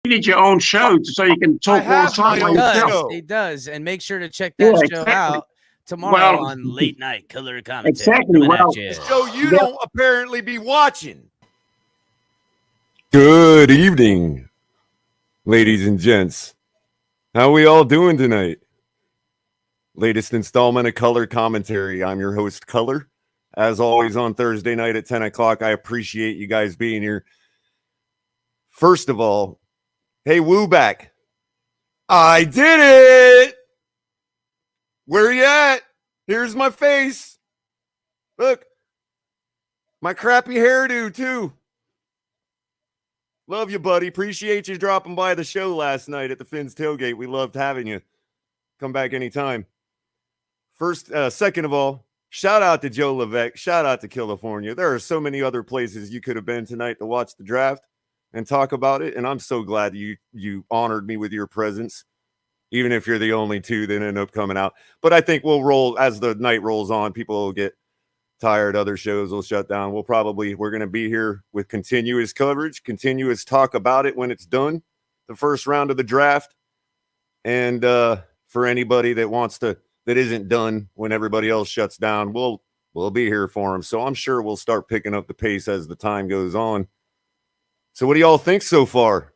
Need your own show so you can talk all the time. He does, and make sure to check that show out tomorrow on Late Night Culler Commentary. Exactly. Well, show you don't apparently be watching. Good evening, ladies and gents. How we all doing tonight? Latest installment of Culler Commentary. I'm your host, Culler. As always, on Thursday night at 10 o'clock, I appreciate you guys being here. First of all, hey, Wooback, I did it! Where you at? Here's my face. Look, my crappy hairdo, too. Love you, buddy. Appreciate you dropping by the show last night at the Finn's Tailgate. We loved having you. Come back anytime. Second of all, shout out to Joe Levesque. Shout out to California. There are so many other places you could have been tonight to watch the draft and talk about it. And I'm so glad you honored me with your presence, even if you're the only two that end up coming out. But I think we'll roll as the night rolls on. People will get tired. Other shows will shut down. We're going to be here with continuous coverage, continuous talk about it when it's done, the first round of the draft. And for anybody that isn't done when everybody else shuts down, we'll be here for them. So I'm sure we'll start picking up the pace as the time goes on. So what do y'all think so far?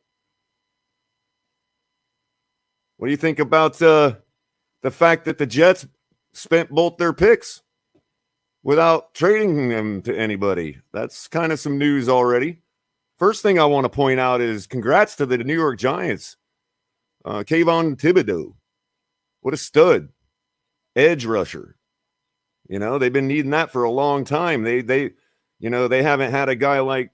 What do you think about the fact that the Jets spent both their picks without trading them to anybody? That's kind of some news already. First thing I want to point out is congrats to the New York Giants. Kayvon Thibodeau. What a stud. Edge rusher. You know, they've been needing that for a long time. They haven't had a guy like,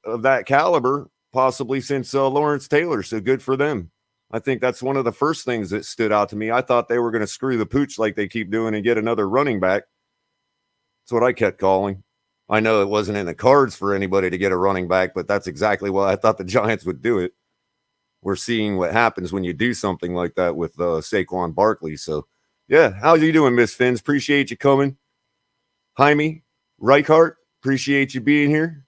of that caliber possibly since Lawrence Taylor. So good for them. I think that's one of the first things that stood out to me. I thought they were going to screw the pooch like they keep doing and get another running back. That's what I kept calling. I know it wasn't in the cards for anybody to get a running back, but that's exactly why I thought the Giants would do it. We're seeing what happens when you do something like that with Saquon Barkley. So, yeah, how's you doing, Miss Finns? Appreciate you coming. Jaime, Reichart, appreciate you being here.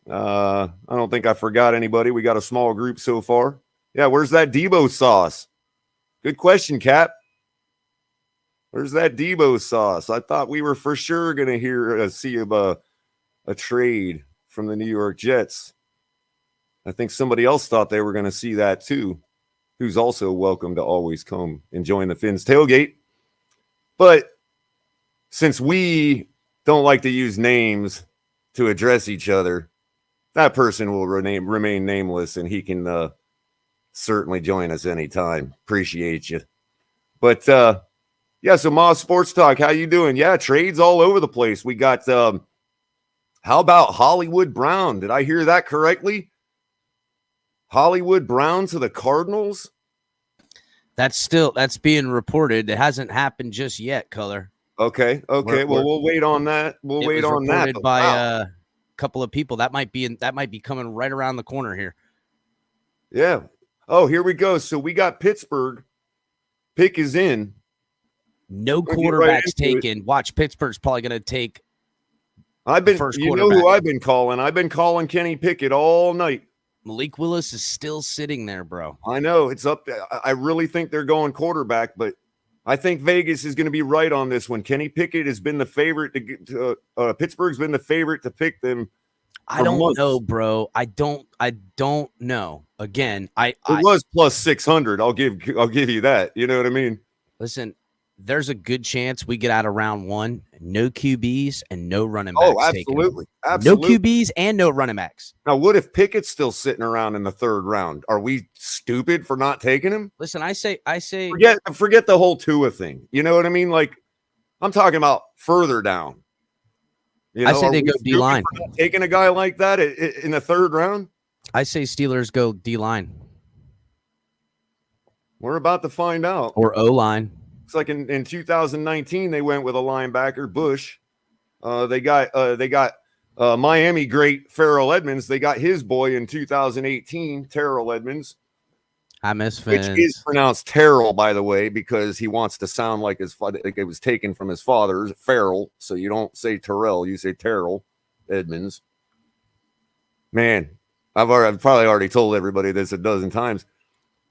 I don't think I forgot anybody. We got a small group so far. Yeah, where's that Debo sauce? Good question, Cap. Where's that Debo sauce? I thought we were for sure going to see a trade from the New York Jets. I think somebody else thought they were going to see that too, who's also welcome to always come and join the Finns tailgate. But since we don't like to use names to address each other, that person will remain nameless, and he can certainly join us anytime. Appreciate you. But, yeah, so Moss Sports Talk, how you doing? Yeah, trades all over the place. We got, how about Hollywood Brown? Did I hear that correctly? Hollywood Brown to the Cardinals? That's being reported. It hasn't happened just yet, Culler. Okay. We'll wait on that. We'll wait on that. Reported by a couple of people. That might be coming right around the corner here. Yeah. Oh, here we go. So we got Pittsburgh. Pick is in. No quarterbacks taken. Watch, Pittsburgh's probably going to take. You know who I've been calling? I've been calling Kenny Pickett all night. Malik Willis is still sitting there, bro. I know it's up. I really think they're going quarterback, but I think Vegas is going to be right on this one. Kenny Pickett has been the favorite Pittsburgh's been the favorite to pick them. I don't know, bro. I don't know. Again, it was plus 600. I'll give you that. You know what I mean? Listen, there's a good chance we get out of round one. No QBs and no running backs. Oh, absolutely. No QBs and no running backs. Now, what if Pickett's still sitting around in the third round? Are we stupid for not taking him? Listen, I say forget the whole Tua thing. You know what I mean? Like, I'm talking about further down. You know, I say they go D-line. Taking a guy like that in the third round? I say Steelers go D-line. We're about to find out. Or O-line. It's like in 2019, they went with a linebacker, Bush. They got Miami great Farrell Edmonds. They got his boy in 2018, Terrell Edmonds. I miss Fins. Which is pronounced Terrell, by the way, because he wants to sound like like it was taken from his father, Farrell. So you don't say Terrell, you say Terrell Edmonds. Man, I've probably already told everybody this a dozen times.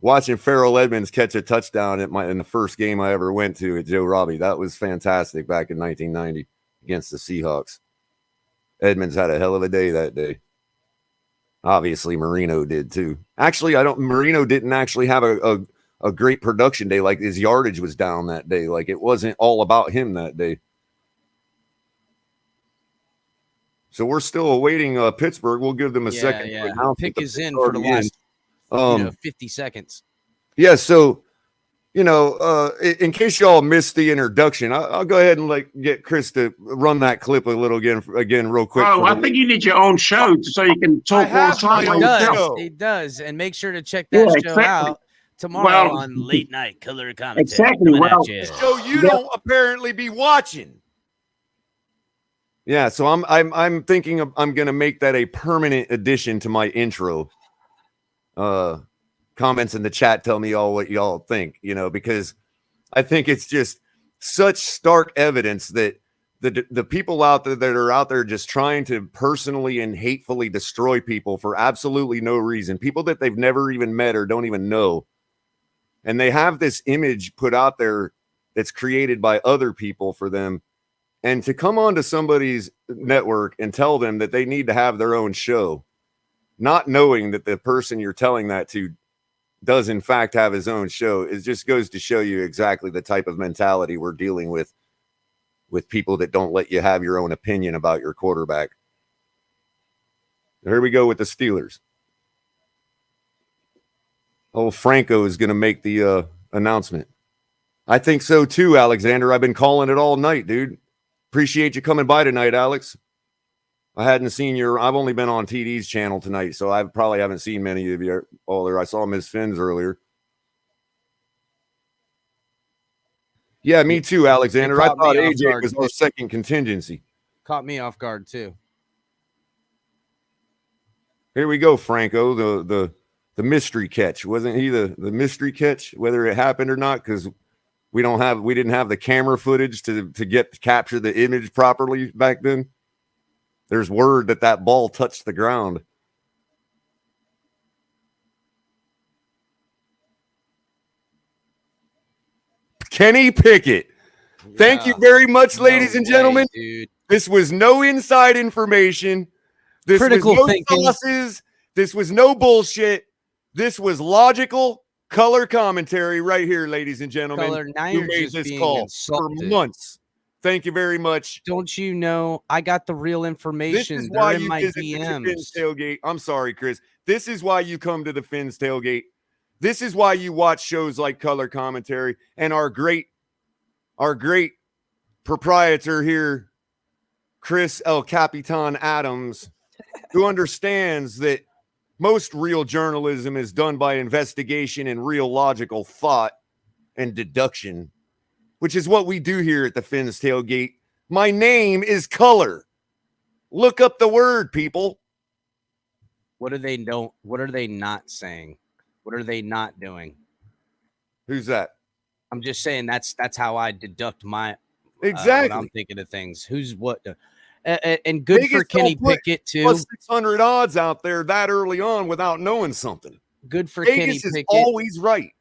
Watching Farrell Edmonds catch a touchdown in the first game I ever went to at Joe Robbie, that was fantastic back in 1990 against the Seahawks. Edmonds had a hell of a day that day. Obviously, Marino did too. Actually, Marino didn't actually have a great production day. Like, his yardage was down that day. Like, it wasn't all about him that day. So we're still awaiting Pittsburgh. We'll give them a second. Yeah. Pick is in for the last 50 seconds. Yeah, so, in case y'all missed the introduction, I'll go ahead and get Chris to run that clip a little again real quick. Oh, I think you need your own show so you can talk all the time. He does, and make sure to check that show out tomorrow on Late Night Culler Commentary. Exactly. Well, so you don't apparently be watching. Yeah, so I'm thinking I'm going to make that a permanent addition to my intro. Comments in the chat tell me all what y'all think, because I think it's just such stark evidence that the people out there that are out there just trying to personally and hatefully destroy people for absolutely no reason, people that they've never even met or don't even know, and they have this image put out there that's created by other people for them, and to come onto somebody's network and tell them that they need to have their own show, not knowing that the person you're telling that to does in fact have his own show, it just goes to show you exactly the type of mentality we're dealing with people that don't let you have your own opinion about your quarterback. Here we go with the Steelers. Oh, Franco is going to make the announcement. I think so too, Alexander. I've been calling it all night, dude. Appreciate you coming by tonight, Alex. I hadn't seen I've only been on TD's channel tonight, so I probably haven't seen many of you all there. I saw Ms. Finns earlier. Yeah, me too, Alexander. I caught me thought off AJ guard, was our second contingency. Caught me off guard too. Here we go, Franco. The mystery catch. Wasn't he the mystery catch? Whether it happened or not, because we didn't have the camera footage to capture the image properly back then. There's word that ball touched the ground. Kenny Pickett. Thank you very much, ladies and gentlemen. Dude. This was no inside information. This Critical was no thinking. sauces. This was no bullshit. This was logical color commentary right here, ladies and gentlemen. Culler, now who you're made just this being call insulted. for months. Thank you very much. Don't you know I got the real information? This is They're why in you my visit the Fins DMs. tailgate. I'm sorry, Chris. This is why you come to the Fins tailgate. This is why you watch shows like Color Commentary and our great proprietor here, Chris El Capitan Adams, who understands that most real journalism is done by investigation and real logical thought and deduction, which is what we do here at the Fins tailgate. My name is Color. Look up the word, people. What are they not saying? What are they not doing? Who's that? I'm just saying that's how I deduct my Exactly. what I'm thinking of things. Who's what? And good Vegas for Kenny don't put Pickett too. Plus 600 odds out there that early on without knowing something. Good for Kenny Vegas is Pickett. always right.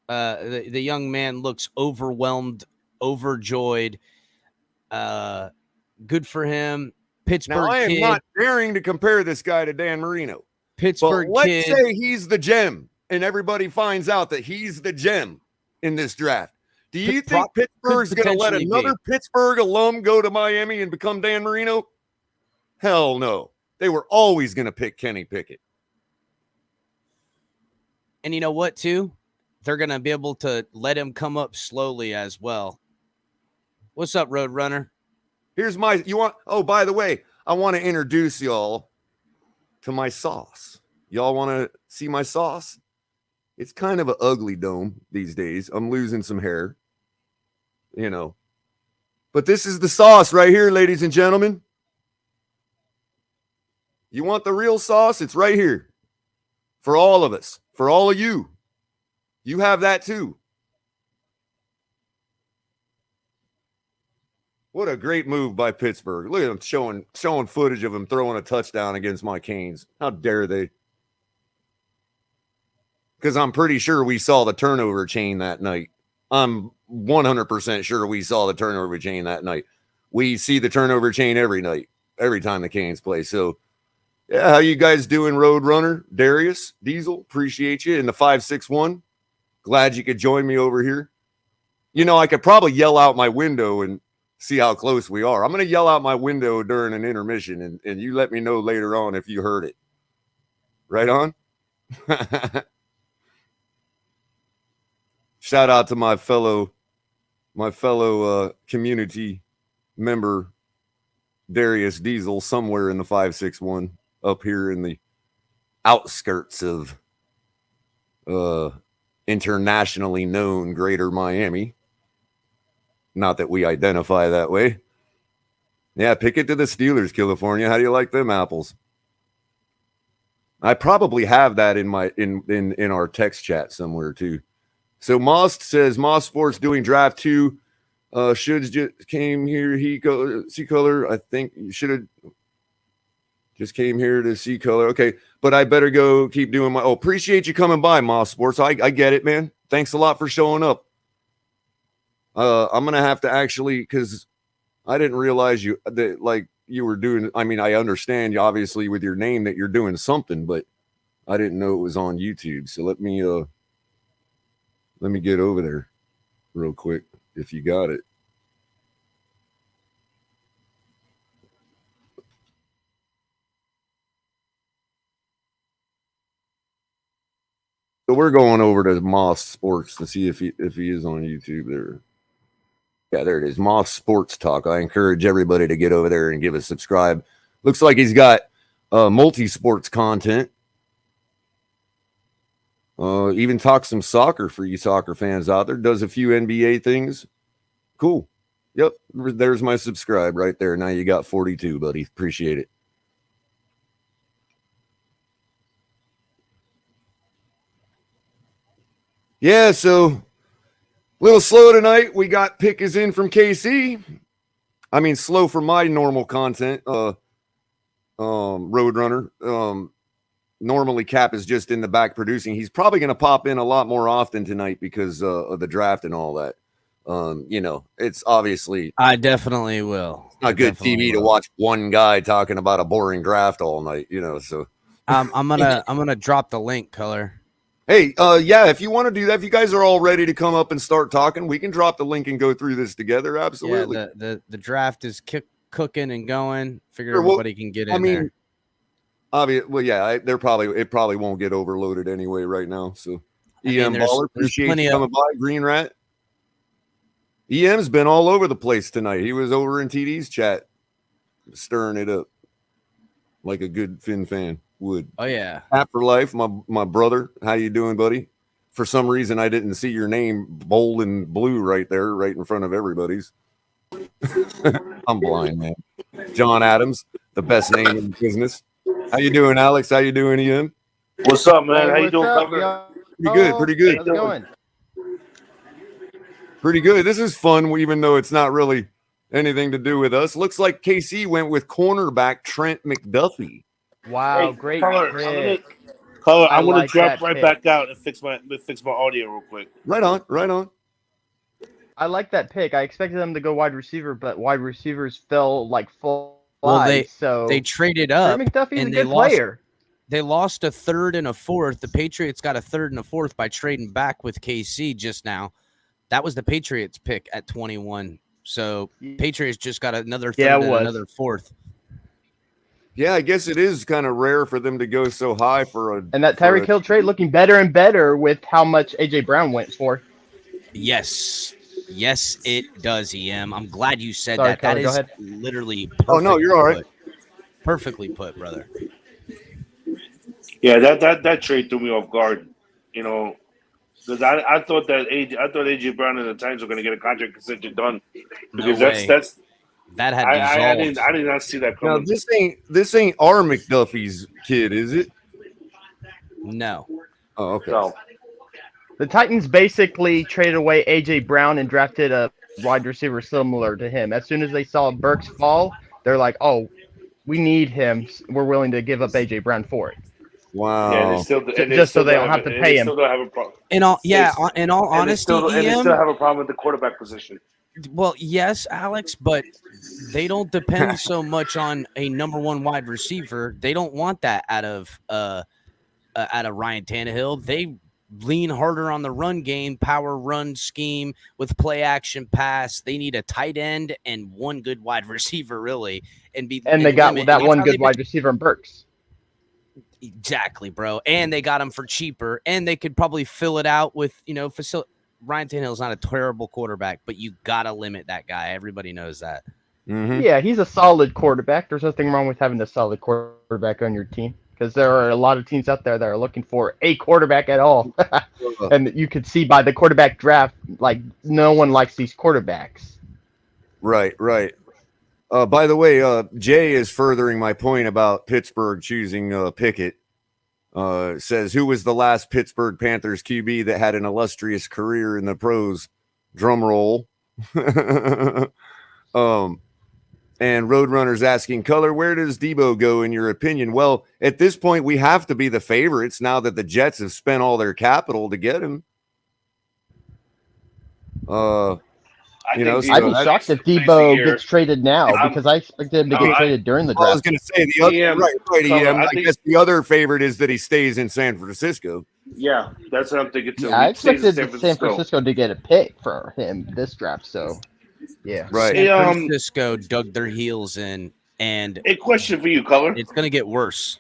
The young man looks overwhelmed, overjoyed. Good for him. Pittsburgh Now, I am kid. not daring to compare this guy to Dan Marino. Pittsburgh But kid. let's say he's the gem, and everybody finds out that he's the gem in this draft. Do you think Pittsburgh's going to let another Pittsburgh alum go to Miami and become Dan Marino? Hell no. They were always going to pick Kenny Pickett. And you know what, too? They're going to be able to let him come up slowly as well. What's up, Roadrunner? Here's my, by the way, I want to introduce y'all to my sauce. Y'all want to see my sauce? It's kind of an ugly dome these days. I'm losing some hair, But this is the sauce right here, ladies and gentlemen. You want the real sauce? It's right here. For all of us. For all of you. You have that too. What a great move by Pittsburgh. Look at them showing footage of him throwing a touchdown against my Canes. How dare they? Because I'm pretty sure we saw the turnover chain that night. I'm 100% sure we saw the turnover chain that night. We see the turnover chain every night, every time the Canes play. So, yeah, how you guys doing, Roadrunner? Darius, Diesel, appreciate you. In the 561, glad you could join me over here. I could probably yell out my window and see how close we are. I'm going to yell out my window during an intermission, and you let me know later on if you heard it. Right on? Shout out to my fellow community member, Darius Diesel, somewhere in the 561 up here in the outskirts of internationally known Greater Miami. Not that we identify that way. Yeah, pick it to the Steelers, California. How do you like them apples? I probably have that in my in our text chat somewhere too. So Moss says Moss Sports doing draft 2. Should just came here. See Color. I think you should have just came here to see Color. Okay, but I better go keep doing my. Oh, appreciate you coming by, Moss Sports. I get it, man. Thanks a lot for showing up. I'm gonna have to actually, because I didn't realize you were doing. I mean, I understand you obviously with your name that you're doing something, but I didn't know it was on YouTube. So let me get over there real quick if you got it. So we're going over to Moss Sports to see if he is on YouTube there. Yeah, there it is. Moss Sports Talk. I encourage everybody to get over there and give a subscribe. Looks like he's got multi-sports content. Even talks some soccer for you soccer fans out there. Does a few NBA things. Cool. Yep. There's my subscribe right there. Now you got 42, buddy. Appreciate it. Yeah, so a little slow tonight. We got pick is in from KC. I mean, slow for my normal content. Roadrunner. Normally Cap is just in the back producing. He's probably going to pop in a lot more often tonight because of the draft and all that. It's obviously I definitely will. not good TV to watch one guy talking about a boring draft all night, so I'm gonna drop the link, Culler. hey, if you want to do that, if you guys are all ready to come up and start talking, we can drop the link and go through this together. Absolutely. Yeah, the draft is cooking and going. Figure everybody can get in there. It probably won't get overloaded anyway right now. So EM Baller, appreciate you coming by. Green Rat. EM's been all over the place tonight. He was over in TD's chat, stirring it up like a good Finn fan would. Oh yeah. After life, my brother. How you doing, buddy? For some reason, I didn't see your name bold and blue right there, right in front of everybody's. I'm blind, man. John Adams, the best name in the business. How you doing, Alex? How you doing, Ian? What's up, man? How you doing, Pretty good. How's it going? Pretty good. This is fun, even though it's not really anything to do with us. Looks like KC went with cornerback Trent McDuffie. Wow, Hey, great Culler, pick. I'm gonna like drop that right pick. back out and fix my audio real quick. Right on. I like that pick. I expected them to go wide receiver, but wide receivers fell like full Well, flies. So they traded up. Trent McDuffie's a and they good lost- player. They lost a third and a fourth. The Patriots got a third and a fourth by trading back with KC just now. That was the Patriots pick at 21. So Patriots just got another third and another fourth. Yeah, I guess it is kind of rare for them to go so high for a. And that Tyreek Hill trade looking better and better with how much AJ Brown went for. Yes, it does, EM. I'm glad you said Sorry, that. Culler, That go is ahead. literally Oh no, you're all right. Perfectly put, brother. Yeah, that trade threw me off guard. Because I thought AJ Brown and the Titans were going to get a contract extension done. Because that's that had dissolved. I did not see that Now coming. this ain't our McDuffie's kid, is it? No. Oh, okay. No. The Titans basically traded away AJ Brown and drafted a wide receiver similar to him. As soon as they saw Burks fall, they're like, "Oh, we need him. We're willing to give up AJ Brown for it." Wow. Yeah, Just so they don't have to pay him. Still don't have a problem. In all honesty, and they EM, still have a problem with the quarterback position. well, yes, Alex, but they don't depend so much on a number one wide receiver. They don't want that out of Ryan Tannehill. They lean harder on the run game, power run scheme with play action pass. They need a tight end and one good wide receiver, really, and they got that one good wide receiver in Burks. Exactly, bro. And they got him for cheaper, and they could probably fill it out with Ryan Tannehill's not a terrible quarterback, but you gotta limit that guy. Everybody knows that. Mm-hmm. Yeah, he's a solid quarterback. There's nothing wrong with having a solid quarterback on your team because there are a lot of teams out there that are looking for a quarterback at all. And you could see by the quarterback draft, like no one likes these quarterbacks. Right. By the way, Jay is furthering my point about Pittsburgh choosing Pickett. Says, who was the last Pittsburgh Panthers QB that had an illustrious career in the pros? Drum roll. And Roadrunner's asking, Culler, where does Debo go in your opinion? Well, at this point, we have to be the favorites now that the Jets have spent all their capital to get him. I'd I'd be shocked if Debo gets traded now because I expected him to get traded during the draft. I was going to say the other, I guess the other favorite is that he stays in San Francisco. Yeah, that's what I'm thinking too. Yeah, I expected San Francisco to get a pick for him this draft. So, yeah, right. San Francisco dug their heels in, and a question for you, Culler. It's going to get worse.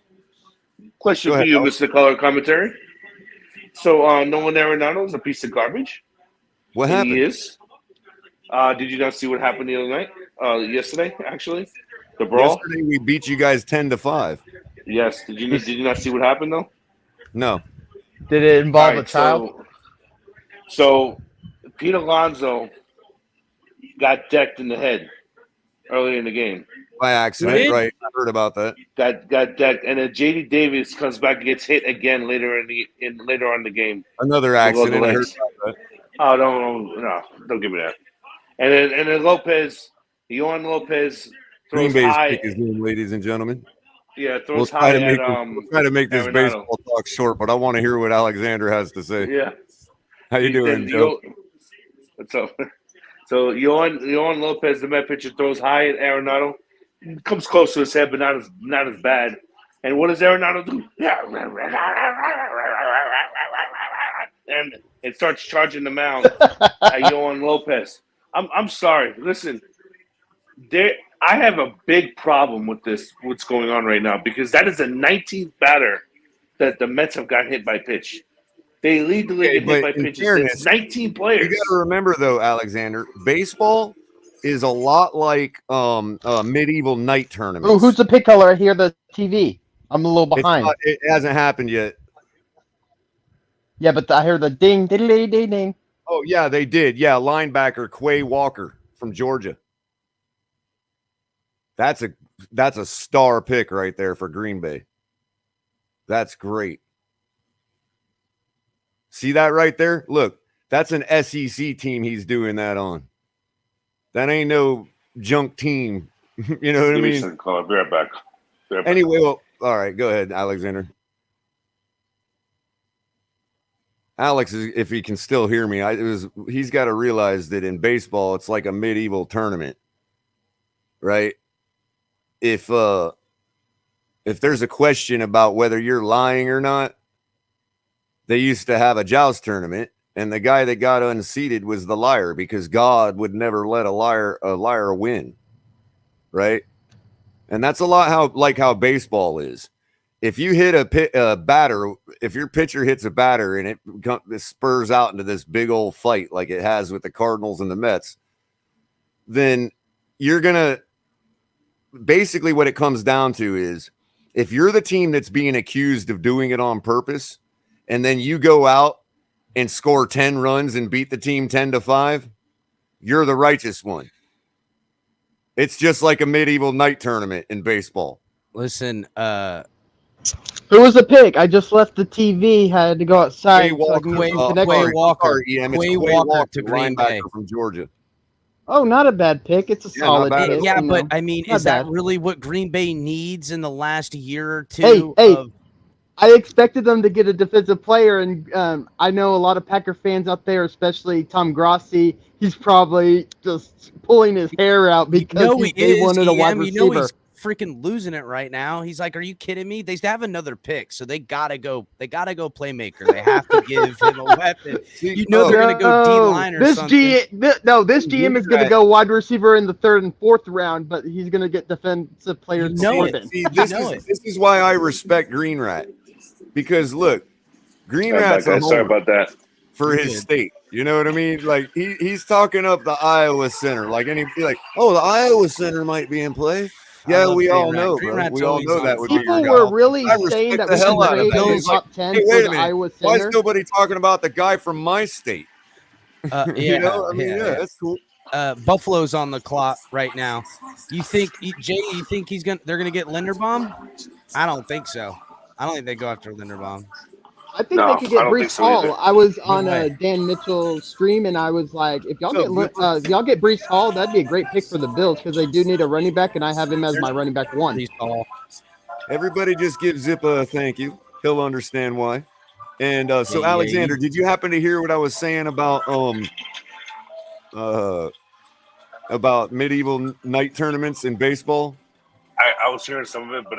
Question for you, Mr. Culler Commentary. So, Nolan Arenado is a piece of garbage. What happened? He is. Did you not see what happened the other night? Yesterday, actually, the brawl. Yesterday we beat you guys 10-5. Yes. Did you not see what happened though? No. Did it involve All a child? So Pete Alonso got decked in the head early in the game. By accident, Did? right? I heard about that. Got decked, and then JD Davis comes back and gets hit again later later on in the game. Another accident. I heard about that. Oh no, don't give me that. And then Lopez, Yohan Lopez Green throws Bay's high. pick is in, ladies and gentlemen. Yeah, We'll throws high at we'll try to make this Arenado. baseball talk short, but I want to hear what Alexander has to say. Yeah. How you doing, Joe? What's up? So Yohan Lopez, the Met pitcher, throws high at Arenado. Comes close to his head, but not as bad. And what does Arenado do? And it starts charging the mound at Yohan Lopez. I'm sorry. Listen, I have a big problem with this. What's going on right now? Because that is the 19th batter that the Mets have gotten hit by pitch. They lead the league in hit by pitches. It's 19 players. You got to remember, though, Alexander, baseball is a lot like medieval night tournaments. Oh, who's the pick color? I hear the TV. I'm a little behind. It hasn't happened yet. Yeah, but I hear the ding, ding, ding, ding, ding. Oh, yeah, they did. Yeah, linebacker Quay Walker from Georgia. That's a star pick right there for Green Bay. That's great. See that right there? Look, that's an SEC team he's doing that on. That ain't no junk team. You know what I mean? Call it. Be right back. Anyway, well, all right, go ahead, Alexander. Alex, if he can still hear me, he's got to realize that in baseball, it's like a medieval tournament, right? If there's a question about whether you're lying or not, they used to have a joust tournament, and the guy that got unseated was the liar because God would never let a liar win, right? And that's a lot how baseball is. If you hit a batter, if your pitcher hits a batter and it spurs out into this big old fight like it has with the Cardinals and the Mets, then you're going to basically what it comes down to is if you're the team that's being accused of doing it on purpose and then you go out and score 10 runs and beat the team 10-5, you're the righteous one. It's just like a medieval night tournament in baseball. Listen, who was the pick? I just left the TV. Had to go outside. Quay Walker to Green Bay from Georgia. Oh, not a bad pick. It's a solid pick. Yeah, but I mean, is that really what Green Bay needs in the last year or two? Hey, I expected them to get a defensive player, and I know a lot of Packer fans out there, especially Tom Grossi. He's probably just pulling his hair out because they wanted a wide receiver. He's freaking losing it right now. He's like, "Are you kidding me? They have another pick, so they gotta go. They gotta go playmaker. They have to give him a weapon. They're gonna go D-line or something." This GM is gonna go wide receiver in the 3rd and 4th round, but he's gonna get defensive players. This is why I respect Green Rat, because look, Green Rat's sorry about that for his state. You know what I mean? Like he's talking up the Iowa Center, like the Iowa Center might be in play. Yeah, we all know, bro. We all know that would be your guy. People were really saying that we should trade in the top 10 for the Iowa Center. Why is nobody talking about the guy from my state? You know, that's cool. Buffalo's on the clock right now. You think, Jay? You think they're gonna get Linderbaum? I don't think so. I don't think they go after Linderbaum. I think they could get Breece Hall. I was on a Dan Mitchell stream, and I was like, if y'all get Breece Hall, that'd be a great pick for the Bills because they do need a running back, and I have him as my running back 1. Everybody just give Zip a thank you. He'll understand why. And Alexander, did you happen to hear what I was saying about medieval night tournaments in baseball? I was hearing some of it, but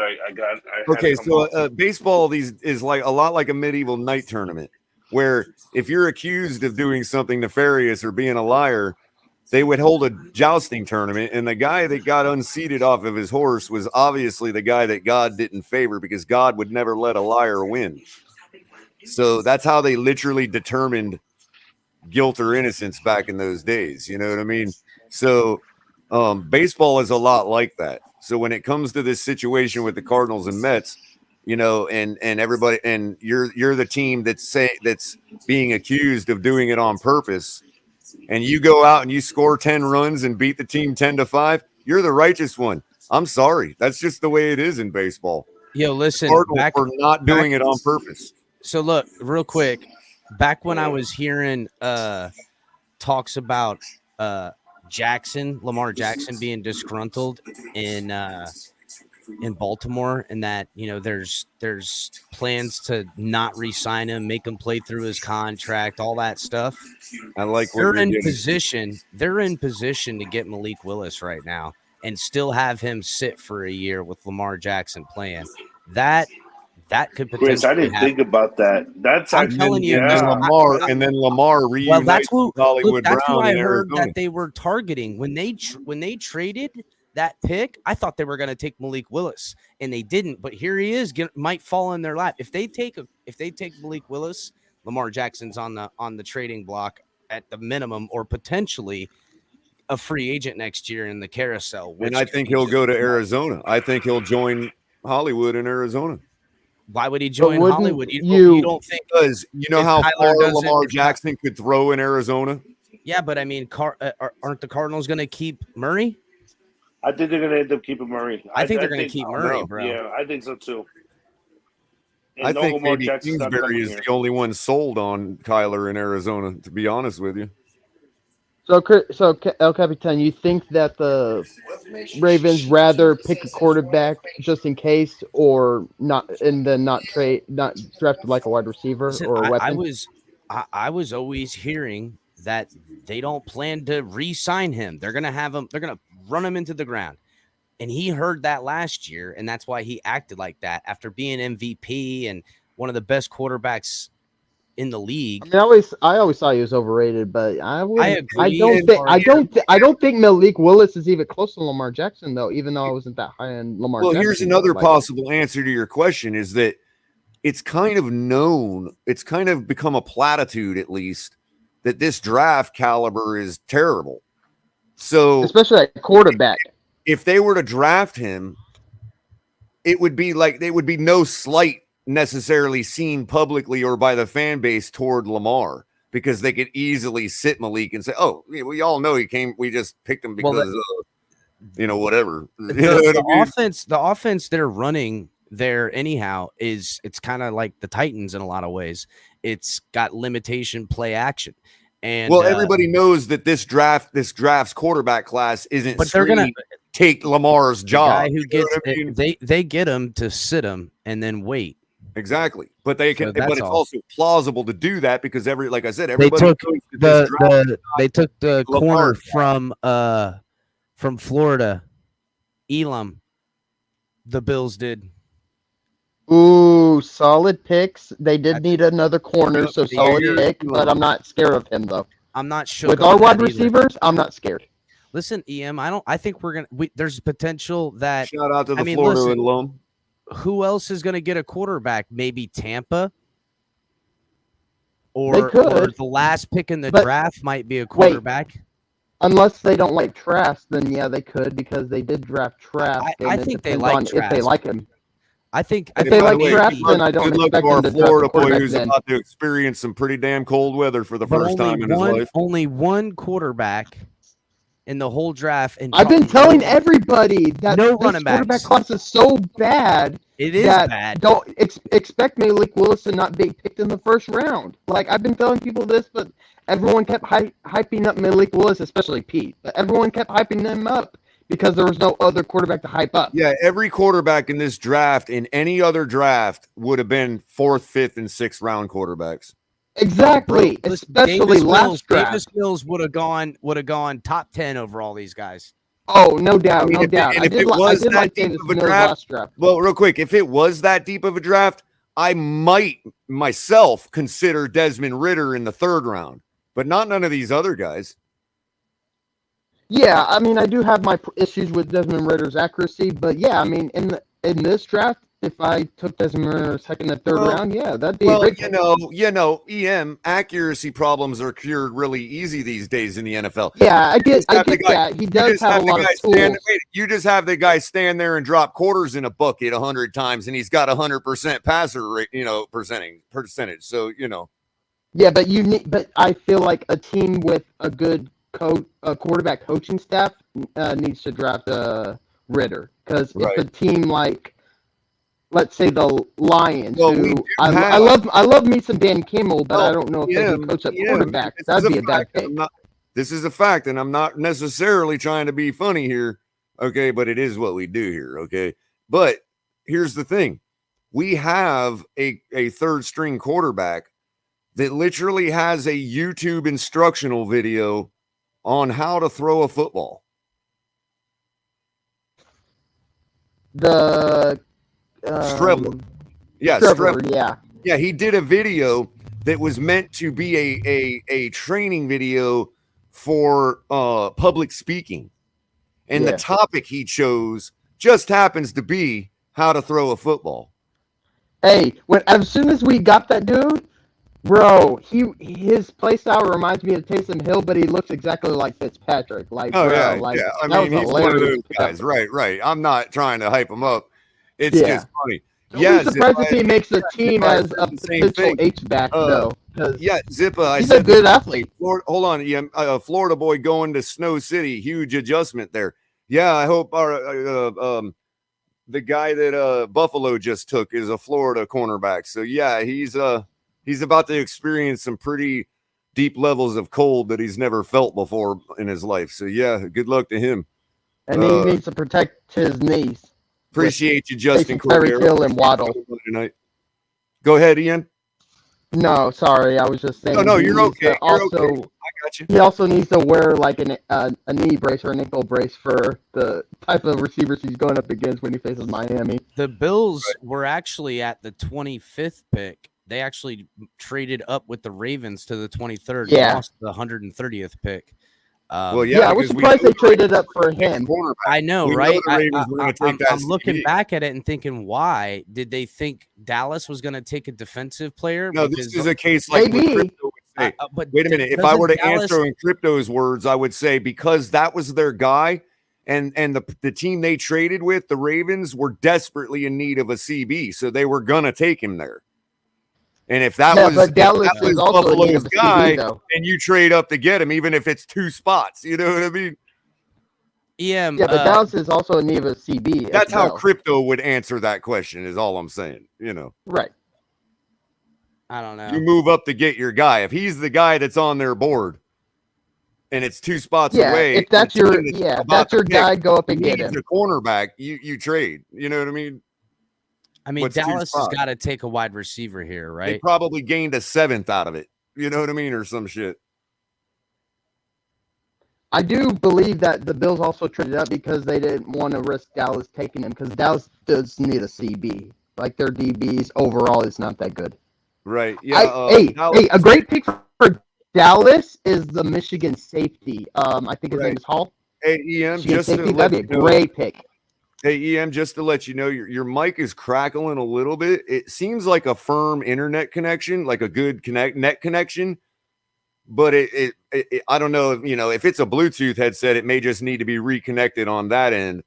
baseball is like a lot like a medieval night tournament, where if you're accused of doing something nefarious or being a liar, they would hold a jousting tournament, and the guy that got unseated off of his horse was obviously the guy that God didn't favor because God would never let a liar win. So that's how they literally determined guilt or innocence back in those days. You know what I mean? So baseball is a lot like that. So when it comes to this situation with the Cardinals and Mets, and everybody, and you're the team that's being accused of doing it on purpose, and you go out and you score 10 runs and beat the team 10-5, you're the righteous one. I'm sorry. That's just the way it is in baseball. Yo, listen, Cardinals are not doing it on purpose. So look, real quick, back when I was hearing talks about Lamar Jackson being disgruntled in Baltimore, and that there's plans to not re-sign him, make him play through his contract, all that stuff. I like what they're you're in getting. position. They're in position to get Malik Willis right now and still have him sit for a year with Lamar Jackson playing. That could potentially Chris, I didn't happen. think about that. That's I'm telling you, and then Lamar reunites that's with Hollywood that's who Brown I in heard Arizona. that they were targeting when they traded that pick. I thought they were going to take Malik Willis, and they didn't. But here he is, might fall in their lap. If they take Malik Willis, Lamar Jackson's on the trading block at the minimum, or potentially a free agent next year in the carousel. And I think he'll go to Arizona. I think he'll join Hollywood in Arizona. Why would he join Hollywood? You don't think, because you know how far Lamar Jackson could throw in Arizona? Yeah, but I mean, aren't the Cardinals going to keep Murray? I think they're going to end up keeping Murray. I think they're going to keep Murray, bro. Yeah, I think so too. And I no think Lamar maybe Jackson's not Kingsbury coming is here. the only one sold on Kyler in Arizona, to be honest with you. So El Capitan, you think that the Ravens rather pick a quarterback just in case, or not, and then not draft like a wide receiver or a weapon? I was always hearing that they don't plan to re-sign him. They're gonna have him. They're gonna run him into the ground. And he heard that last year, and that's why he acted like that after being MVP and one of the best quarterbacks in the league. I mean, I always thought he was overrated, but I agree. I don't think Malik Willis is even close to Lamar Jackson, though. Even though I wasn't that high on Lamar. Well, Jackson, here's another possible answer to your question: is that it's kind of known, it's kind of become a platitude, at least, that this draft caliber is terrible. So, especially at quarterback. If they were to draft him, it would be no slight necessarily seen publicly or by the fan base toward Lamar, because they could easily sit Malik and say, "Oh, we all know he came. We just picked him because whatever." The offense they're running there anyhow it's kind of like the Titans in a lot of ways. It's got limitation play action. And everybody knows that this draft's quarterback class isn't. But they're gonna take Lamar's job. Guy who gets they get him to sit him and then wait. Exactly, but they can. So but it's also plausible to do that because like I said, they everybody took the corner from Florida, Elam. The Bills did. Ooh, solid picks. They did need another corner, so solid pick. But I'm not scared of him though. I'm not sure with our wide receivers. I'm not scared. Listen, EM. I think we're gonna. There's potential that. Shout out to the Florida alum. Who else is going to get a quarterback? Maybe Tampa, or the last pick in the draft might be a quarterback. Unless they don't like Trask, then yeah, they could, because they did draft Trask. I think they like Trask. If they like him. I think if they like Trask, then I don't expect them to draft Florida boy who's about to experience some pretty damn cold weather for the first time in his life. Only one quarterback in the whole draft. And I've been telling everybody that no this quarterback class is so bad. It is bad. Don't expect Malik Willis to not be picked in the first round. Like, I've been telling people this, but everyone kept hyping up Malik Willis, especially Pete. But everyone kept hyping them up because there was no other quarterback to hype up. Yeah, every quarterback in this draft, in any other draft, would have been 4th, 5th, and 6th round quarterbacks. Exactly, especially last draft. Davis Mills would have gone top 10 over all these guys. Oh, no doubt, no doubt. And if it was that deep of a draft, well, real quick, if it was that deep of a draft, I might myself consider Desmond Ridder in the 3rd round, but not none of these other guys. Yeah, I mean, I do have my issues with Desmond Ridder's accuracy, but yeah, I mean, in this draft, if I took Desmond Ridder 2nd and 3rd round, yeah, that'd be a great EM accuracy problems are cured really easy these days in the NFL. Yeah, I get that. He does have a lot of tools. You just have the guy stand there and drop quarters in a bucket 100 times, and he's got 100% passer rate, percentage. So Yeah, but but I feel like a team with a good quarterback coaching staff needs to draft Ritter, because if a team like, let's say the Lions, I love me some Dan Kimmel, but I don't know if they can coach up quarterback. That'd be a bad pick. This is a fact, and I'm not necessarily trying to be funny here, okay? But it is what we do here, okay? But here's the thing. We have a third string quarterback that literally has a YouTube instructional video on how to throw a football. The Strebler. Yeah, he did a video that was meant to be a training video for public speaking. And the topic he chose just happens to be how to throw a football. Hey, as soon as we got that dude, bro, his play style reminds me of Taysom Hill, but he looks exactly like Fitzpatrick. Like, I mean, he's one of those guys. Right. I'm not trying to hype him up. It's just funny. I'm surprised if he makes the team as a potential H-back, though. Zippa. He's a good athlete. Hold on. Florida boy going to Snow City. Huge adjustment there. Yeah, I hope the guy that Buffalo just took is a Florida cornerback. So, yeah, he's about to experience some pretty deep levels of cold that he's never felt before in his life. So, yeah, good luck to him. And he needs to protect his knees. Appreciate you, Justin. Tyreek Hill and Waddle. Tonight. Go ahead, Ian. No, sorry. I was just saying. No, you're okay. Okay. I got you. He also needs to wear like a knee brace or an ankle brace for the type of receivers he's going up against when he faces Miami. The Bills were actually at the 25th pick. They actually traded up with the Ravens to the 23rd. Yeah. And lost the 130th pick. I was surprised they traded up for him. I know, right? I'm looking back at it and thinking, why did they think Dallas was going to take a defensive player? No, this is a case like what Crypto would say. But wait a minute. If I were to answer in Crypto's words, I would say because that was their guy, and the team they traded with, the Ravens, were desperately in need of a CB, so they were going to take him there. And if that was Buffalo's guy, and you trade up to get him, even if it's 2 spots, you know what I mean? Yeah, but Dallas is also in need of a CB. That's how Crypto would answer that question, is all I'm saying, Right. I don't know. You move up to get your guy. If he's the guy that's on their board, and it's 2 spots away. If that's your guy, go up and get him. The cornerback, you trade. You know what I mean? I mean, Dallas has got to take a wide receiver here, right? They probably gained a 7th out of it. You know what I mean? Or some shit. I do believe that the Bills also traded up because they didn't want to risk Dallas taking him, because Dallas does need a CB. Like, their DBs overall is not that good. Right. Yeah. A great pick for Dallas is the Michigan safety. I think his name is Hall. Hey, EM, that'd be a great pick. Hey, EM, just to let you know, your mic is crackling a little bit. It seems like a firm internet connection, like a good net connection. But it I don't know if it's a Bluetooth headset, it may just need to be reconnected on that end.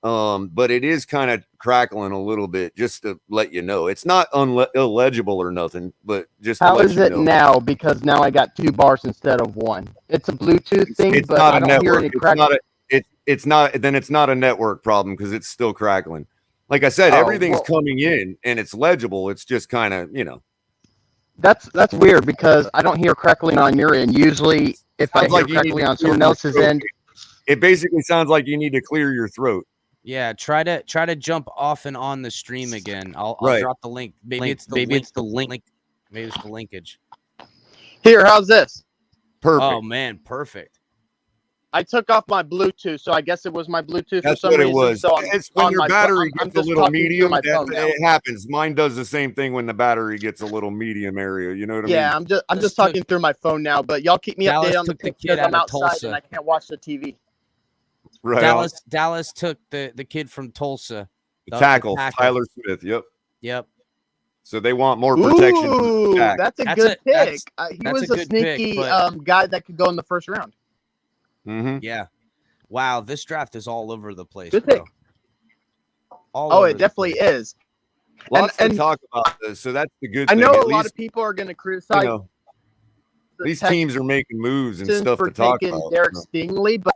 But it is kind of crackling a little bit, just to let you know. It's not illegible or nothing, but just to how let is you it know. Now? Because now I got 2 bars instead of 1. It's a Bluetooth thing, but I don't hear any crackling. It's not a network problem because it's still crackling. Like I said, everything's coming in and it's legible. It's just kind of, That's weird because I don't hear crackling on your end. Usually, if I hear crackling on someone else's end, it basically sounds like you need to clear your throat. Yeah, try to jump off and on the stream again. I'll drop the link. Maybe it's the linkage. Here, how's this? Perfect. Oh man, perfect. I took off my Bluetooth, so I guess it was my Bluetooth That's for some reason. It was. So it's when your battery gets a little medium. It happens. Mine does the same thing when the battery gets a little medium area. You know what I mean? Yeah, I'm just talking through my phone now. But y'all keep me updated on the kid because I'm outside Tulsa. and I can't watch the TV. Right. Dallas took the kid from Tulsa. The tackle, Tyler Smith. Yep. So they want more protection. Ooh, that's a good pick. He was a sneaky pick, guy that could go in the first round. Mm-hmm. Yeah. Wow, this draft is all over the place, Good bro. pick. All Oh, over it the definitely place. is. Lots And to talk about this, so that's the good I thing. know At a lot least, of people are going to you criticize know, the these teams are making moves and Texans stuff for to talk taking about. Derek Stingley, but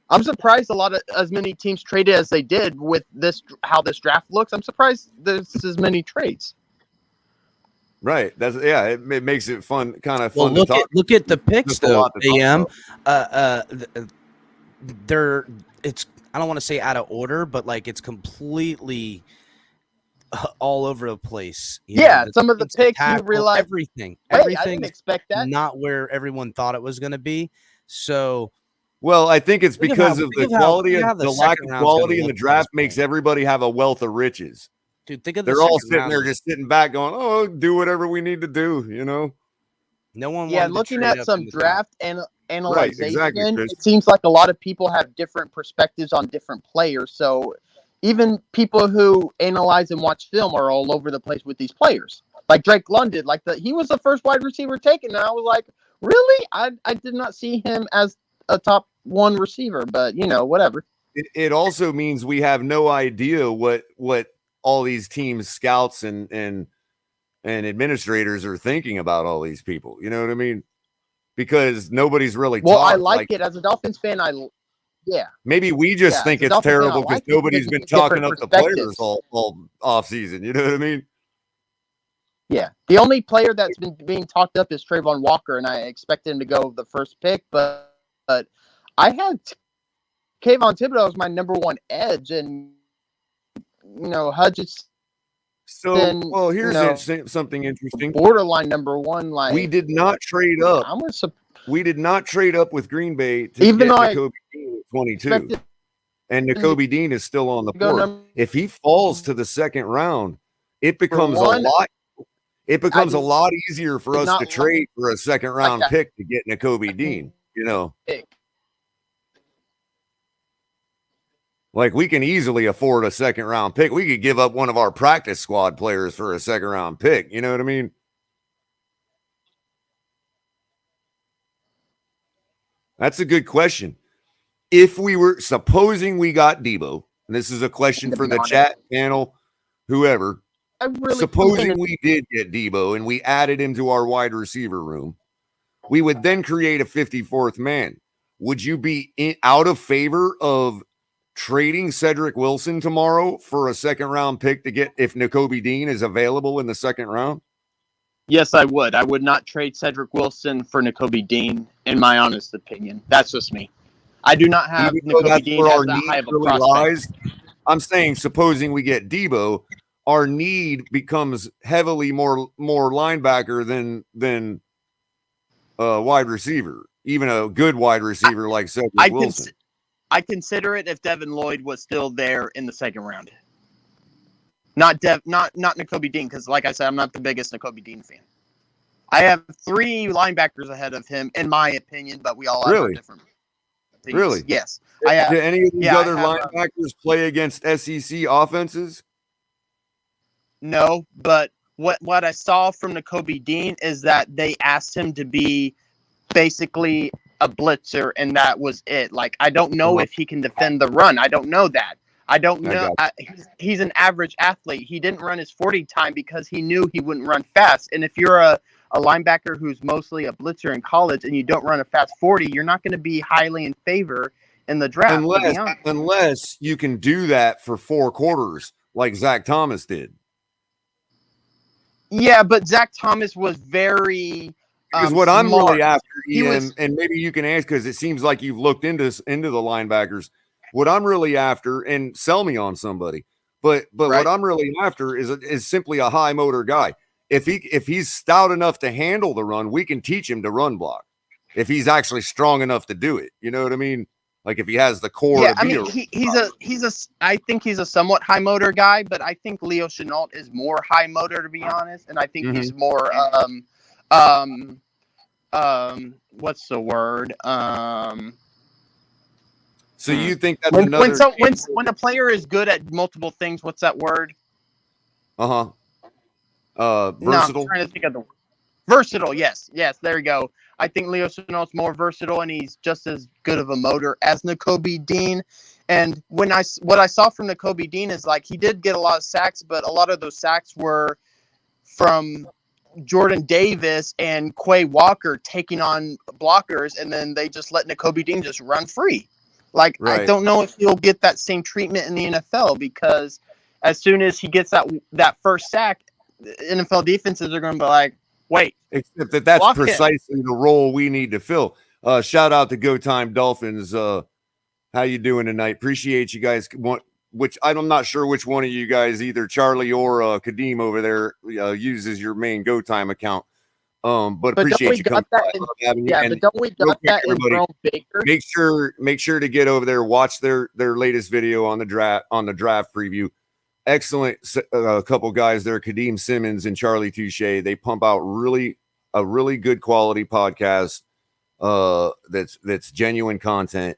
I'm surprised as many teams traded as they did with how this draft looks. I'm surprised there's as many trades. Right. It makes it fun, kind of Well, fun to talk. look at the picks Just a though, lot to talk AM. about. It's I don't want to say out of order, but like it's completely all over the place. Yeah, some of the picks you tackle, realize everything I didn't expect that. not where everyone thought it was going to be. So, Well, I think it's Think of because how- of think the of how- quality think of how of the the lack second of round's gonna quality in the look at draft this makes point. everybody have a wealth of riches. dude, think of the They're all second sitting round there as- just sitting back going, "Oh, do whatever we need to do," you know? no one Yeah, wanted to looking trade at up some in the draft and analyzation, exactly, Chris. it seems like a lot of people have different perspectives on different players. So even people who analyze and watch film are all over the place with these players. Like Drake London, he was the first wide receiver taken, and I was like, really? I did not see him as a top one receiver, but whatever. It also means we have no idea what all these teams, scouts and administrators are thinking about all these people. You know what I mean? Because nobody's really Well, I talked. like it as a Dolphins fan. Maybe we just think as a it's Dolphins fan, I terrible because like it nobody's because been you get talking different up the players perspectives. all off season. You know what I mean? Yeah, the only player that's been being talked up is Trayvon Walker, and I expect him to go the first pick. But I had Kayvon Thibodeau as my number one edge, and Hutchinson. So, well, here's something interesting. Borderline number one. We did not trade up. We did not trade up with Green Bay to Even get though Nakobe Dean at 22, and Nakobe Dean is still on the board. If he falls to the second round, it becomes a lot. It becomes a lot easier for us to trade for a second round pick to get Nakobe Dean. Like we can easily afford a second round pick. We could give up one of our practice squad players for a second round pick. You know what I mean? That's a good question. If we were supposing we got Debo, and this is a question for the chat panel, whoever, supposing we did get Debo and we added him to our wide receiver room, we would then create a 54th man. Would you be out of favor of trading Cedric Wilson tomorrow for a second round pick to get if Nakobe Dean is available in the second round? Yes, I would. I would not trade Cedric Wilson for Nakobe Dean, in my honest opinion. That's just me. I do not have Nakobe Dean as that high of a prospect. I'm saying, supposing we get Debo, our need becomes heavily more linebacker than wide receiver, even a good wide receiver like Cedric Wilson. I consider it if Devin Lloyd was still there in the second round. Not Nakobe Dean, because like I said, I'm not the biggest Nakobe Dean fan. I have 3 linebackers ahead of him, in my opinion, but we all have different things. Really? Yes. Do any of these other linebackers play against SEC offenses? No, but what I saw from Nakobe Dean is that they asked him to be basically a blitzer, and that was it. Like, I don't know if he can defend the run. I don't know that. I don't know. He's an average athlete. He didn't run his 40 time because he knew he wouldn't run fast. And if you're a linebacker who's mostly a blitzer in college and you don't run a fast 40, you're not going to be highly in favor in the draft. Unless you can do that for 4 quarters like Zach Thomas did. Yeah, but Zach Thomas was very... Because what I'm really after, Ian, and maybe you can ask because it seems like you've looked into the linebackers. What I'm really after, and sell me on somebody, but what I'm really after is simply a high motor guy. If he's stout enough to handle the run, we can teach him to run block. If he's actually strong enough to do it, you know what I mean? Like if he has the core. Yeah, I mean I think he's a somewhat high motor guy, but I think Leo Chenault is more high motor, to be honest, and I think he's more what's the word? So you think that's another when a player is good at multiple things, what's that word? Versatile. No, I'm trying to think of the word. Versatile, yes. Yes, there you go. I think Leo Sano's more versatile, and he's just as good of a motor as Nakobe Dean. And what I saw from Nakobe Dean is like he did get a lot of sacks, but a lot of those sacks were from Jordan Davis and Quay Walker taking on blockers, and then they just let Nakobe Dean just run free. Like, I Right. don't know if he'll get that same treatment in the NFL, because as soon as he gets that first sack, the NFL defenses are going to be like, wait. Except that that's Block him. precisely the role we need to fill. Shout out to Go Time Dolphins. How you doing tonight? Appreciate you guys. Which I'm not sure which one of you guys, either Charlie or Kadeem over there, uses your main Go Time account. But But don't appreciate we you got coming. that? by. Love having you. Yeah, And but don't we real got quick, that in everybody, Jerome Baker? make sure to get over there, watch their latest video on the draft preview. Excellent couple guys there, Kadeem Simmons and Charlie Touche. They pump out a really good quality podcast that's genuine content,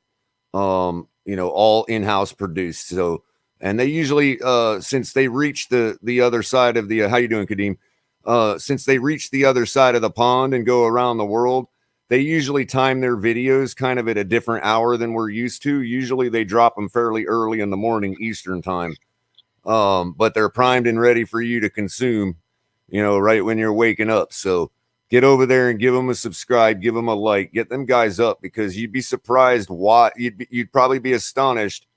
all in-house produced. So, and they usually since they reach the other side of the how you doing, Kadeem? Since they reach the other side of the pond and go around the world, they usually time their videos kind of at a different hour than we're used to. Usually they drop them fairly early in the morning Eastern time. But they're primed and ready for you to consume, right when you're waking up. So get over there and give them a subscribe, give them a like, get them guys up, because you'd be surprised why you'd probably be astonished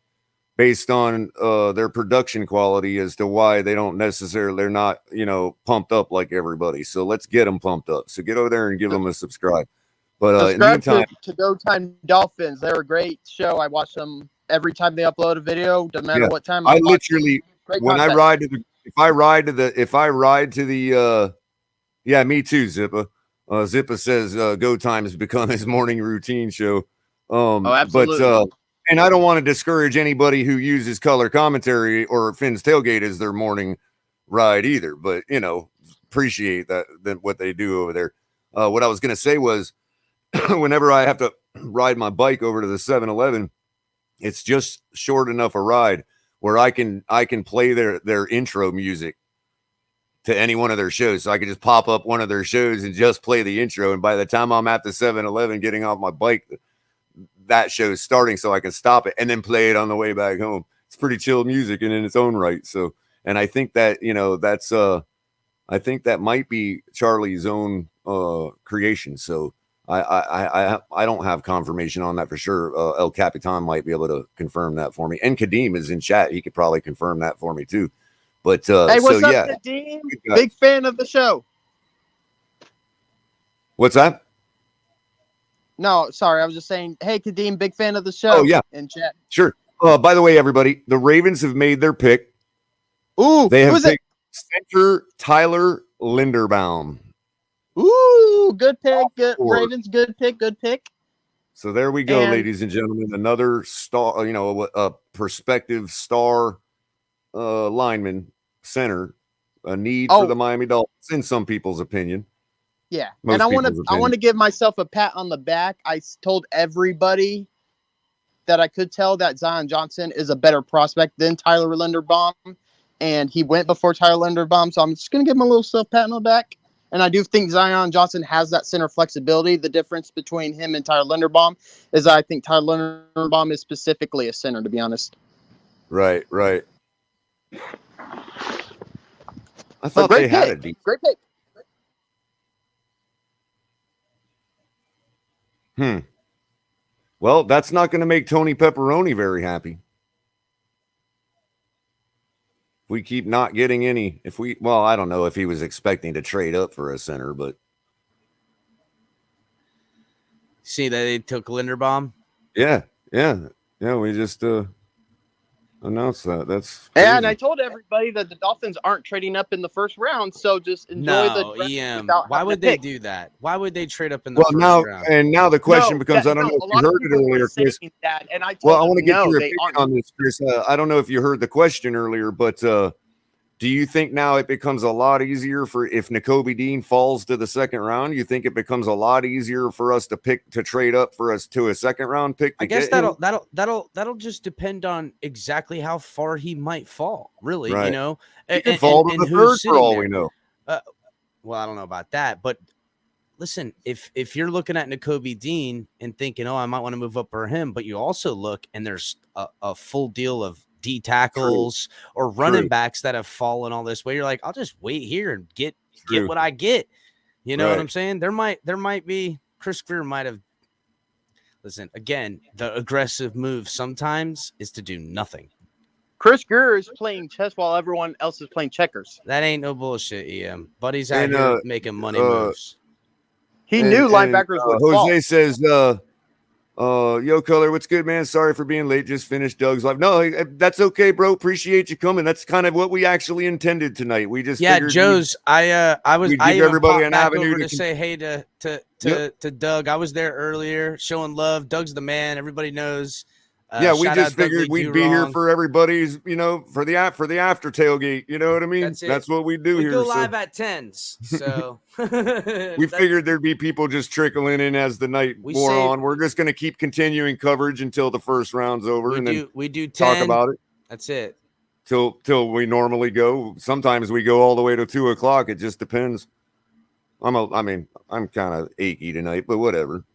based on their production quality as to why they're not, pumped up like everybody. So let's get them pumped up. So get over there and give them a subscribe. But in the Subscribe meantime, to Go Time Dolphins. They're a great show. I watch them every time they upload a video, doesn't matter what time. I literally, Great when content. if I ride to the yeah, me too, Zippa. Zippa says Go Time has become his morning routine show. Absolutely. But and I don't want to discourage anybody who uses color commentary or Finn's Tailgate as their morning ride either, but appreciate that what they do over there. What I was going to say was, whenever I have to ride my bike over to the 7-Eleven, it's just short enough a ride where I can play their intro music to any one of their shows. So I can just pop up one of their shows and just play the intro. And by the time I'm at the 7-Eleven getting off my bike, that show's starting, so I can stop it and then play it on the way back home. It's pretty chill music and in its own right. So, and I think that, that's I think that might be Charlie's own creation. So I don't have confirmation on that for sure. El Capitan might be able to confirm that for me. And Kadeem is in chat. He could probably confirm that for me too. But hey, what's up, yeah. Kadeem? Big fan of the show. What's that? No, sorry. I was just saying, hey, Kadeem, big fan of the show. Oh, yeah. In chat. Sure. By the way, everybody, the Ravens have made their pick. Ooh, They have who's it? picked center Tyler Linderbaum. Ooh, good pick. Good Or- Ravens, good pick. Good pick. So there we go, And- ladies and gentlemen. Another star, a prospective star lineman, center, a need for the Miami Dolphins, in some people's opinion. Yeah, Most and I want people's to give myself a pat on the back. I told everybody that I could tell that Zion Johnson is a better prospect than Tyler Linderbaum, and he went before Tyler Linderbaum. So I'm just gonna give him a little self pat on the back. And I do think Zion Johnson has that center flexibility. The difference between him and Tyler Linderbaum is I think Tyler Linderbaum is specifically a center, to be honest. Right. I thought they had a deep. Great pick. Well, that's not going to make Tony Pepperoni very happy. We keep not getting any. I don't know if he was expecting to trade up for a center, but See that they took Linderbaum? yeah. We just announced that. That's And crazy. I told everybody that the Dolphins aren't trading up in the first round, so just enjoy No, the draft EM. without Why having would to they pick. do that? Why would they trade up in the Well, first round? now the question becomes: I don't know a if you lot of heard it people were earlier, Chris. saying that, and I told Well, I them, want to get no, your they opinion aren't. on this, Chris. I don't know if you heard the question earlier, but do you think now it becomes a lot easier if Nakobe Dean falls to the second round? You think it becomes a lot easier for us to trade up for us to a second round pick? I guess that'll just depend on exactly how far he might fall. Really, Right. you know, He could fall to the who's third for all sitting we there. know. Well, I don't know about that, but listen, if you're looking at Nakobe Dean and thinking, oh, I might want to move up for him, but you also look and there's a full deal of D tackles or running backs that have fallen all this way. You're like, I'll just wait here and get what I get. You know what I'm saying? There might be Chris Greer might have. Listen, again, the aggressive move sometimes is to do nothing. Chris Greer is playing chess while everyone else is playing checkers. That ain't no bullshit, EM. Buddy's out here making money moves. He knew linebackers would fall. Jose says, yo, Culler, what's good, man? Sorry for being late. Just finished Doug's live. No, that's okay, bro. Appreciate you coming. That's kind of what we actually intended tonight. We just figured Joe's. I give everybody an avenue to say hey to Doug. I was there earlier, showing love. Doug's the man. Everybody knows. We just figured we'd be here for everybody's, for the after tailgate. You know what I mean? That's what we do here. We go live at 10s. So we figured there'd be people just trickling in as the night wore on. We're just going to keep continuing coverage until the first round's over, we do 10, talk about it. That's it. Till we normally go. Sometimes we go all the way to 2:00. It just depends. I'm kind of achy tonight, but whatever,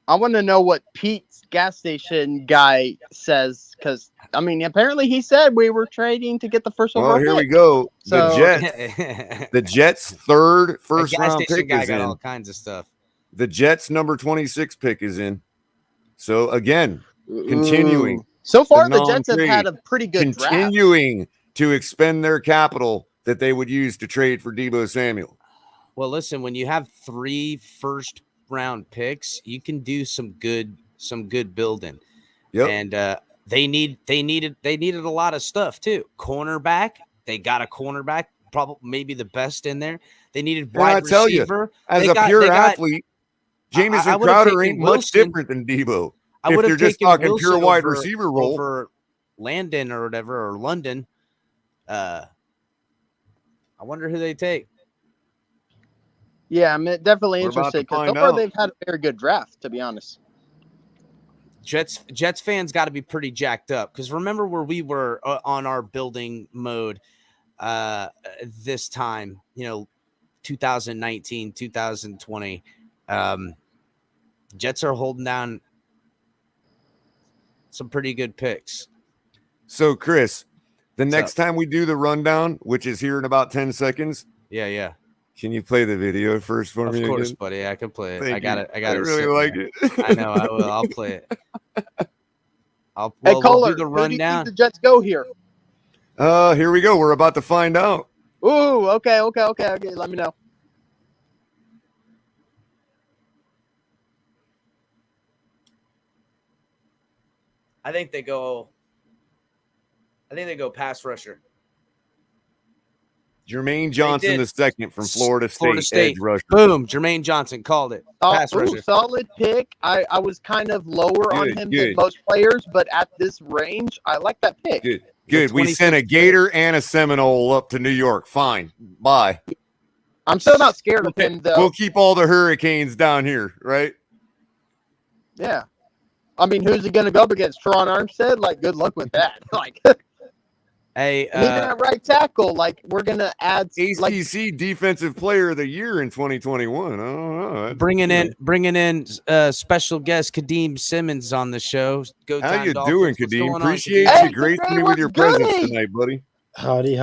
I want to know what Pete's gas station guy says, because apparently he said we were trading to get the first overall. Well, here we go. The Jets' third first round pick guy is got in. all kinds of stuff. The Jets' number 26 pick is in. So again, continuing. So far, the Jets have had a pretty good draft. Continuing to expend their capital that they would use to trade for Deebo Samuel. Well, listen, when you have 3 first round picks, you can do some good building. And they needed a lot of stuff too. Cornerback, they got a cornerback, probably maybe the best in there. They needed wide receiver. As a pure athlete, Jamison Crowder ain't much different than Deebo. If you're just talking pure wide receiver role over Landon or whatever, or London, I wonder who they take. Yeah, I'm definitely interested because so far they've had a very good draft, to be honest. Jets fans got to be pretty jacked up because remember where we were on our building mode this time, 2019, 2020. Jets are holding down some pretty good picks. So, Chris, the next time we do the rundown, which is here in about 10 seconds. Yeah. Can you play the video first for me? Of course, again? buddy. I can play it. Thank I got it. I really like it. I know. I will. I'll play it. Hey, Culler, we'll do the rundown. Who do you think the Jets go here? Here we go. We're about to find out. Ooh, okay. Let me know. I think they go pass rusher. Jermaine Johnson the second from Florida State. Edge rusher. Boom. Jermaine Johnson called it. Pass rusher. Solid pick. I was kind of lower on him than most players, but at this range, I like that pick. Good. We sent a Gator and a Seminole up to New York. Fine. Bye. I'm still not scared of him, though. We'll keep all the Hurricanes down here, right? Yeah. Who's he going to go up against? Teron Armstead? Good luck with that. Hey, even at right tackle, we're gonna add ACC Defensive Player of the Year in 2021. I don't know. Bringing in special guest Kadeem Simmons on the show. How you doing, Kadeem? Appreciate you gracing me with your presence tonight, buddy. Howdy.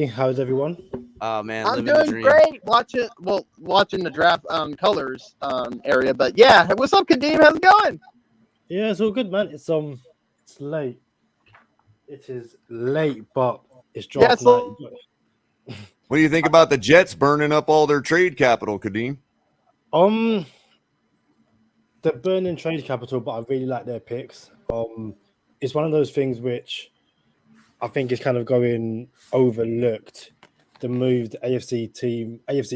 How's everyone? Oh man, I'm doing great. Watching the draft colors area, but yeah, what's up, Kadeem? How's it going? Yeah, it's all good, man. It's late. It is late, but it's draft night. What do you think about the Jets burning up all their trade capital, Kadeem? They're burning trade capital, but I really like their picks. It's one of those things which I think is kind of going overlooked. The move the AFC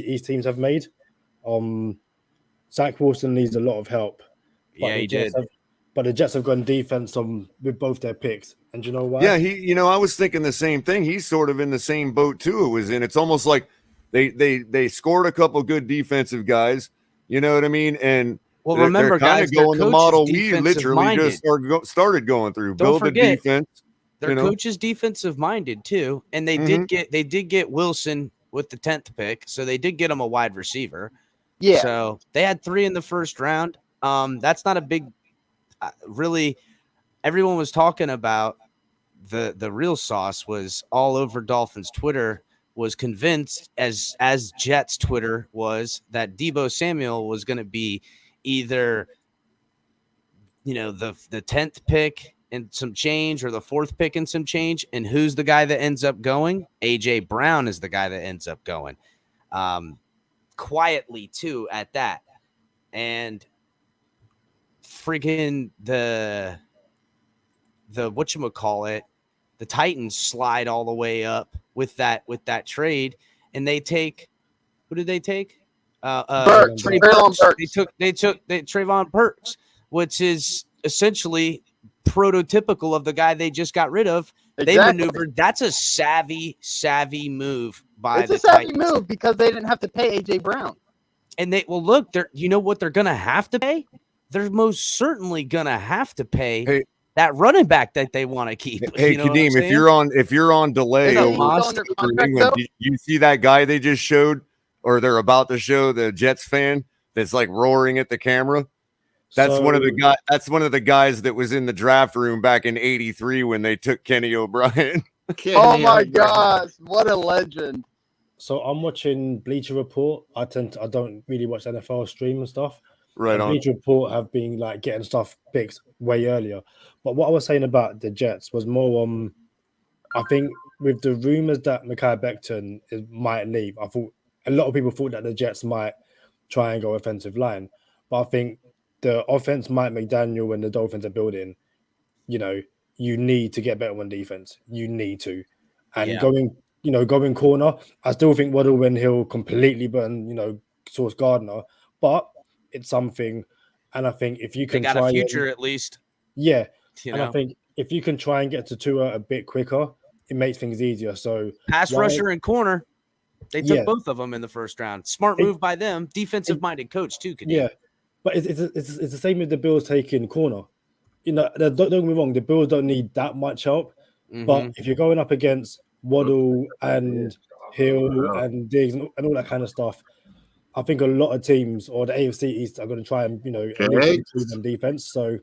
East teams have made. Zach Wilson needs a lot of help. Yeah, he did. But the Jets have gone defense with both their picks. And you know why? Yeah, I was thinking the same thing. He's sort of in the same boat too. It was in. It's almost like they scored a couple good defensive guys. You know what I mean? And remember, they're kind guys, of going the model we literally just started going through. Build the defense. Their coach is defensive minded too, and they did get Wilson with the 10th pick, so they did get him a wide receiver. Yeah. So they had 3 in the first round. That's not a big. Really, everyone was talking about the real sauce was all over Dolphins Twitter. Was convinced as Jets Twitter was that Deebo Samuel was going to be either, the 10th pick and some change or the 4th pick and some change. And who's the guy that ends up going? AJ Brown is the guy that ends up going. Quietly too at that. And friggin' the whatchamacallit, the Titans slide all the way up with that trade, and they take, who did they take? Burks. Trey Treylon Burks. Burks. They took Trayvon Burks, which is essentially prototypical of the guy they just got rid of. They Exactly. maneuvered. That's a savvy move by It's the a savvy Titans. move because they didn't have to pay AJ Brown. And look, you know what they're gonna have to pay? They're most certainly gonna have to pay that running back that they want to keep. Hey, you know Kadeem, if you're on delay Is he over still under in contract, England, though? you see that guy they just showed, or they're about to show, the Jets fan that's like roaring at the camera. That's one of the guys. That's one of the guys that was in the draft room back in '83 when they took Kenny O'Brien. Oh my gosh, what a legend! So I'm watching Bleacher Report. I don't really watch NFL stream and stuff. Right and on. Bleacher Report have been like getting stuff picked way earlier. But what I was saying about the Jets was more I think with the rumors that Mekhi Becton might leave, I thought a lot of people thought that the Jets might try and go offensive line. But I think the offense Mike McDaniel and the Dolphins are building, you need to get better on defense. You need to. And going corner, I still think Waddle when he'll completely burn, Sauce Gardner, but it's something. And I think if you can They got try a future at least. Yeah. You And know? I think if you can try and get to Tua a bit quicker, it makes things easier. So Pass rusher and corner, they took Yeah. both of them in the first round. Smart move by them. Defensive-minded coach too. Kadeem. Yeah, but it's the same with the Bills taking corner. Don't get me wrong, the Bills don't need that much help. But if you're going up against Waddle and Hill and Diggs and all that kind of stuff, I think a lot of teams or the AFC East are going to try and at least improve on defense. So, do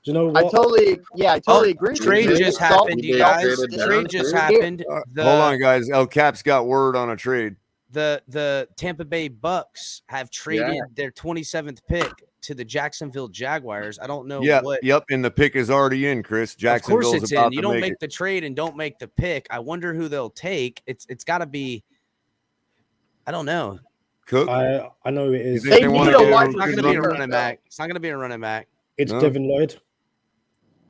you know what? I totally agree. Trade with you. just happened, you guys. Trade just happened. Hold on, guys. El Cap's got word on a trade. The Tampa Bay Bucks have traded their 27th pick to the Jacksonville Jaguars. I don't know what. Yep, and the pick is already in, Chris. Of course Jacksonville's it's about in. You to don't make make the trade and don't make the pick. I wonder who they'll take. It's got to be. I don't know. Cook. I know it is. They need a wide It's not going to be a running back. It's not going to be a running back. It's Devin Lloyd.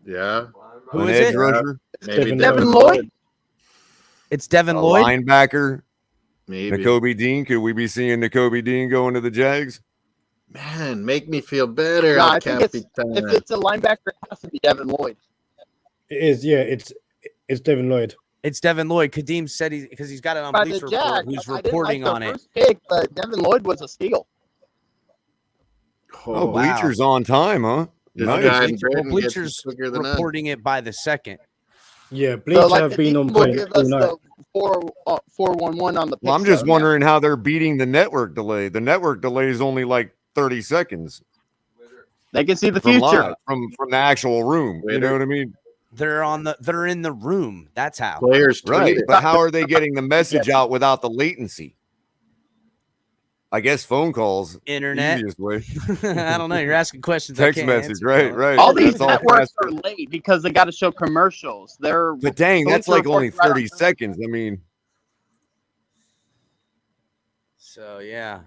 Yeah. Who An is edge it? rusher. Maybe Devin Lloyd. It's Devin A Lloyd. linebacker. Maybe. N'Kobe Dean. Could we be seeing N'Kobe Dean going to the Jags? Man, make me feel better. No, El I think if Capitan. it's a linebacker, it has to be Devin Lloyd. It is. Yeah, it's Devin Lloyd. It's Devin Lloyd. Kadeem said because he's got it on By Bleacher the Report. Jags, Who's I didn't reporting like on their it? first pick, but Devin Lloyd was a steal. Oh, wow. Bleacher's on time, huh? This Nice. guy Well, Braden gets Bleacher's quicker than us. reporting it by the second. Yeah, Bleacher So, have the been team on will point give all us night. the 411 on the. Well, I'm picks, just though, wondering how they're beating the network delay. The network delay is only like 30 seconds They can see the from future. live, from the actual room. You know what I mean? They're in the room. That's how. Players Right. tweeted. But how are they getting the message out without the latency? I guess phone calls. Internet. Easiest way. I don't know. You're asking questions. Text I can't message. answer, Right, Colin. right. All these That's all networks fast. are late because they got to show commercials. They're But dang, that's Bleacher like only Report's right 30 on- seconds. I mean, So yeah.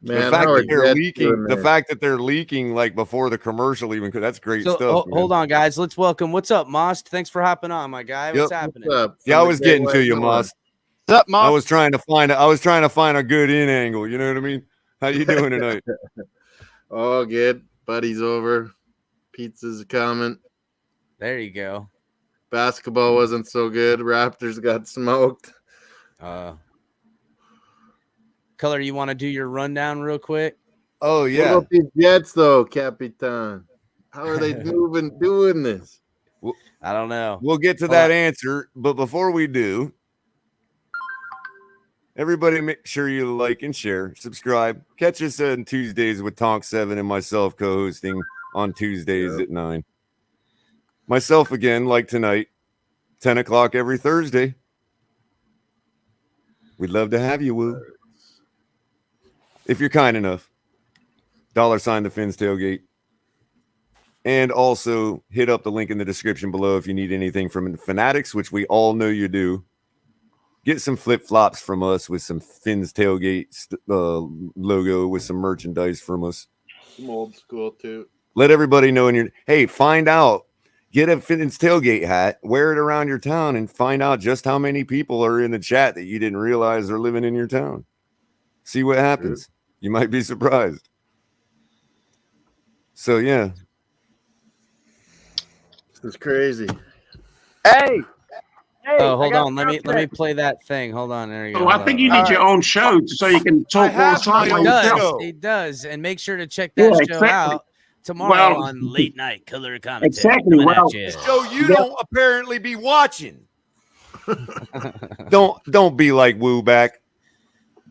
Man, the fact how are that they're Jets leaking, doing the there? fact that they're leaking like before the commercial even, that's great So stuff. hold on, guys. Let's welcome. What's up, Most? Thanks for hopping on, my guy. What's Yep. happening? What's up? Yeah, I From the was Great getting to White you, North. Moss. What's up, I Mom? was trying to find a good in angle. You know what I mean? How you doing tonight? Oh, good. Buddy's over. Pizza's coming. There you go. Basketball wasn't so good. Raptors got smoked. Color, you want to do your rundown real quick? Oh What yeah. about these Jets, though, Capitan? How are they doing this? I don't know. We'll get to Hold that on. answer, but before we do, Everybody make sure you like and share, subscribe. Catch us on Tuesdays with Tonk 7 and myself co-hosting on Tuesdays at 9. Myself again, like tonight, 10 o'clock every Thursday. We'd love to have you, Woo. If you're kind enough. $sign the Fins Tailgate. And also hit up the link in the description below if you need anything from Fanatics, which we all know you do. Get some flip-flops from us with some Fins Tailgate logo with some merchandise from us. Some old school too. Let everybody know find out. Get a Fins Tailgate hat, wear it around your town, and find out just how many people are in the chat that you didn't realize are living in your town. See what happens. You might be surprised. So, yeah. This is crazy. Hey. Oh, hold on. Let me play that thing. Hold on. There you go. Oh, I think you need your own show so you can talk more have my time own by show. yourself. It does. And make sure to check that show exactly. out tomorrow Well, on Late Night Culler Commentary. Exactly. Coming at Well, you. So you don't apparently be watching. Don't be like Woo back.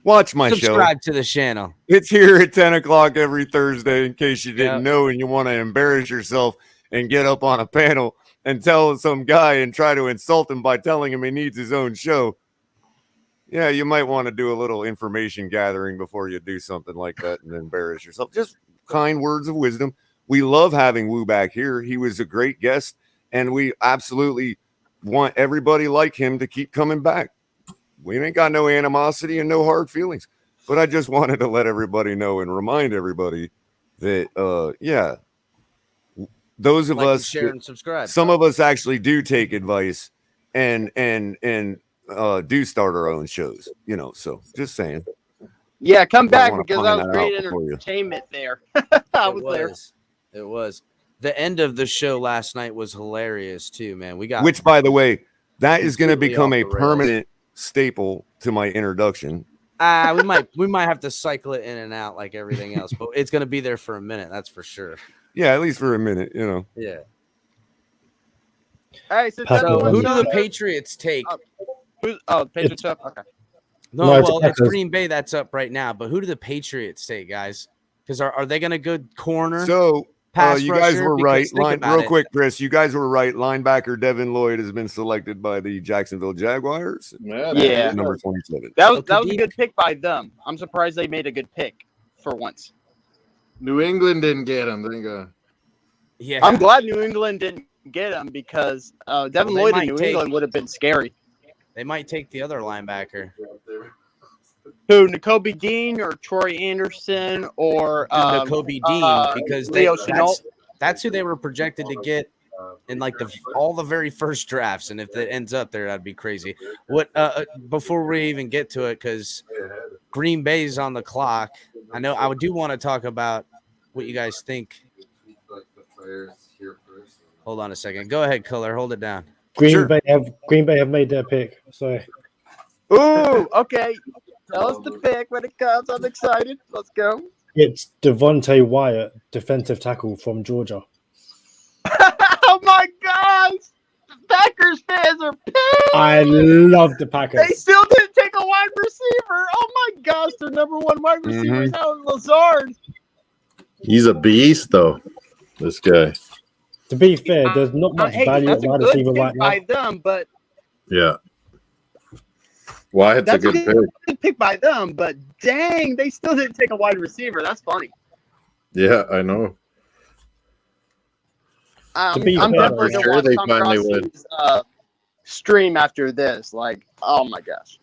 Watch my show. Subscribe to the channel. It's here at 10 o'clock every Thursday in case you didn't Yep. know and you want to embarrass yourself and get up on a panel and tell some guy and try to insult him by telling him he needs his own show. Yeah, you might want to do a little information gathering before you do something like that and embarrass yourself. Just kind words of wisdom. We love having Woo back here. He was a great guest, and we absolutely want everybody like him to keep coming back. We ain't got no animosity and no hard feelings. But I just wanted to let everybody know and remind everybody that, those of Like and us, share and subscribe. some of us actually do take advice and do start our own shows, so just saying. Yeah, come I back wanna because find that was that great out for you. entertainment there. I was there. It was. The end of the show last night was hilarious too, man. We got Which, by the way, that is going to completely become off a the rails. permanent staple to my introduction. we might have to cycle it in and out like everything else, but it's gonna be there for a minute, that's for sure. Yeah, at least for a minute, Yeah. Hey, so Packers. So Devin, who what's do on the there? Patriots take? Patriots up. Okay. No, No, it's well, it's Packers. Green Bay that's up right now. But who do the Patriots take, guys? Because are they gonna go corner? So pass you guys rusher? were Because right. think about Real it. quick, Chris, you guys were right. Linebacker Devin Lloyd has been selected by the Jacksonville Jaguars. Yeah. Number 27. That was So a good pick by them. I'm surprised they made a good pick for once. New England didn't get him. Thank God. Yeah, I'm glad New England didn't get him because Devin they Lloyd in might New take- England would have been scary. they might take the other linebacker. Who, N'Kobe Dean or Troy Anderson or Kobe Dean, because Leo Chenault? that's who they were projected to get in like all the very first drafts, and if it ends up there, that'd be crazy. What before we even get to it, because Green Bay's on the clock. I know I do want to talk about what you guys think. Hold on a second. Go ahead, Culler. Hold it down. Green Bay have made their pick. So Ooh, okay. Tell us the pick when it comes. I'm excited. Let's go. it's Devontae Wyatt, defensive tackle from Georgia. Oh my gosh! Packers fans are pissed. I love the Packers. They still didn't take a wide receiver. Oh my gosh, their number one wide receiver is Alan Lazard. He's a beast, though. This guy. To be fair, there's not much Hey, value at that's a wide good receiver pick right now. by them, but Yeah. Wyatt's a that's good pick. good pick by them. But dang, they still didn't take a wide receiver. That's funny. Yeah, I know. To be I'm fair, definitely for gonna sure watch they Tom finally would. Rossi's stream after this. Like, oh my gosh.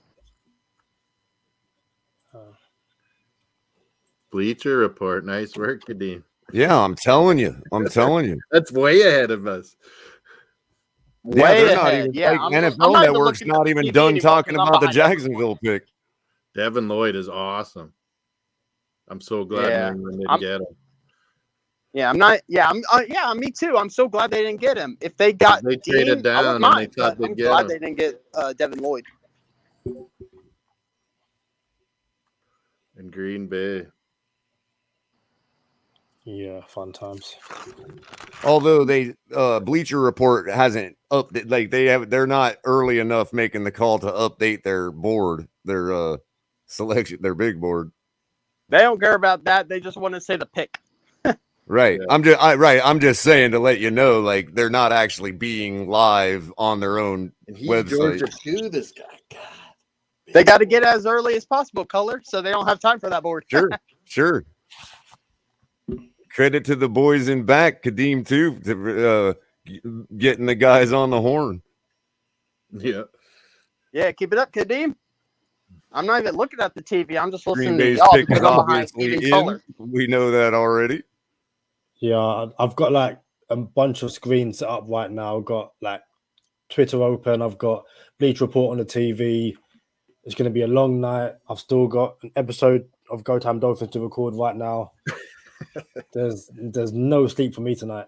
Bleacher Report. Nice work, Kadeem. Yeah, I'm telling you. That's way ahead of us. Yeah, Way they're not ahead. even Yeah, like, I'm NFL not even Network's looking at not the even TV done anymore talking 'cause I'm about the behind Jacksonville pick. Devin Lloyd is awesome. I'm so glad Yeah. New England didn't get him. Yeah, I'm not. Yeah, me too. I'm so glad they didn't get him. If they got They Dean, traded I down wouldn't and they mind, thought but they'd I'm get glad him. they didn't get Devin Lloyd. In Green Bay. Yeah, fun times. Although they Bleacher Report hasn't they're not early enough making the call to update their board, their selection, their big board. They don't care about that. They just want to say the pick. Right. Yeah. I'm just saying to let you know, like they're not actually being live on their own And he's website. Georgia too, this guy. God. They got to get as early as possible, Culler, so they don't have time for that board. Sure. Credit to the boys in back, Kadeem too, to getting the guys on the horn. Yeah. Yeah, keep it up, Kadeem. I'm not even looking at the TV. I'm just Green listening to Bay's y'all pick is because I'm behind obviously Steve and in. Culler. We know that already. Yeah, I've got like a bunch of screens set up right now. I've got like Twitter open. I've got Bleach Report on the TV. It's going to be a long night. I've still got an episode of Go Time Dolphins to record right now. There's no sleep for me tonight.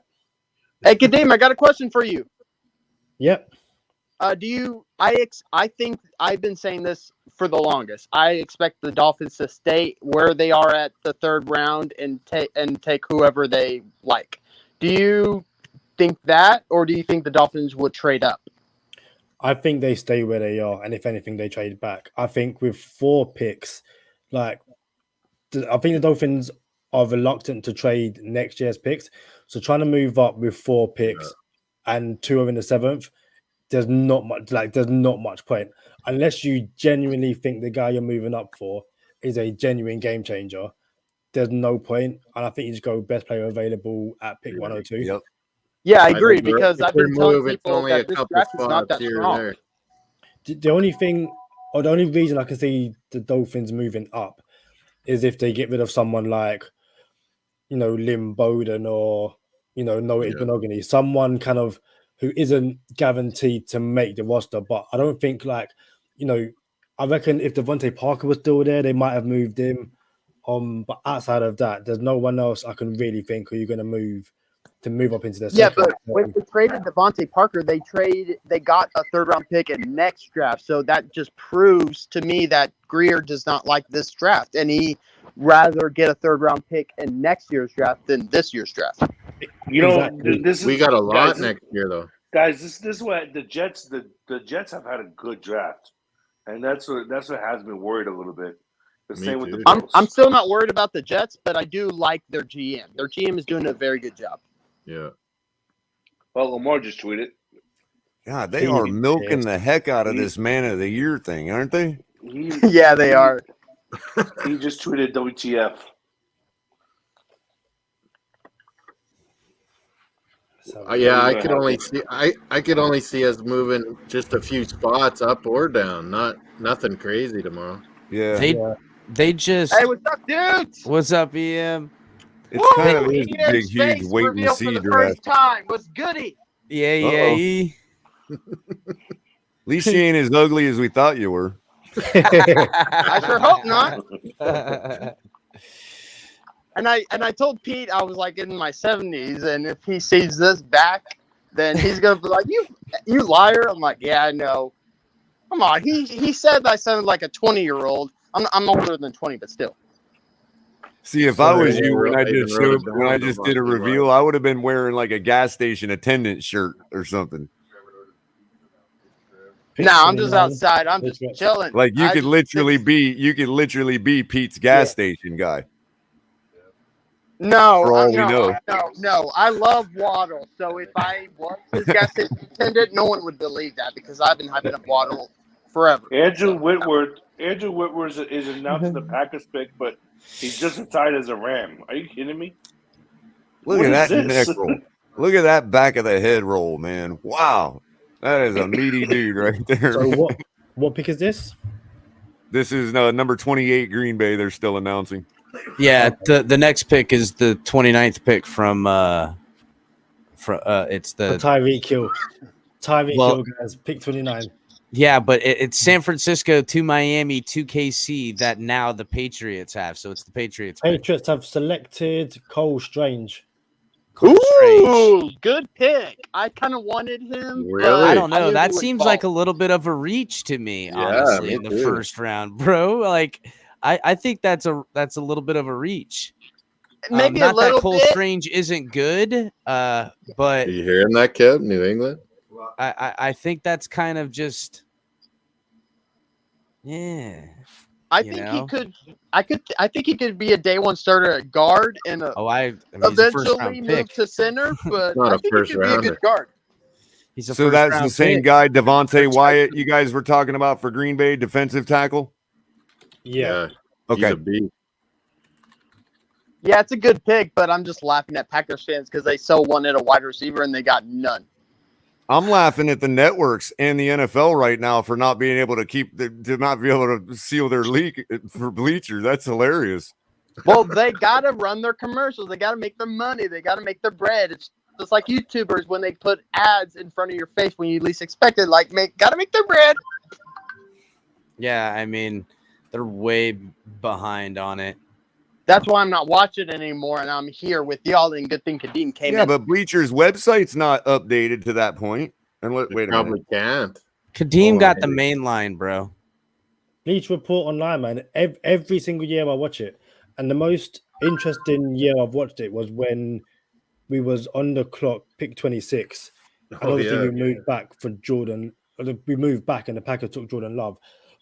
Hey, Kadeem, I got a question for you. Yep. I think I've been saying this for the longest. I expect the Dolphins to stay where they are at the third round and take whoever they like. Do you think that, or do you think the Dolphins would trade up? I think they stay where they are, and if anything, they trade back. I think with 4 picks, I think the Dolphins are reluctant to trade next year's picks. So trying to move up with 4 picks and 2 are in the 7th, there's not much point unless you genuinely think the guy you're moving up for is a genuine game changer. There's no point, and I think you just go best player available at pick 102. Yep. Yeah, I I agree think because if I've we been telling move, it's people only a that this couple draft is not spots that here and strong. there. The only thing, or the only reason I can see the Dolphins moving up is if they get rid of someone like, Lim Bowden or, Noah Igbinoghene, someone kind of who isn't guaranteed to make the roster. But I don't think I reckon if Devontae Parker was still there, they might have moved him. But outside of that, there's no one else I can really think who you're going to move up into the Yeah, second. but when they traded Devontae Parker, they got a third round pick in next draft. So that just proves to me that Greer does not like this draft, and he rather get a third round pick in next year's draft than this year's draft. You know, Exactly. this is We got a lot guys, next year, though. Guys, this is what the Jets have had a good draft, and that's what has me worried a little bit. The Me same with the too. Bills. I'm still not worried about the Jets, but I do like their GM. Their GM is doing a very good job. Yeah. Well, Lamar just tweeted. God, they are milking the heck out of this Man of the Year thing, aren't they? Yeah, they are. He just tweeted WTF. Yeah, I could only see I could only see us moving just a few spots up or down. Nothing crazy tomorrow. Yeah. They just. Hey, what's up, dudes? What's up, EM? It's kind of Ian's a big, huge face wait and reveal see for the draft. first time. What's goody? Yeah. At least you ain't as ugly as we thought you were. I sure hope not. And I told Pete I was like in my 70s, and if he sees this back, then he's gonna be like, "You liar!" I'm like, "Yeah, I know." Come on, he said I sounded like a 20-year-old. I'm older than 20, but still. See, if I was you when I just did a reveal, I would have been wearing like a gas station attendant shirt or something. Nah, I'm just outside. I'm just chilling. Like you could literally be Pete's gas station guy. No, For all we know. No. I love Waddle. So if I was his gas station attendant, no one would believe that because I've been hyping up Waddle forever. Andrew Whitworth is announcing the Packers pick, but he's just as tight as a Ram. Are you kidding me? Look at that neck roll. Look at that back of the head roll, man. Wow. That is a meaty dude right there. So what pick is this? This is number 28 Green Bay. They're still announcing. Yeah, the next pick is the 29th pick from it's the Tyreek Hill. Hill, guys, pick 29. Yeah, but it's San Francisco to Miami to KC that now the Patriots have. So it's the Patriots. Patriots have selected Cole Strange. Ooh, good pick. I kind of wanted him. Really? But I don't know. knew That he would seems fall. like a little bit of a reach to me, Yeah, honestly, me in the too. first round, bro. Like, I think that's a little bit of a reach. Maybe not a little that Cole bit. Strange isn't good, but Are you hearing that, Kev? New England? I think that's kind of just, yeah. I You think know? he could. I think he could be a day one starter at guard and He's a first eventually round move pick. to center. But Not I a think he first could be a rounder. good guard. He's a So first that's round the same pick. guy, Devontae Wyatt, you guys were talking about for Green Bay, defensive tackle? Yeah. He's Okay. a beast. Yeah, it's a good pick, but I'm just laughing at Packers fans because they so wanted a wide receiver and they got none. I'm laughing at the networks and the NFL right now for not being able to not be able to seal their leak for bleachers. That's hilarious. Well, they gotta run their commercials. They gotta make their money. They gotta make their bread. It's just like YouTubers when they put ads in front of your face when you least expect it. Like, gotta make their bread. Yeah, I mean, they're way behind on it. That's why I'm not watching it anymore, and I'm here with y'all. And good thing Kadeem came Yeah, in. but Bleacher's website's not updated to that point. And wait a minute. Probably can't. Kadeem Hold got on. the main line, bro. Bleach Report online, man. Every single year I watch it, and the most interesting year I've watched it was when we was on the clock, pick 26, and obviously we moved back for Jordan. We moved back, and the Packers took Jordan Love.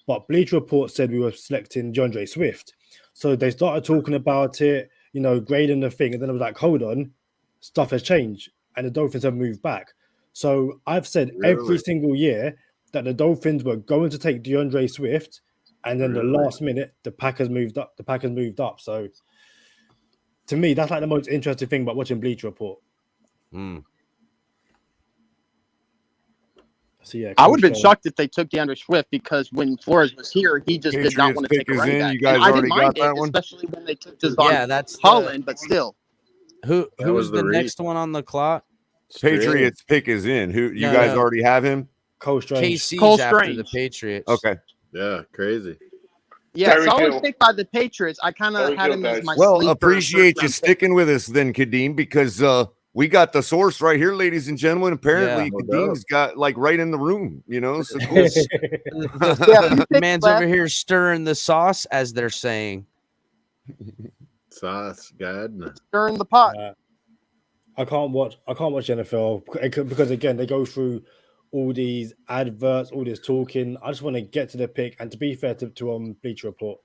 But Bleach Report said we were selecting DeAndre Swift, so they started talking about it, grading the thing, and then I was like, hold on, stuff has changed, and the Dolphins have moved back. So I've said every single year that the Dolphins were going to take DeAndre Swift, and then the last minute the Packers moved up. So to me, that's like the most interesting thing about watching Bleacher Report. So yeah, I would have been shocked if they took DeAndre Swift because when Flores was here, he just did not want to take a running back. You guys And I already didn't got mind that it, one? especially when they took Devon Yeah, that's Holland, but still. Who That was was the the next one on the clock? Patriots pick is in. Who you No, guys no. already have him? Cole Strange. KC's Cole after Strange. the Patriots. Okay. Yeah, crazy. Yeah, Tyreek solid Hill. pick by the Patriots. I kind of Tyreek had Hill, him as guys. my Well, sleeper appreciate you first-round pick. sticking with us then, Kadeem, because we got the source right here, ladies and gentlemen. Apparently, Yeah, no Kadeem's got like right in the room, So cool. Yeah, a few The picks man's left. over here stirring the sauce, as they're saying. Sauce, God. Stirring the pot. I can't watch NFL because again they go through all these adverts, all this talking. I just want to get to the pick, and to be fair to Bleacher Report,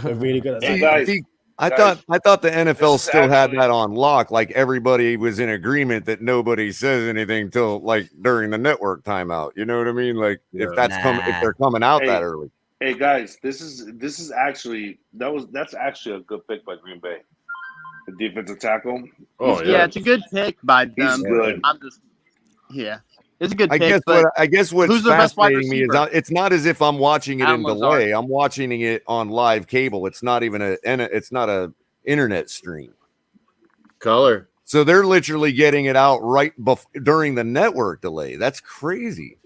they're really good at Hey, that. guys. I Guys, thought the NFL this is still had actually- that on lock. Like everybody was in agreement that nobody says anything till like during the network timeout. You know what I mean? Like if Yeah. if they're coming out Hey. that early. Hey guys, this is actually that's actually a good pick by Green Bay. The defensive tackle. Oh, He's Yeah, good. it's a good pick by them. He's good. I'm just, it's a good I pick. guess but I guess what's who's the best wide fascinating me is receiver? it's not as if I'm watching it in Alan Lazard. delay. I'm watching it on live cable. It's not even it's not a internet stream. Color. So they're literally getting it out right during the network delay. That's crazy.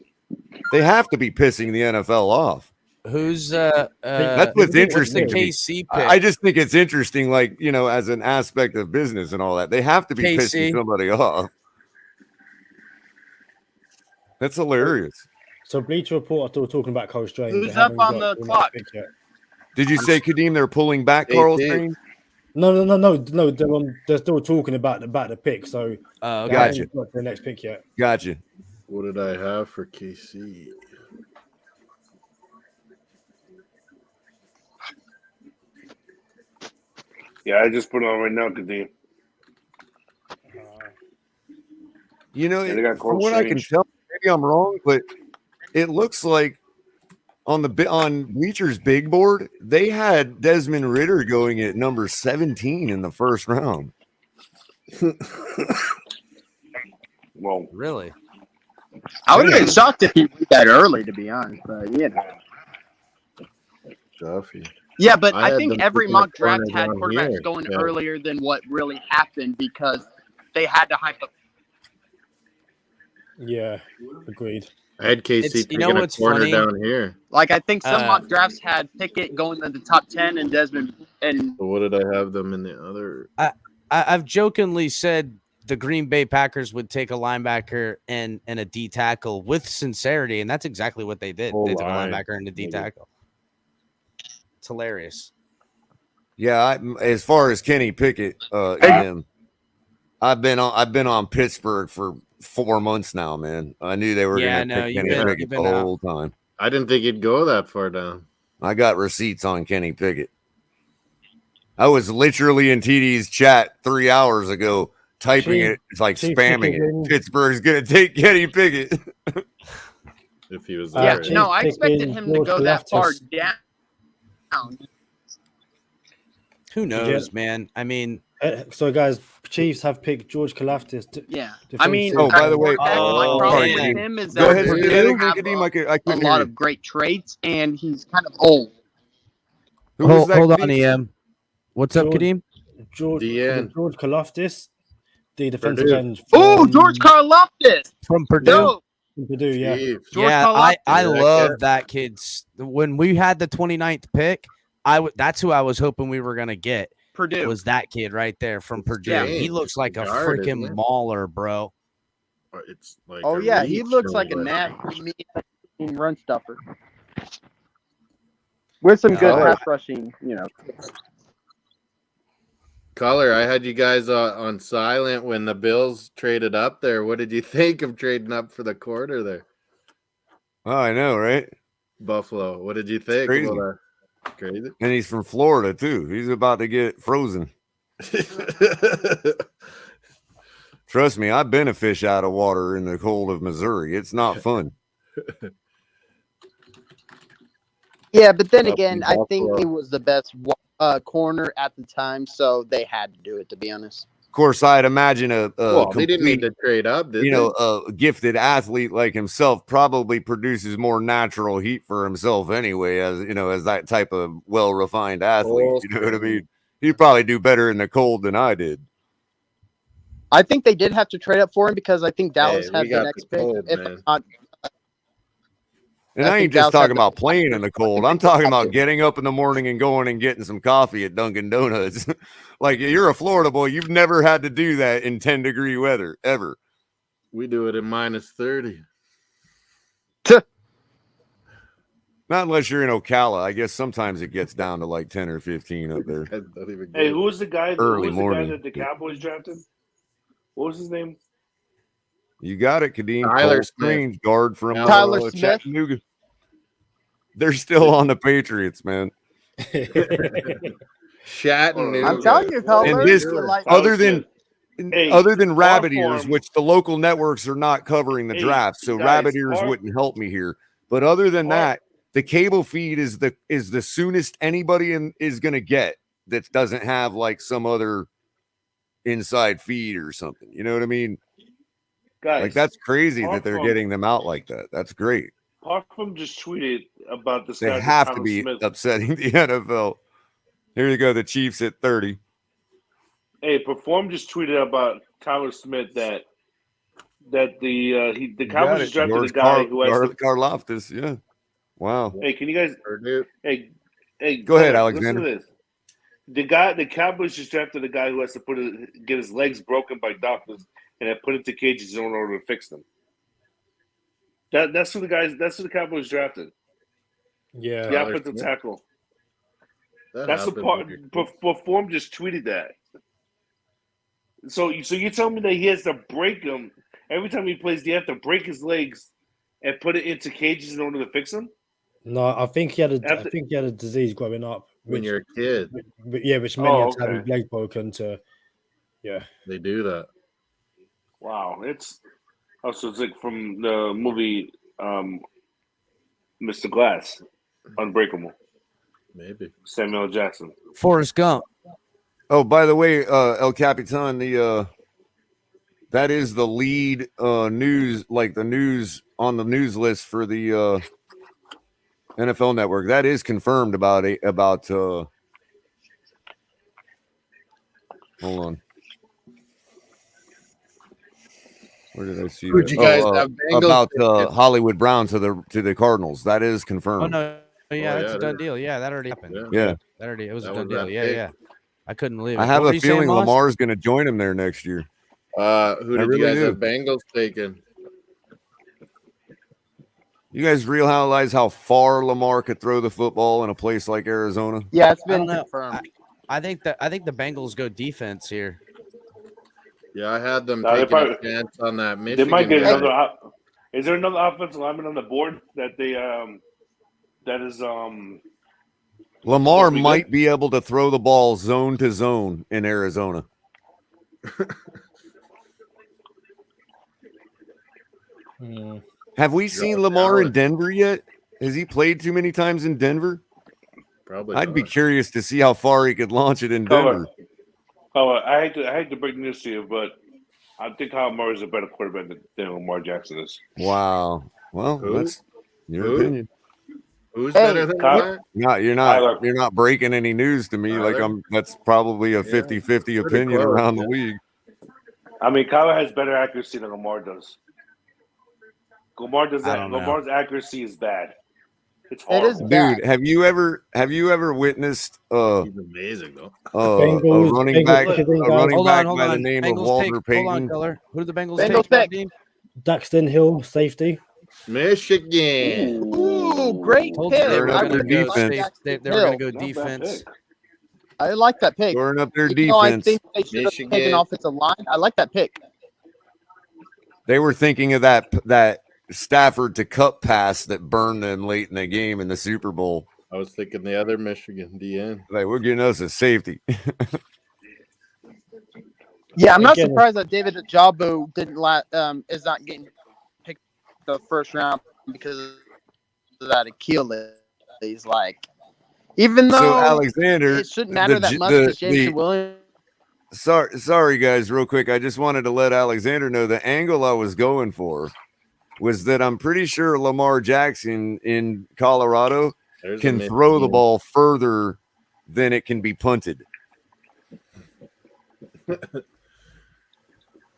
They have to be pissing the NFL off. Who's That's what's what's the interesting to me. KC pick? I just think it's interesting, like, as an aspect of business and all that. They have to be KC. pissing somebody off. That's hilarious. So Bleacher Report are still talking about Cole Strange. Who's They up haven't on got the next clock? pick yet. Did you say, Kadeem, they're pulling back Carl 18. Strange? No. They're still talking about the pick. So Okay. they Gotcha. haven't got the next pick yet. Gotcha. What did I have for KC? Yeah, I just put it on right now, Kadeem. Yeah, they got From Cole what I can Strange. tell, maybe I'm wrong, but it looks like on Bleacher's big board, they had Desmond Ridder going at number 17 in the first round. Well, Really? I would have been shocked if he went that early, to be honest. But Duffy. Yeah, but I I had think them every picking a mock draft corner had down quarterbacks here. going Yeah. earlier than what really happened because they had to hype up. Yeah, agreed. I had KC It's- you picking know a what's corner funny? down here. Like I think some Uh, mock drafts had Pickett going in the top 10 and Desmond and So what did I have them in the other? I've jokingly said the Green Bay Packers would take a linebacker and a D tackle with sincerity, and that's exactly what they did. Whole They took a line. linebacker and a D tackle. It's hilarious. Yeah, as far as Kenny Pickett, him, I've been on Pittsburgh for 4 months now, man. I knew they were Yeah, going to no, pick you've Kenny been- Pickett you've the been out. whole time. I didn't think he'd go that far down. I got receipts on Kenny Pickett. I was literally in TD's chat 3 hours ago, typing it. It's like spamming it. Pittsburgh's gonna take Kenny Pickett. If he was Yeah, there. no, I expected him to go that far down. Who knows, man? I mean, so guys, Chiefs have picked George Kalafdis. I mean, oh, by the way, my problem with him is that he doesn't have a lot of great traits, and he's kind of old. Hold on, EM. What's up, Kadeem? George Kalafdis, the defensive Purdue. end. Oh, George Karlaftis From Purdue. No. From Purdue, yeah. George Yeah, Karlaftis. I love that kid's. When we had the 29th pick, that's who I was hoping we were gonna get. Purdue was that kid right there from Purdue. Yeah. He looks like a Guard, freaking isn't it? mauler, bro. It's like Oh yeah, he reach looks like a over. nasty mean run stuffer with some good pass rushing. Culler, I had you guys on silent when the Bills traded up there. What did you think of trading up for the quarter there? Oh, I know, right? Buffalo. What did you think? Crazy. About that? Crazy. And he's from Florida too. He's about to get frozen. Trust me, I've been a fish out of water in the cold of Missouri. It's not fun. Yeah, but then Up again, in I think Buffalo. he was the best corner at the time, so they had to do it. To be honest, Of course, I'd imagine a Well, they didn't need complete, to trade up, did you they? know, a gifted athlete like himself probably produces more natural heat for himself anyway, as you know, as that type of well-refined athlete. You know what I mean? He'd probably do better in the cold than I did. I think they did have to trade up for him because I think Dallas we had the got next the pick. cold, If man. not, And I I think ain't just Dallas had talking the- about playing in the cold. I'm talking about getting up in the morning and going and getting some coffee at Dunkin' Donuts. Like, you're a Florida boy. You've never had to do that in 10-degree weather, ever. We do it in minus 30. Not unless you're in Ocala. I guess sometimes it gets down to like 10 or 15 up there. That's not even Hey, good. who was the guy? Early who was the morning. guy that the Cowboys drafted? What was his name? You got it, Kadeem. Tyler Cole Smith. Strange, guard from Tyler Smith. Chattanooga. They're still on the Patriots, man. Chattanooga. I'm telling you, Color. And this- Other than Hey, other than far rabbit ears, form. which the local networks are not covering the Hey, draft, so guys, rabbit ears far- wouldn't help me here. But other than Far- that, the cable feed is the soonest anybody is going to get that doesn't have like some other inside feed or something. You know what I mean? Guys, Like, that's crazy far that they're from- getting them out like that. That's great. Parkman just tweeted about this They guy. have to Tyler be Smith. upsetting the NFL. Here you go. The Chiefs at 30. Hey, Perform just tweeted about Tyler Smith that the You got Cowboys it. just drafted George a guy who has. Karlaftis. Yeah. Wow. Hey, can you guys? Purdue. Hey, Go ahead, listen to Alexander. this. The Cowboys just drafted a guy who has to get his legs broken by doctors and have put into cages in order to fix them. That's who the Cowboys drafted. Yeah. The offensive tackle. That's the part. Perform just tweeted that. So you tell me that he has to break him every time he plays? Do you have to break his legs and put it into cages in order to fix him? No, I think he had a After- I think he had a disease growing up. When Which, you're a kid, which meant he had to have okay. his legs broken to they do that. Wow, so it's like from the movie Mr. Glass, Unbreakable, Maybe. Samuel L. Jackson. Forrest Gump. Oh, by the way, El Capitan, that is the lead news, like the news on the news list for the NFL Network. That is confirmed about hold on. Where did I see Who'd that? you guys have Bengals about pick? Hollywood Brown to the Cardinals. That is confirmed. Oh no, yeah, yeah, that's a it done is. deal. Yeah, that already happened. Yeah. Yeah, It was a That done was deal. that Yeah, pick. yeah. I couldn't believe it. I have What were a you saying, feeling Moss? Lamar's going to join him there next year. Who I did you really guys do. have Bengals taken? You guys realize how far Lamar could throw the football in a place like Arizona? Yeah, it's I been don't know. confirmed. I think the Bengals go defense here. Yeah, I had them No, they taking probably- a chance on that They Michigan might get guy. another. Is there another offensive lineman on the board that they that is Lamar Pretty good. might be able to throw the ball zone to zone in Arizona. Have we seen Lamar in Denver yet? Has he played too many times in Denver? Probably. I'd be curious to see how far he could launch it in Denver. I hate to break news to you, but I think Kyle Murray is a better quarterback than Lamar Jackson is. Wow. Well, Who? that's your Who? opinion. Who's Hey, better than Kyle- that? You're not breaking any news to me. Tyler? That's probably a 50-50 opinion close, around the yeah. league. I mean, Kyler has better accuracy than Lamar does. I don't know. Lamar's accuracy is bad. It's It is horrible. bad. Dude, have you ever witnessed He's amazing though. a Bengals- running Bengals back kicking a guys. running Hold back on, hold by the on. name of Bengals Walter take. Payton? Hold on, Culler. Who do the Bengals Bengals take? pick. Daxton Hill, safety. Michigan. Ooh, great Told pick. you they Turn were up I going to their would go. defense. like They Daxton were going to Hill. go Not a bad defense. pick. I like that pick. Turn up their Even though I defense. think they should have taken Michigan. offensive line. I like that pick. They were thinking of that Stafford to Cup pass that burned them late in the game in the Super Bowl. I was thinking the other Michigan DN. Like, we're getting us a safety. Yeah, I'm not Again- surprised that David Ajabu is not getting picked the first round because of that Achilles. Like, even though So Alexander, it shouldn't matter that much because Jameson Williams. sorry guys, real quick. I just wanted to let Alexander know the angle I was going for was that I'm pretty sure Lamar Jackson in Colorado There's can a throw the Michigan. ball further than it can be punted.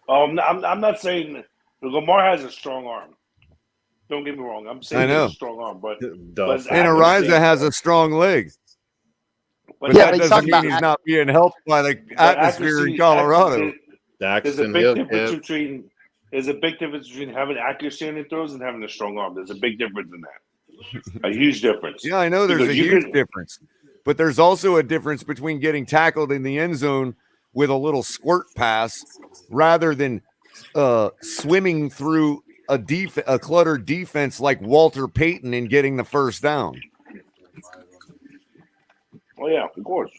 I'm not saying Lamar has a strong arm. Don't get me wrong. I'm saying I he has know. a strong arm, but Duff. but- And Ariza has a strong leg, but Yeah, that but he's doesn't talking mean about he's not being helped by the atmosphere in Colorado. There's a Daxton big Hill. difference Yeah. between having accuracy in the throws and having a strong arm. There's a big difference in that. A huge difference. Yeah, I know there's Because a you huge could- difference, but there's also a difference between getting tackled in the end zone with a little squirt pass rather than swimming through a cluttered defense like Walter Payton and getting the first down. Oh yeah, of course.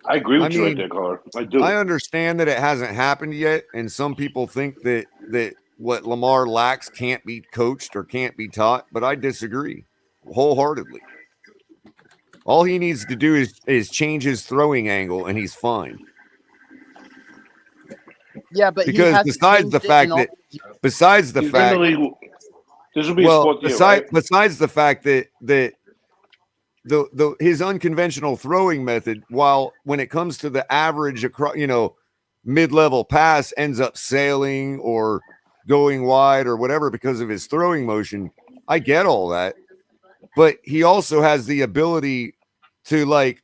I agree with you right there, Color. I do. I understand that it hasn't happened yet, and some people think that what Lamar lacks can't be coached or can't be taught, but I disagree wholeheartedly. All he needs to do is change his throwing angle, and he's fine. Yeah, but Because he hasn't besides the changed it fact in all- that, besides the He's in fact, the league. This will be his well, fourth year, right? besides the fact that the his unconventional throwing method, while when it comes to the average across, mid-level pass ends up sailing or going wide or whatever because of his throwing motion. I get all that, but he also has the ability to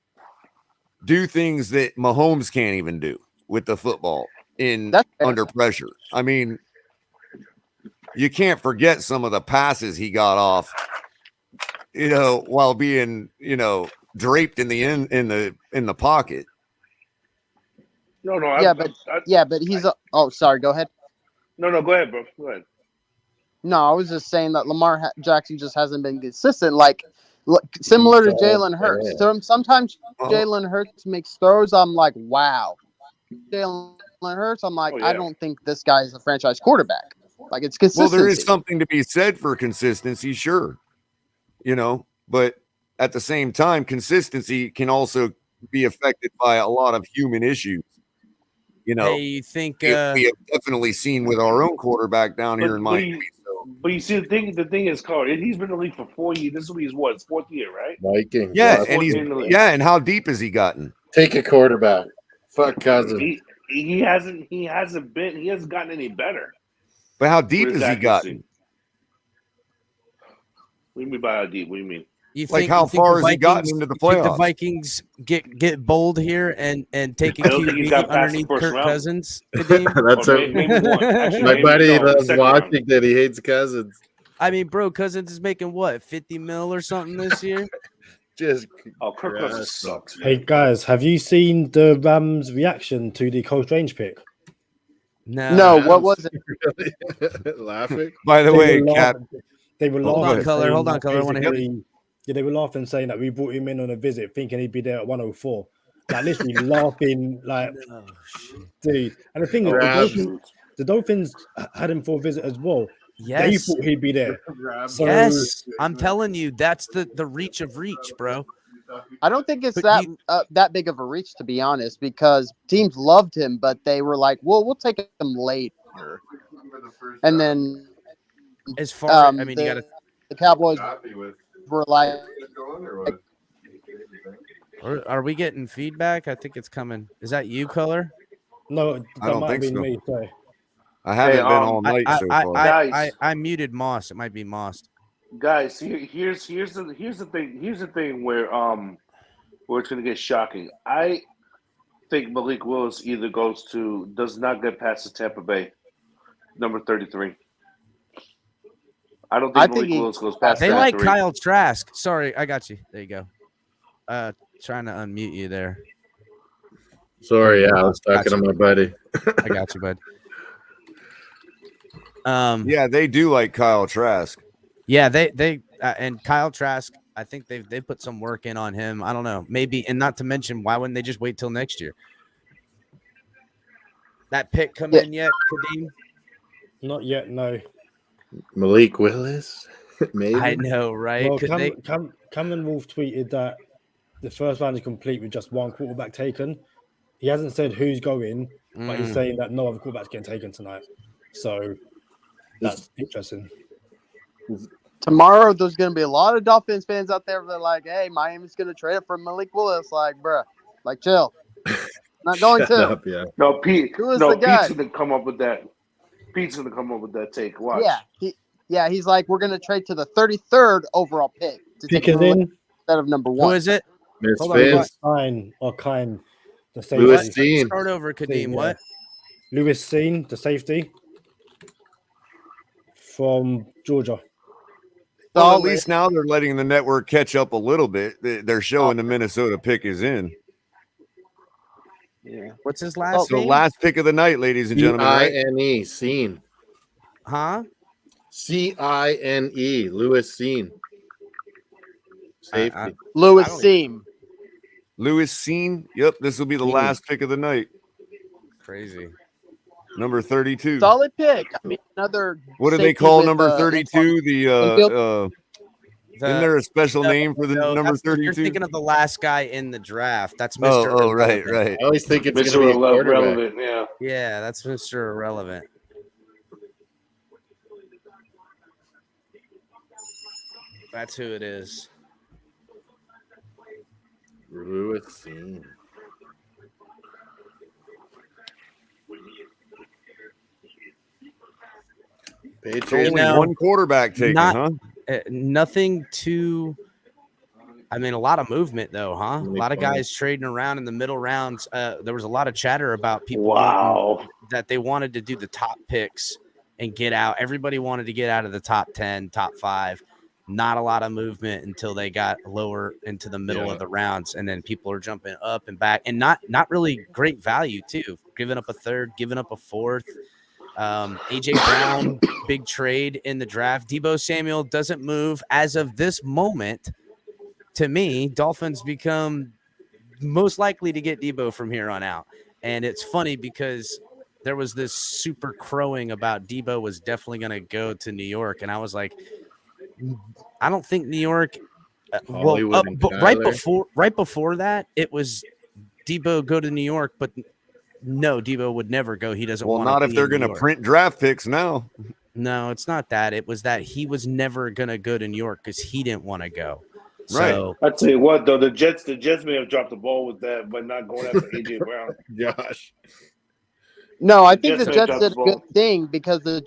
do things that Mahomes can't even do with the football That's fair. under pressure. I mean, you can't forget some of the passes he got off, while being, draped in the pocket. No, Yeah, but he's sorry, go ahead. No, go ahead, bro. Go ahead. No, I was just saying that Lamar Jackson just hasn't been consistent, similar to Jalen Hurts. Sometimes Jalen Hurts makes throws. I'm like, wow. Jalen Hurts, I'm like, Oh, yeah. I don't think this guy is a franchise quarterback. Like, it's Well, consistency. there is something to be said for consistency, sure. But at the same time, consistency can also be affected by a lot of human issues. Hey, you think we have definitely seen with our own quarterback down here in Miami. But you see, the thing is, Carl, he's been in the league for 4 years. This will be his fourth year, right? Vikings. Yeah, Fourth year in the league. and how deep has he gotten? Take a quarterback. Fuck Cousins. He hasn't gotten any better. But how deep with his has he accuracy. gotten? What do you mean by how deep? What do you mean? You Like, think, how you think far the has he gotten Vikings- into the you think playoffs? the Vikings get bold here and take a I don't think he's QB got past the underneath first Kirk round. Cousins? Kadeem? That's Or a, maybe one. Actually, my maybe buddy no, loves second round. watching that. He hates Cousins. I mean, bro, Cousins is making what, 50 mil or something this year? Just Oh, Kirk Cousins Yes. sucks. Hey guys, have you seen the Rams' reaction to the Cole Strange pick? No, what was it? laughing. By the They way, were Cap, laughing- They were Hold on, laughing. Color, saying hold on, that Color, I wanna hear basically Yeah, they were laughing, saying that we brought him in on a visit, thinking he'd be there at 104. Like literally laughing, like, dude. And the thing is, Grabs. the Dolphins had him for a visit as well. They Yes. thought he'd be there. So Yes. I'm telling you, that's the reach of reach, bro. I don't think it's But that big of a reach, to be honest, because teams loved him, but they were like, "Well, we'll take him later." And then As far as, I mean, the, you got to. the Cowboys were like, Are we getting feedback? I think it's coming. Is that you, Culler? no, I that don't might have think been so. me. Sorry. I haven't been all I, night I, so I, far. I, Guys. I muted Moss. It might be Moss. Guys, here's the thing where it's gonna get shocking. I think Malik Willis either does not get past the Tampa Bay number 33. I don't think Malik Willis goes past They that like 3. Kyle Trask. Sorry, I got you. There you go. Trying to unmute you there. Sorry, yeah, I was talking to my buddy. I got you, bud. Yeah, they do like Kyle Trask. Yeah, they and Kyle Trask. I think they put some work in on him. I don't know, maybe, and not to mention, why wouldn't they just wait till next year? That pick come in yet, Kadeem? Not yet, no. Malik Willis, maybe. I know, right? Well, Could they? Cameron Wolf tweeted that the first round is complete with just one quarterback taken. He hasn't said who's going, but he's saying that no other quarterback's getting taken tonight. So that's interesting. tomorrow there's going to be a lot of Dolphins fans out there that are like, hey, Miami's going to trade up for Malik Willis. Like, bruh, like, chill. Not going Shut to. up, yeah. No, Pete. Who is No, the guy? Pete's gonna come up with that. Pete's gonna come up with that take. Watch. Yeah, he's like, we're going to trade to the 33rd overall pick to take Pickers Malik in, instead of number Who 1. is it? Miss Hold on, Vince, Kine, the safety. Lewis Dean. Start over, Kadeem. Yeah. What? Lewis Seen, the safety from Georgia. Well, at Solid. least now they're letting the network catch up a little bit. They're showing the Minnesota pick is in. Yeah. What's his last So name? last pick of the night, ladies and gentlemen. Right? C-I-N-E, Seen. Huh? C-I-N-E, Lewis Seen. Safety. Lewis I don't Seam. Lewis Seen. Yep, this will be the last pick of the night. Crazy. Number 32. Solid pick. I mean, another. What do they safety call with, number 32? Isn't there a special name for the number You're 32? thinking of the last guy in the draft. That's Mr. Oh, right, Irrelevant. right. I always think it's going Mr. to be a quarterback. Relevant. Yeah. Yeah, that's Mr. Irrelevant. That's who it is. Lewis Seen. It's Patriots. only know, one quarterback taken, not- huh? Nothing too. I mean, a lot of movement though, huh? A lot of guys trading around in the middle rounds. There was a lot of chatter about people Wow. that they wanted to do the top picks and get out. Everybody wanted to get out of the top 10, top 5. Not a lot of movement until they got lower into the middle of the rounds, and then people are jumping up and back, and not really great value too. Giving up a third, giving up a fourth. AJ Brown, big trade in the draft. Deebo Samuel doesn't move as of this moment. To me, Dolphins become most likely to get Deebo from here on out. And it's funny because there was this super crowing about Deebo was definitely going to go to New York. And I was like, I don't think New York. Hollywood and But Kyler. right before that, it was Deebo go to New York, but no, Deebo would never go. He doesn't Well, want not to if they're going to print draft picks now. No, it's not that. It was that he was never going to go to New York because he didn't want to go. Right. So, I tell you what, though, the Jets may have dropped the ball with that, but not going after AJ Brown. Josh. No, I think the Jets Jets may did a drop the good ball. thing because the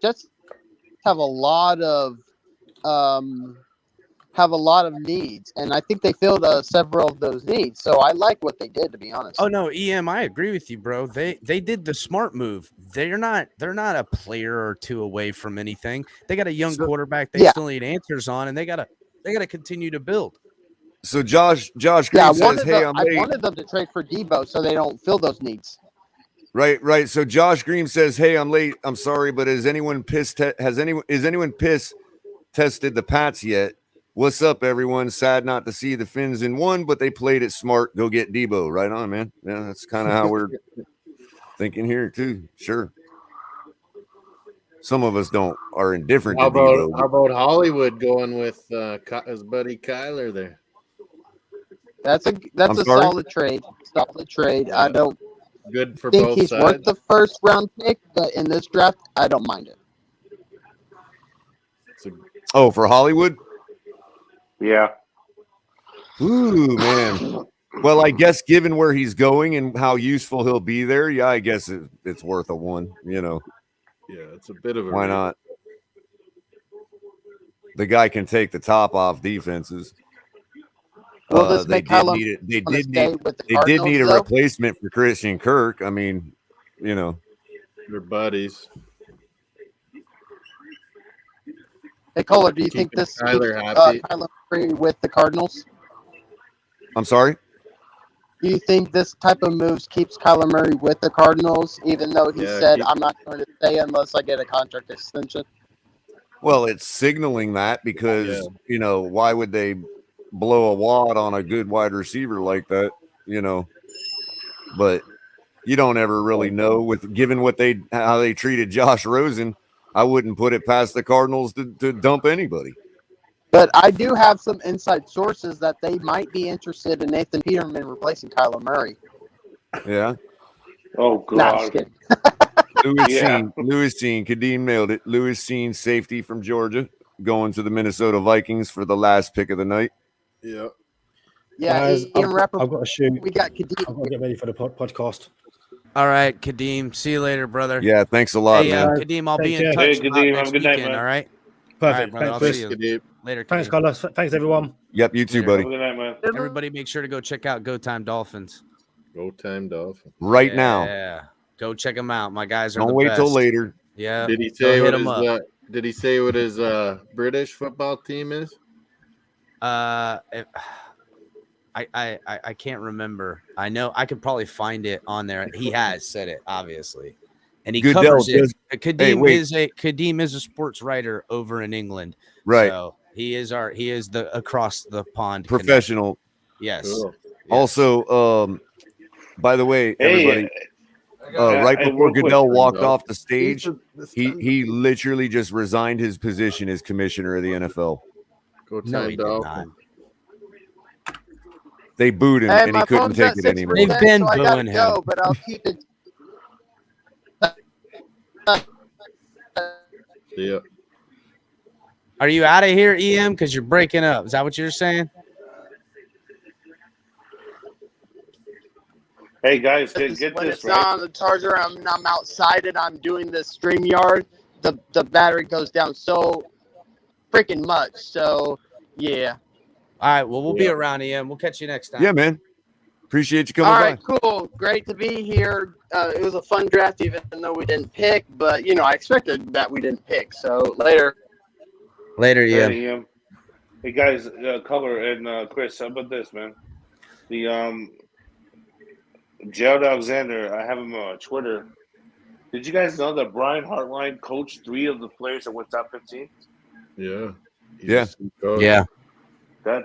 Jets have a lot of needs, and I think they filled several of those needs. So I like what they did, to be honest. oh no, EM, I agree with you, bro. They did the smart move. They're not a player or two away from anything. They got a young quarterback they still need answers on, and they gotta continue to build. So Josh Green Yeah, says, "Hey, I wanted them to trade for Deebo so they don't fill those needs. Right. So Josh Green says, "Hey, I'm late. I'm sorry, but is anyone pissed? Is anyone piss tested the Pats yet? What's up, everyone? Sad not to see the Finns in one, but they played it smart. Go get Debo. Right on, man. Yeah, that's kind of how we're thinking here, too. Sure. Some of us are indifferent How to Debo. about Hollywood going with his buddy Kyler there? That's a I'm sorry? solid trade. Solid trade. I don't Good for think both he's sides. worth the first round pick, but in this draft, I don't mind it. Oh, for Hollywood? Yeah. Ooh, man. Well, I guess given where he's going and how useful he'll be there, yeah, I guess it's worth a one, you know. Yeah, it's a bit of a Why reach. not? The guy can take the top off defenses. Will this They make did Kyler need it. They wanna did stay need. with the They did need a Cardinals, though? replacement for Christian Kirk. I mean, you know, They're buddies. Hey, Culler, do you think Keeping this Kyler keeps happy. Kyler Murray with the Cardinals? I'm sorry. Do you think this type of moves keeps Kyler Murray with the Cardinals, even though he Yeah, said, I'm not going to stay unless I get a contract extension? Well, it's signaling that because you know, why would they blow a wad on a good wide receiver like that? You know, but you don't ever really know with given how they treated Josh Rosen. I wouldn't put it past the Cardinals to dump anybody. But I do have some inside sources that they might be interested in Nathan Peterman replacing Kyler Murray. Yeah. Oh, Nah, just God. kidding. Lewis Seen, Kadeem nailed it. Lewis Seen, safety from Georgia, going to the Minnesota Vikings for the last pick of the night. Yeah. Yeah, Guys, Ian I've got to shoot. We got I've got to get ready for the podcast. All right, Kadeem. See you later, brother. Yeah, thanks a lot, Hey, man. Kadeem, I'll be Take in care. touch Hey, about Kadeem, next have a good night, weekend, man. all right? All right, Perfect. brother. I'll Thanks, see Chris. you later. Thanks, Kadeem. Carlos. Thanks, everyone. Yep, you too, Later. buddy. Have a good night, man. Everybody make sure to go check out Go Time Dolphins. Go Time Dolphin. Right now. Yeah. Go check them out. My guys are Don't the wait best. till later. Yeah. Did he Go say hit what 'em his up. Did he say what his British football team is? I can't remember. I know I could probably find it on there. He has said it, obviously. And he Goodell covers it. does- Kadeem is a sports writer over in England. Right. So he is the across the pond Professional. connection. Yes. Cool. Also, by the way, everybody, right before real quick. Goodell walked off the stage, This he time- literally just resigned his position as commissioner of the NFL. Go No, Time he did not. Dolphin. They booed him Hey, and my he couldn't phone's take at it anymore. 6%, They've been so I gotta booing him. go, but I'll keep it. See ya. Are you out of here, EM? Because you're breaking up. Is that what you're saying? Hey, guys, get When this, it's right? not on the charger, I'm outside and I'm doing the StreamYard, the battery goes down so freaking much. So, yeah. All right. Well, we'll be around, EM. We'll catch you next time. Yeah, man. Appreciate you coming All by. right, cool. Great to be here. It was a fun draft, even though we didn't pick. But, I expected that we didn't pick. So, later. Later, EM. Hey, hey, guys, Culler and Chris, how about this, man? The Gerald Alexander, I have him on Twitter. Did you guys know that Brian Hartline coached 3 of the players that went top 15? Yeah. Yeah. Yeah. That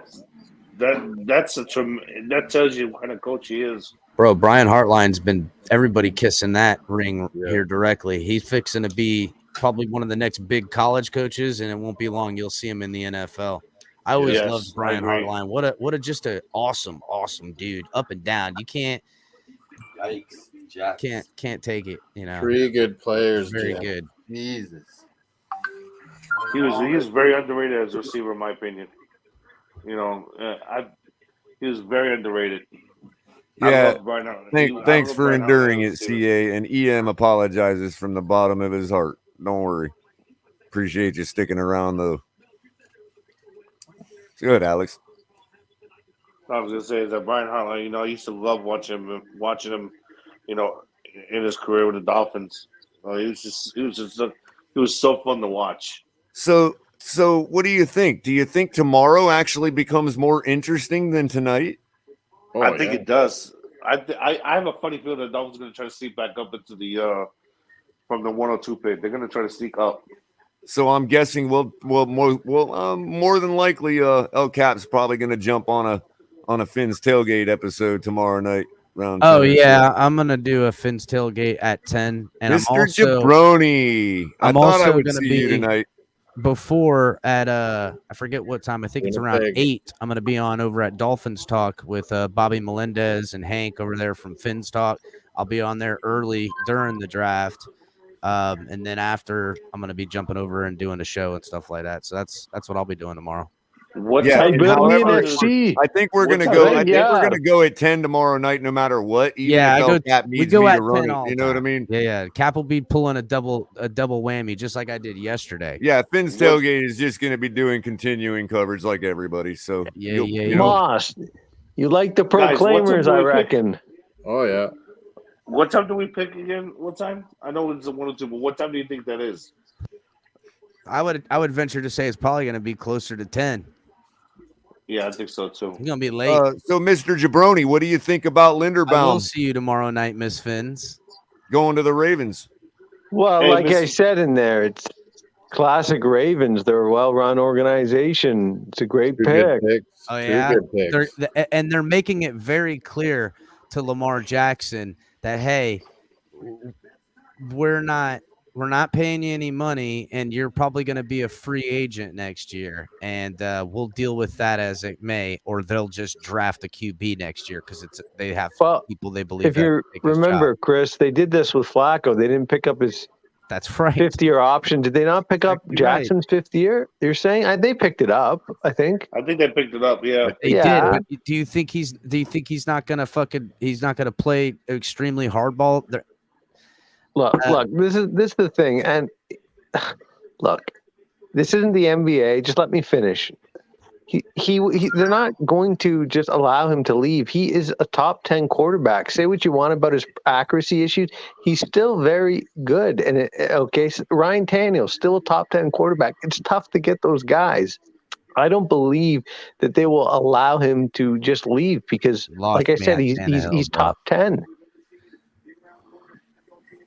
tells you what kind of coach he is. Bro, Brian Hartline's been everybody kissing that ring Yeah. here directly. He's fixing to be probably one of the next big college coaches, and it won't be long. You'll see him in the NFL. I always Yes, loved I Brian agree. Hartline. What a just a awesome dude, up and down. You can't take it, 3 good players. Very Jeff. good. Jesus. He was very underrated as a receiver, in my opinion. He was very underrated. I Yeah. love Brian Hartline. Thanks I for love Brian enduring Hartline it, as a receiver. CA. And EM apologizes from the bottom of his heart. Don't worry. Appreciate you sticking around, though. Good, Alex. I was gonna say is that Brian Hartline. I used to love watching him. In his career with the Dolphins. He was so fun to watch. So what do you think? Do you think tomorrow actually becomes more interesting than tonight? Oh, I think yeah. it does. I have a funny feeling the Dolphins are going to try to sneak back up into the from the 102 pick. They're going to try to sneak up. So I'm guessing we'll more than likely El Cap's probably going to jump on a Finn's tailgate episode tomorrow night. Around 10 Oh or yeah, so. I'm gonna do a Finn's tailgate at 10, and Mr. Jabroni. I I'm thought I also would gonna see be you tonight. before at I forget what time. I think it's around Winnipeg. 8. I'm gonna be on over at Dolphins Talk with Bobby Melendez and Hank over there from Finn's Talk. I'll be on there early during the draft. And then after, I'm gonna be jumping over and doing a show and stuff like that. So that's what I'll be doing tomorrow. What Yeah, time? and better be in however, FC. I think we're What gonna time? go. Right, I think yeah. we're gonna go at 10 tomorrow night, no matter what. Even Yeah, if I go. El Cap We needs go me at to run 10 it. all You know what I time. mean? Yeah. Cap will be pulling a double whammy just like I did yesterday. Yeah, Finn's What- tailgate is just gonna be doing continuing coverage like everybody. So Yeah. Moss, you like the Guys, what's up Proclaimers, do I we pick? reckon. Oh yeah. What time do we pick again? What time? I know it's a 1 or 2, but what time do you think that is? I would venture to say it's probably gonna be closer to 10. Yeah, I think so too. It's gonna be late. so Mr. Jabroni, what do you think about I will Linderbaum see you tomorrow night, Miss Finns. going to the Ravens? Well, Hey, like I Miss- said in there, it's classic Ravens. They're a well-run organization. It's a great Two pick. good picks. Oh, Two yeah? good picks. They're making it very clear to Lamar Jackson that hey, we're not paying you any money, and you're probably going to be a free agent next year, and we'll deal with that as it may, or they'll just draft a QB next year because they have Well, people they believe. if you remember, Chris, they did this with Flacco. They didn't pick up his that's right. 50-year option. Did they not pick up Exactly right. Jackson's 5th year? You're saying they picked it up, I think. I think they picked it up. Yeah. They Yeah. did. But do you think he's not gonna play extremely hardball? Look, this is the thing, and look, this isn't the NBA. Just let me finish. They're not going to just allow him to leave. He is a top 10 quarterback. Say what you want about his accuracy issues, he's still very good. And Ryan Tannehill's still a top 10 quarterback. It's tough to get those guys. I don't believe that they will allow him to just leave because, like I said, he's top 10.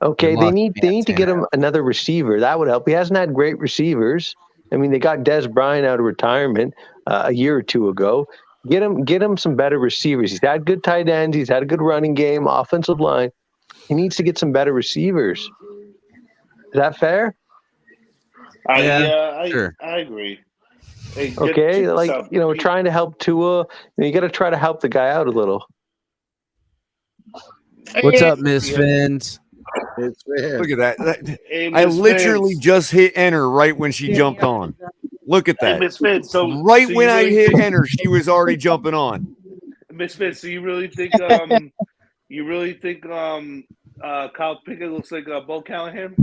Okay, they need to get him another receiver. That would help. He hasn't had great receivers. I mean, they got Des Bryant out of retirement a year or two ago. Get him some better receivers. He's had good tight ends. He's had a good running game, offensive line. He needs to get some better receivers. Is that fair? Sure. I agree. Hey, Okay, check this out. we're trying to help Tua. You got to try to help the guy out a little. What's up, Miss Finns? Look at that. Hey, I Miss literally Vince. just hit enter right when she jumped on. Look at Hey, that. Miss Vince. So When I really hit think- enter, she was already jumping on. Miss Vince, so you really think Kyle Pickett looks like Bo Callahan?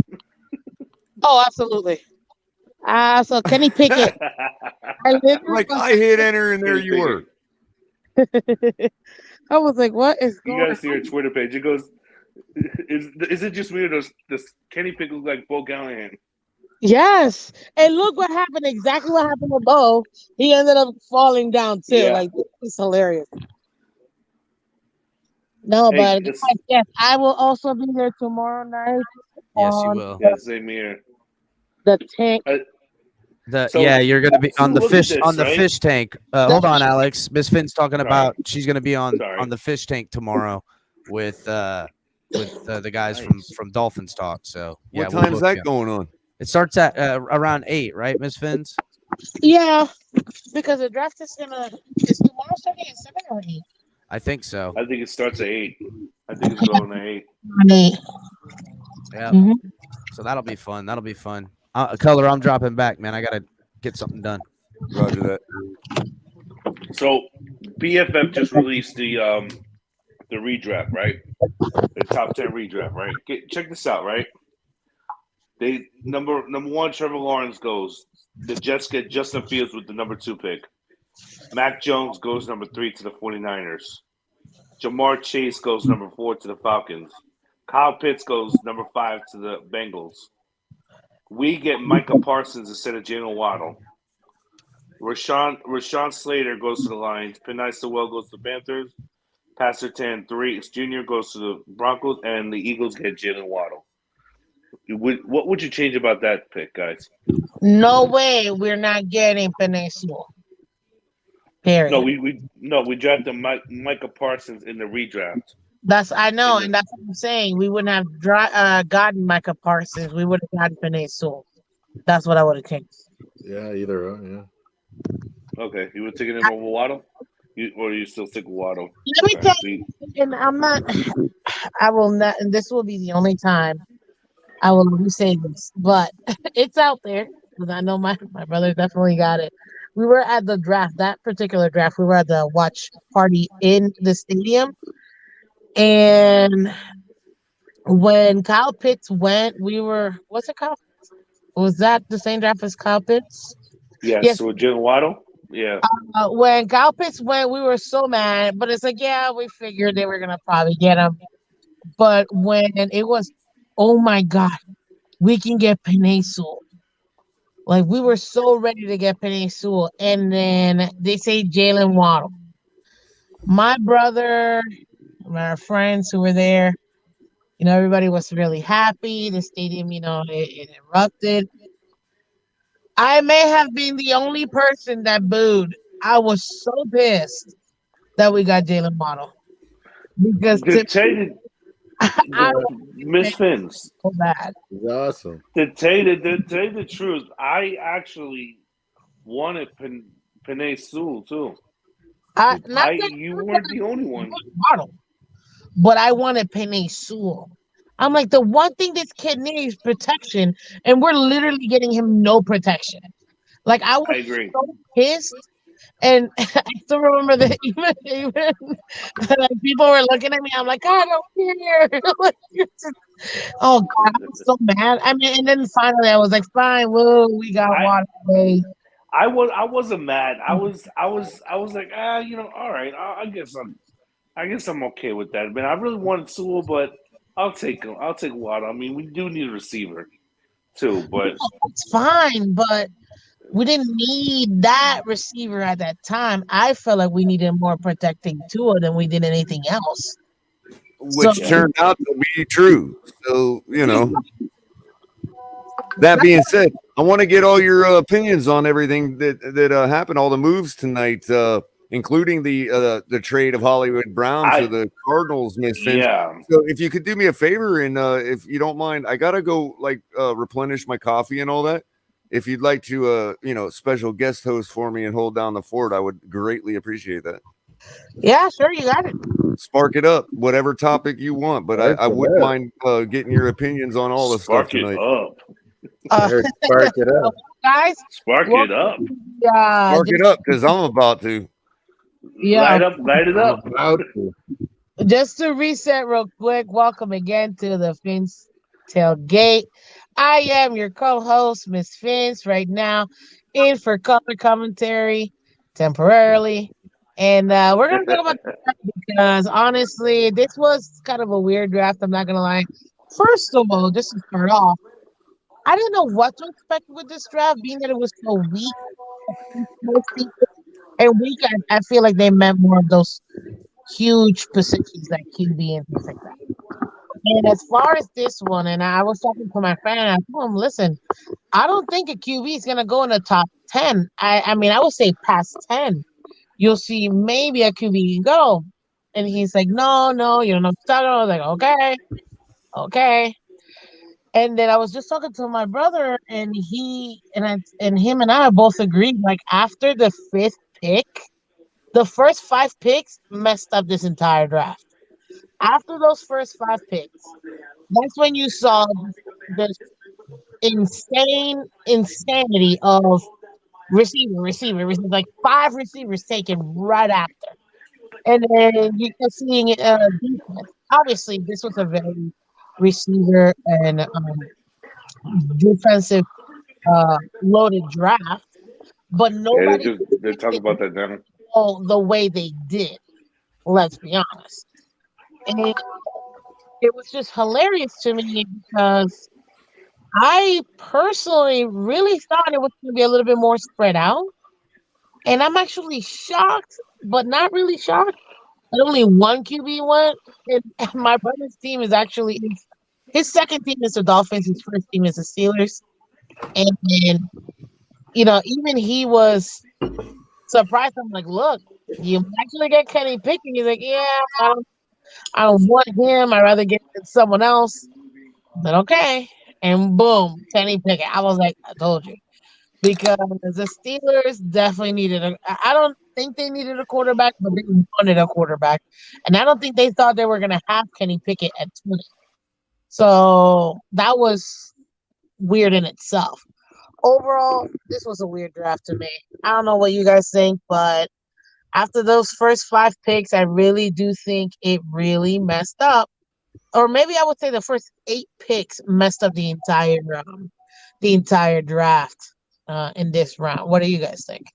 Oh, absolutely. So Kenny Pickett. Like I hit enter and there you were. I was like, what is You going guys see her Twitter page. It goes, is it just weird? Does Kenny Pickett look like Bo Callahan? Yes. And look what happened. Exactly what happened with Bo. He ended up falling down too. Yeah. Like, it's hilarious. No, Hey, but this- yes, I will also be there tomorrow night. Yes, you on will. Yeah, same here. The tank. So- You're going to be so on the look at fish this, on the right? fish tank. Hold on, Alex. Miss Finn's talking Sorry. about she's going to be on Sorry. the fish tank tomorrow with the guys Nice. from Dolphins Talk. So What we'll time's book that you. going on? It starts at around 8, right, Miss Finns? Yeah, because the draft is tomorrow starting at 7 or 8? I think so. I think it starts at 8. I think it's going at 8. Yeah. Mhm. So that'll be fun. Culler, I'm dropping back, man. I gotta get something done. Roger that. So BFF just released the redraft, right? The top 10 redraft, right? Check this out, right? They number 1, Trevor Lawrence goes. The Jets get Justin Fields with the number 2 pick. Mac Jones goes number 3 to the 49ers. Jamar Chase goes number 4 to the Falcons. Kyle Pitts goes number 5 to the Bengals. We get Micah Parsons instead of Jalen Waddle. Rashawn Slater goes to the Lions. Penei Sewell goes to the Panthers. Pastor Tan Jr. goes to the Broncos, and the Eagles get Jalen Waddle. What would you change about that pick, guys? No way, we're not getting Penei Sewell. Period. We drafted Micah Parsons in the redraft. I know, and that's what I'm saying. We wouldn't have gotten Micah Parsons. We would have gotten Penei Sewell. That's what I would have changed. Yeah, either or, yeah. Okay, you would take it in over Waddle, or you still stick with Waddle? Let me tell you, and I'm not. I will not. And this will be the only time I will say this, but it's out there because I know my brother definitely got it. We were at the draft, that particular draft. We were at the watch party in the stadium, and when Kyle Pitts went, we were. Was it Kyle? Was that the same draft as Kyle Pitts? Yes. So Jalen Waddle. Yeah. When Kyle Pitts went, we were so mad, but it's like, yeah, we figured they were gonna probably get him. But when it was, oh my God, we can get Penei Sewell. Like, we were so ready to get Penei Sewell, and then they say Jalen Waddle. My brother, my friends who were there, everybody was really happy. The stadium, it erupted. I may have been the only person that booed. I was so pissed that we got Jalen Waddle. Because Miss Fins. So bad. Awesome. To tell you the truth, I actually wanted Penei Sewell too. You weren't the only one. Waddle, but I wanted Penei Sewell. I'm like, the one thing this kid needs is protection, and we're literally getting him no protection. Like, I was so pissed. And I still remember that even like, people were looking at me. I'm like, I don't care. Oh God, I'm so mad. I mean, and then finally I was like, fine, woo, we got Waterway. I wasn't mad. I was like, all right. I guess I'm okay with that. I mean, I really wanted Sewell, but I'll take him. I'll take Waddle. I mean, we do need a receiver too, but it's fine, but we didn't need that receiver at that time. I felt like we needed more protecting Tua than we did anything else. Which turned out to be true. So, that being said, I want to get all your opinions on everything that happened, all the moves tonight, including the trade of Hollywood Brown to the Cardinals, Miss Fins. Yeah. So if you could do me a favor, and if you don't mind, I got to go replenish my coffee and all that. If you'd like to, special guest host for me and hold down the fort, I would greatly appreciate that. Yeah, sure, you got it. Spark it up, whatever topic you want, but I wouldn't mind getting your opinions on all the stuff tonight. Spark it up, guys. Spark it up. Yeah, spark it up because I'm about to. Yeah, light it up. Just to reset real quick, welcome again to the Fins Tailgate. I am your co-host, Miss Fins, right now in for color commentary temporarily. And we're going to talk about the draft because, honestly, this was kind of a weird draft. I'm not going to lie. First of all, just to start off, I didn't know what to expect with this draft, being that it was so weak. And weak, I feel like they meant more of those huge positions like QB and things like that. And as far as this one, and I was talking to my friend, and I told him, listen, I don't think a QB is going to go in the top 10. I mean, I would say past 10. You'll see maybe a QB go. And he's like, no, you don't know what I'm talking about. I was like, okay. And then I was just talking to my brother, and him and I both agreed, like, after the 5th pick, the first 5 picks messed up this entire draft. After those first 5 picks, that's when you saw this insanity of receiver, like 5 receivers taken right after. And then you can see defense. Obviously, this was a very receiver and defensive loaded draft, but nobody they're talking about that now. The way they did. Let's be honest. And it was just hilarious to me because I personally really thought it was going to be a little bit more spread out. And I'm actually shocked, but not really shocked that only one QB went. And my brother's team is actually His second team is the Dolphins. His first team is the Steelers. And then, you know, even he was surprised. I'm like, look, you actually get Kenny Pickett. He's like, yeah, I don't want him. I'd rather get someone else. But okay. And boom, Kenny Pickett. I was like, I told you. Because the Steelers definitely needed I don't think they needed a quarterback, but they wanted a quarterback. And I don't think they thought they were going to have Kenny Pickett at 20. So that was weird in itself. Overall, this was a weird draft to me. I don't know what you guys think, but after those first 5 picks, I really do think it really messed up. Or maybe I would say the first 8 picks messed up the entire draft in this round. What do you guys think?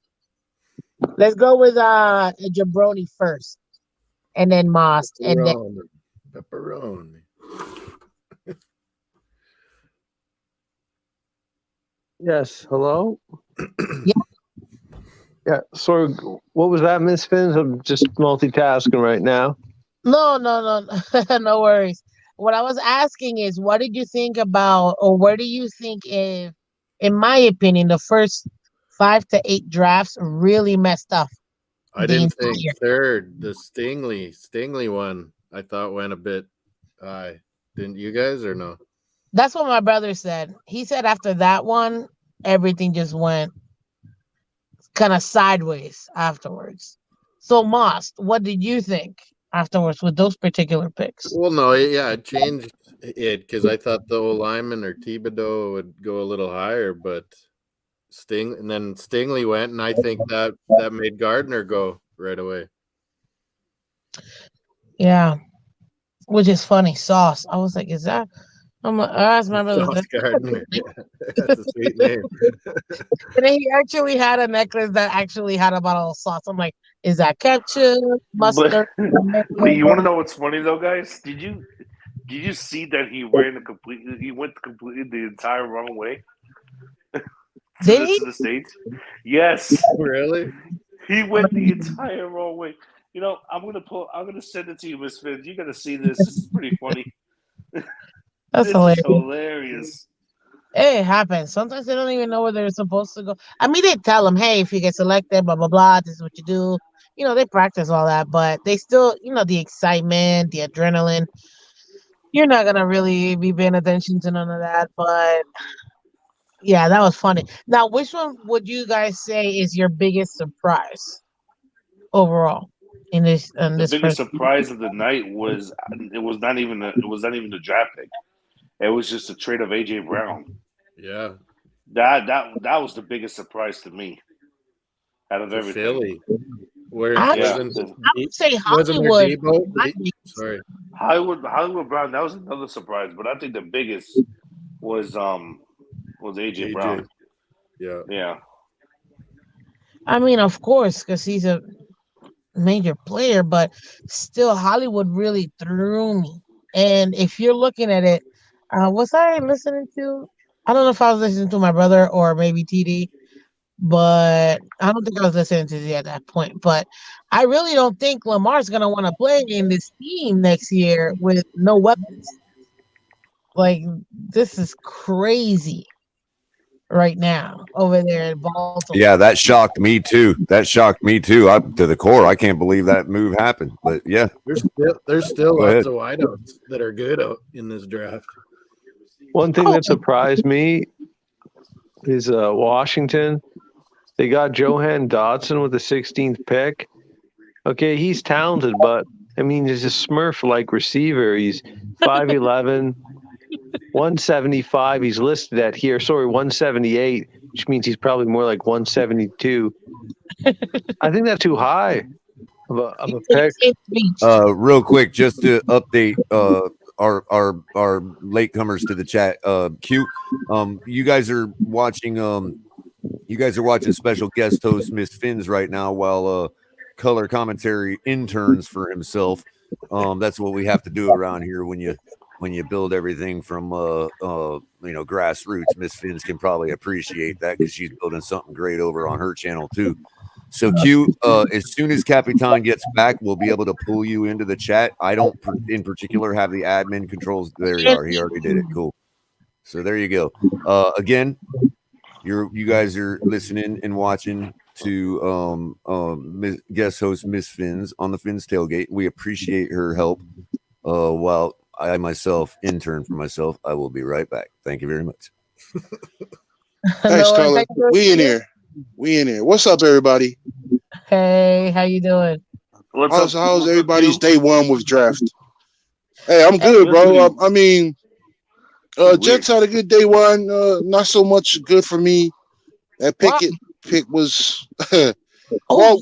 Let's go with Jabroni first, and then Most, and then Pepperoni. Yes. Hello. Yeah. Yeah. So, what was that, Miss Fins? I'm just multitasking right now. no, no worries. What I was asking is, what did you think about, or where do you think, if, in my opinion, the first 5 to 8 drafts really messed up? I didn't think third. The Stingley one, I thought went a bit high. Didn't you guys or no? That's what my brother said. He said after that one, everything just went kind of sideways afterwards. So, Most, what did you think afterwards with those particular picks? Well, no, yeah, I changed it because I thought the old lineman or Thibodeau would go a little higher, but Stingley went, and I think that made Gardner go right away. Yeah, which is funny. Sauce. I was like, is that? I asked my brother. Sauce Gardner. Yeah, that's a sweet name. And then he actually had a necklace that actually had a bottle of sauce. I'm like, is that ketchup, mustard? But you want to know what's funny though, guys? Did you see that he went completely the entire wrong way? Did he? To the stage? Yes. Really? He went the entire wrong way. You know, I'm gonna send it to you, Miss Finn. You're gonna see this. This is pretty funny. That's This hilarious. is hilarious. It happens. Sometimes they don't even know where they're supposed to go. I mean, they tell them, hey, if you get selected, blah, blah, blah, this is what you do. You know, they practice all that, but they still, you know, the excitement, the adrenaline, you're not going to really be paying attention to none of that. But yeah, that was funny. Now, which one would you guys say is your biggest surprise overall in this? The biggest surprise of the night was it was not even the draft pick. It was just a trade of AJ Brown. Yeah. That was the biggest surprise to me out of everything. Philly. Where I would say Hollywood. Hollywood Brown, that was another surprise, but I think the biggest was AJ Brown. Yeah. Yeah. I mean, of course, because he's a major player, but still Hollywood really threw me. And if you're looking at it, was I listening to? I don't know if I was listening to my brother or maybe TD, but I don't think I was listening to Z at that point. But I really don't think Lamar's going to want to play in this team next year with no weapons. Like, this is crazy right now over there in Baltimore. Yeah, that shocked me too. To the core. I can't believe that move happened. But yeah, there's still lots of wideouts that are good in this draft. One thing that surprised me is Washington. They got Johan Dotson with the 16th pick. Okay, he's talented, but I mean, he's a Smurf-like receiver. He's 5'11", 175. He's listed at here. 178, which means he's probably more like 172. I think that's too high of a pick. Real quick, just to update our latecomers to the chat. Q, you guys are watching special guest host Miss Fins right now while color commentary interns for himself. That's what we have to do around here when you build everything from grassroots. Miss Fins can probably appreciate that because she's building something great over on her channel too. So Q, as soon as Capitan gets back, we'll be able to pull you into the chat. I don't, in particular, have the admin controls. There you are. He already did it. Cool. So there you go. Again, you guys are listening and watching to guest host Miss Fins on the Fins Tailgate. We appreciate her help. While I myself intern for myself, I will be right back. Thank you very much. Thanks, Culler. We in here. What's up, everybody? Hey, how you doing? How's everybody's day one with draft? Hey, I'm good, bro. I mean, Jets had a good day one. Not so much good for me. That Pickett pick was, well,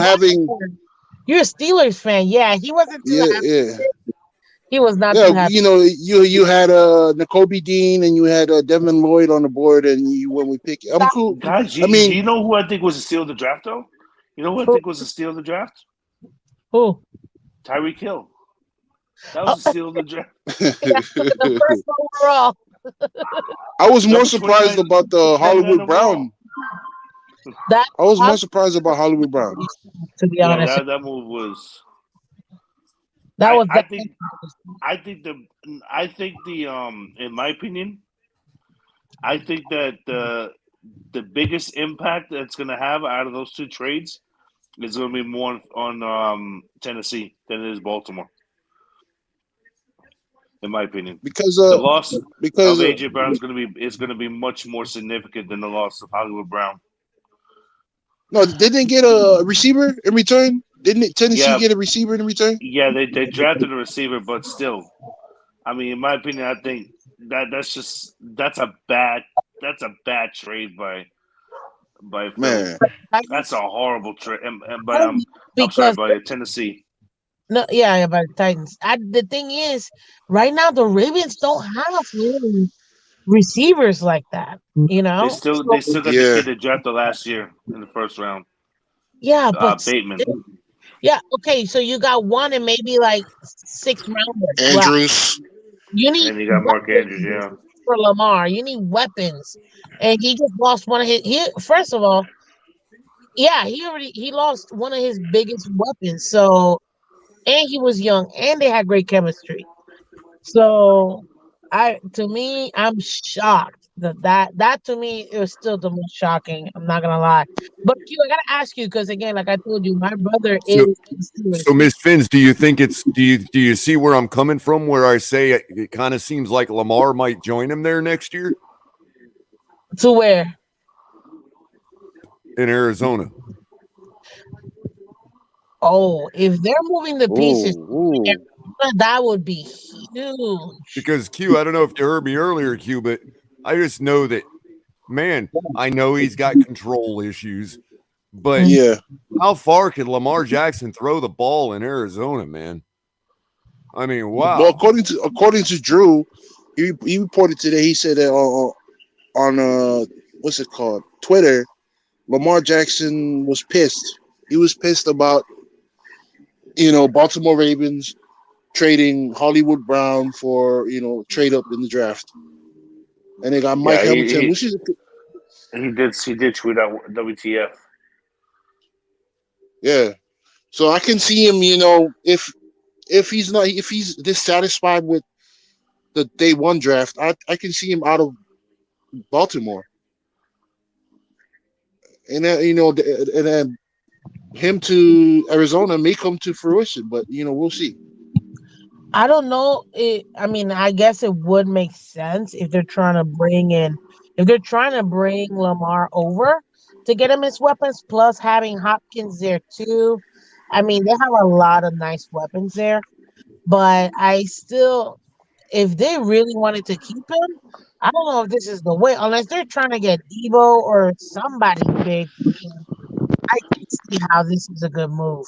having. You're a Steelers fan, yeah. He wasn't too happy. Yeah. He was not too happy. You had N'Kobe Dean and you had Devin Lloyd on the board, and you went with Pickett. I'm cool. Guys, do you know who I think was a steal of the draft, though? You know who I think was a steal of the draft? Who? Tyreek Hill. That was a steal of the draft. The first overall. I was more surprised about the Hollywood Brown. I was more surprised about Hollywood Brown. To be honest, that move was. I think in my opinion, I think that the biggest impact that's going to have out of those two trades is going to be more on Tennessee than it is Baltimore. In my opinion, because the loss of AJ Brown is going to be much more significant than the loss of Hollywood Brown. No, they didn't get a receiver in return. Didn't Tennessee get a receiver in return? Yeah, they drafted a receiver, but still, I mean, in my opinion, I think that's a bad trade by man. That's a horrible trade, I'm sorry, by Tennessee. No, yeah, by the Titans. The thing is, right now the Ravens don't have really receivers like that. You know, they still got the kid they drafted last year in the first round. Yeah, but Bateman. Yeah, okay, so you got one and maybe like 6 rounders. Andrews. You need and you got Mark Andrews, yeah. For Lamar. You need weapons. And he just lost one of his first of all, yeah, he lost one of his biggest weapons. So and he was young and they had great chemistry. So I'm shocked that to me it was still the most shocking. I'm not gonna lie. But Q, I gotta ask you because again, like I told you, my brother is. So Miss Fins, do you think do you see where I'm coming from? Where I say it kind of seems like Lamar might join him there next year. To where? In Arizona. Oh, if they're moving the pieces, that would be huge. Because Q, I don't know if you heard me earlier, Q, but I just know that, man, I know he's got control issues, but how far can Lamar Jackson throw the ball in Arizona, man? I mean, wow. Well, according to Drew, he reported today. He said that on what's it called, Twitter, Lamar Jackson was pissed. He was pissed about Baltimore Ravens trading Hollywood Brown for trade up in the draft. And they got Mike Hamilton, which is he did tweet out WTF. Yeah. So I can see him, if he's dissatisfied with the day one draft, I can see him out of Baltimore. And then, and then him to Arizona may come to fruition, but we'll see. I don't know. I guess it would make sense if they're trying to bring Lamar over to get him his weapons, plus having Hopkins there too. I mean, they have a lot of nice weapons there, but if they really wanted to keep him, I don't know if this is the way, unless they're trying to get Debo or somebody big. I can see how this is a good move.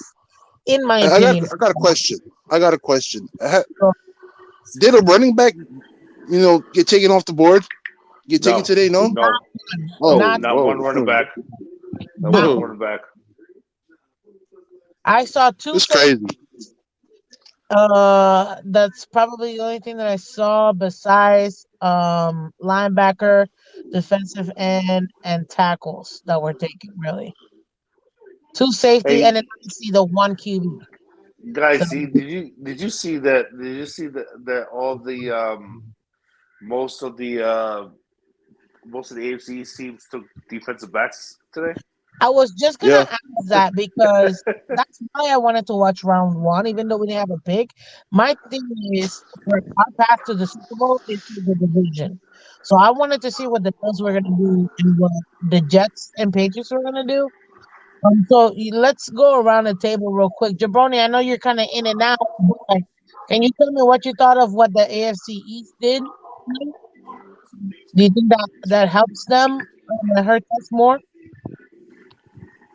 In my opinion. I got a question. Did a running back, get taken off the board? Get taken today? No. Not one running back. Not one running back. I saw 2. It's crazy. That's probably the only thing that I saw besides linebacker, defensive end, and tackles that were taken. Really. 2 safety, Hey, and then I see the 1 QB. guys, So see, did you see that? Did you see that all the most of the AFC teams took defensive backs today? I was just gonna Yeah. ask that because that's why I wanted to watch round 1, even though we didn't have a pick. My thing is, where our path to the Super Bowl is through the division. So I wanted to see what the Bills were gonna do and what the Jets and Patriots were gonna do. So let's go around the table real quick. Jabroni, I know you're kind of in and out, but can you tell me what you thought of what the AFC East did? Do you think that helps them, that hurts us more?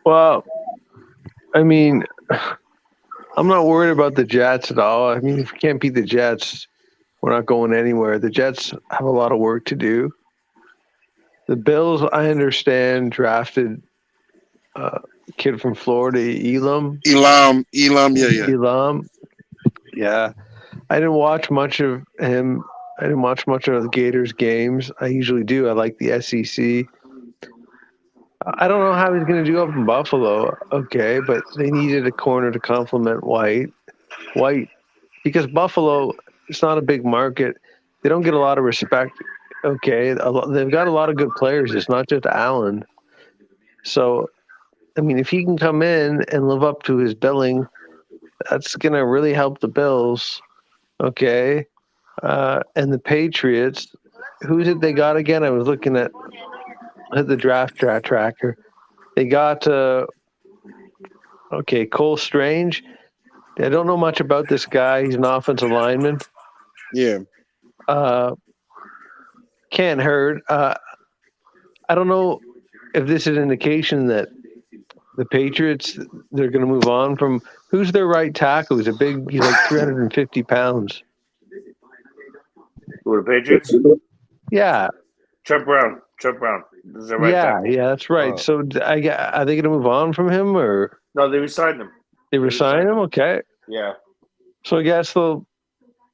Well, I mean, I'm not worried about the Jets at all. I mean, if we can't beat the Jets, we're not going anywhere. The Jets have a lot of work to do. The Bills, I understand, drafted a kid from Florida, Elam. Yeah. Elam. Yeah. I didn't watch much of him. I didn't watch much of the Gators games. I usually do. I like the SEC. I don't know how he's going to do up in Buffalo. Okay, but they needed a corner to complement White, because Buffalo, it's not a big market. They don't get a lot of respect. Okay, they've got a lot of good players. It's not just Allen. So, I mean, if he can come in and live up to his billing, that's going to really help the Bills. Okay, and the Patriots. Who did they got again? I was looking at the draft tracker. They got Cole Strange. I don't know much about this guy. He's an offensive lineman. Yeah. Can't hurt. I don't know if this is an indication that the Patriots, they're going to move on from who's their right tackle. He's like 350 pounds. Who, the Patriots? Yeah. Trent Brown. This is the right tackle. Yeah, that's right. So are they going to move on from him, or No, they resigned him. they resign him? Okay. Yeah. So I guess they'll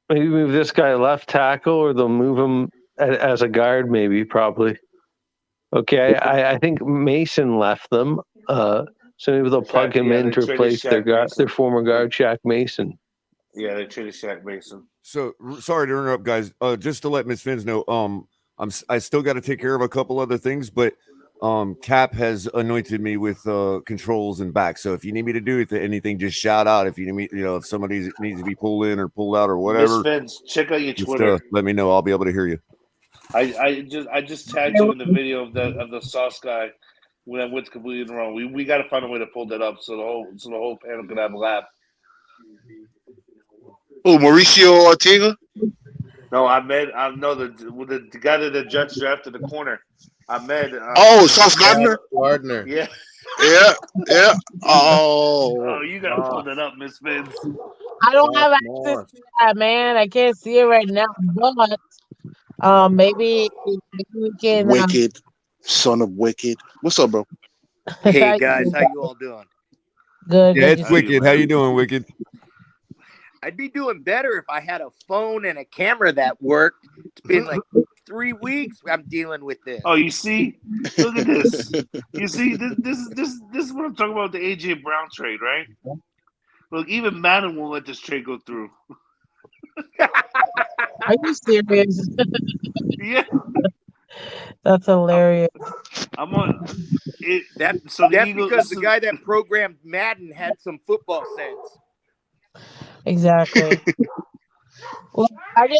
maybe move this guy left tackle, or they'll move him as a guard, probably. Okay, I think Mason left them, so maybe they'll plug him in to replace their former guard, Shaq Mason. Yeah, they traded Shaq Mason. So sorry to interrupt, guys. Just to let Miss Fins know, I still got to take care of a couple other things, but Cap has anointed me with controls and back. So if you need me to do anything, just shout out. If you need me, if somebody needs to be pulled in or pulled out or whatever, Miss Fins, check out your Twitter. Let me know. I'll be able to hear you. I just tagged you in the video of the sauce guy when I went completely wrong. We got to find a way to pull that up so the whole panel can have a laugh. Oh, Mauricio Ortega? No, the guy that the Jets drafted the corner. Sauce Gardner? Gardner. Yeah. Yeah. Oh, you gotta pull that up, Miss Vince. I don't have access to that, man. I can't see it right now, but maybe we can. Wicked, son of Wicked. What's up, bro? Hey guys, how you all doing? Good. Yeah, good it's Wicked. How you doing, Wicked? I'd be doing better if I had a phone and a camera that worked. It's been like 3 weeks I'm dealing with this. Oh, you see? Look at this. You see, this is what I'm talking about, the AJ Brown trade, right? Look, even Madden won't let this trade go through. Are you serious? Yeah. That's hilarious. I'm on it. That's Eagles, because the guy that programmed Madden had some football sense. Exactly. Well,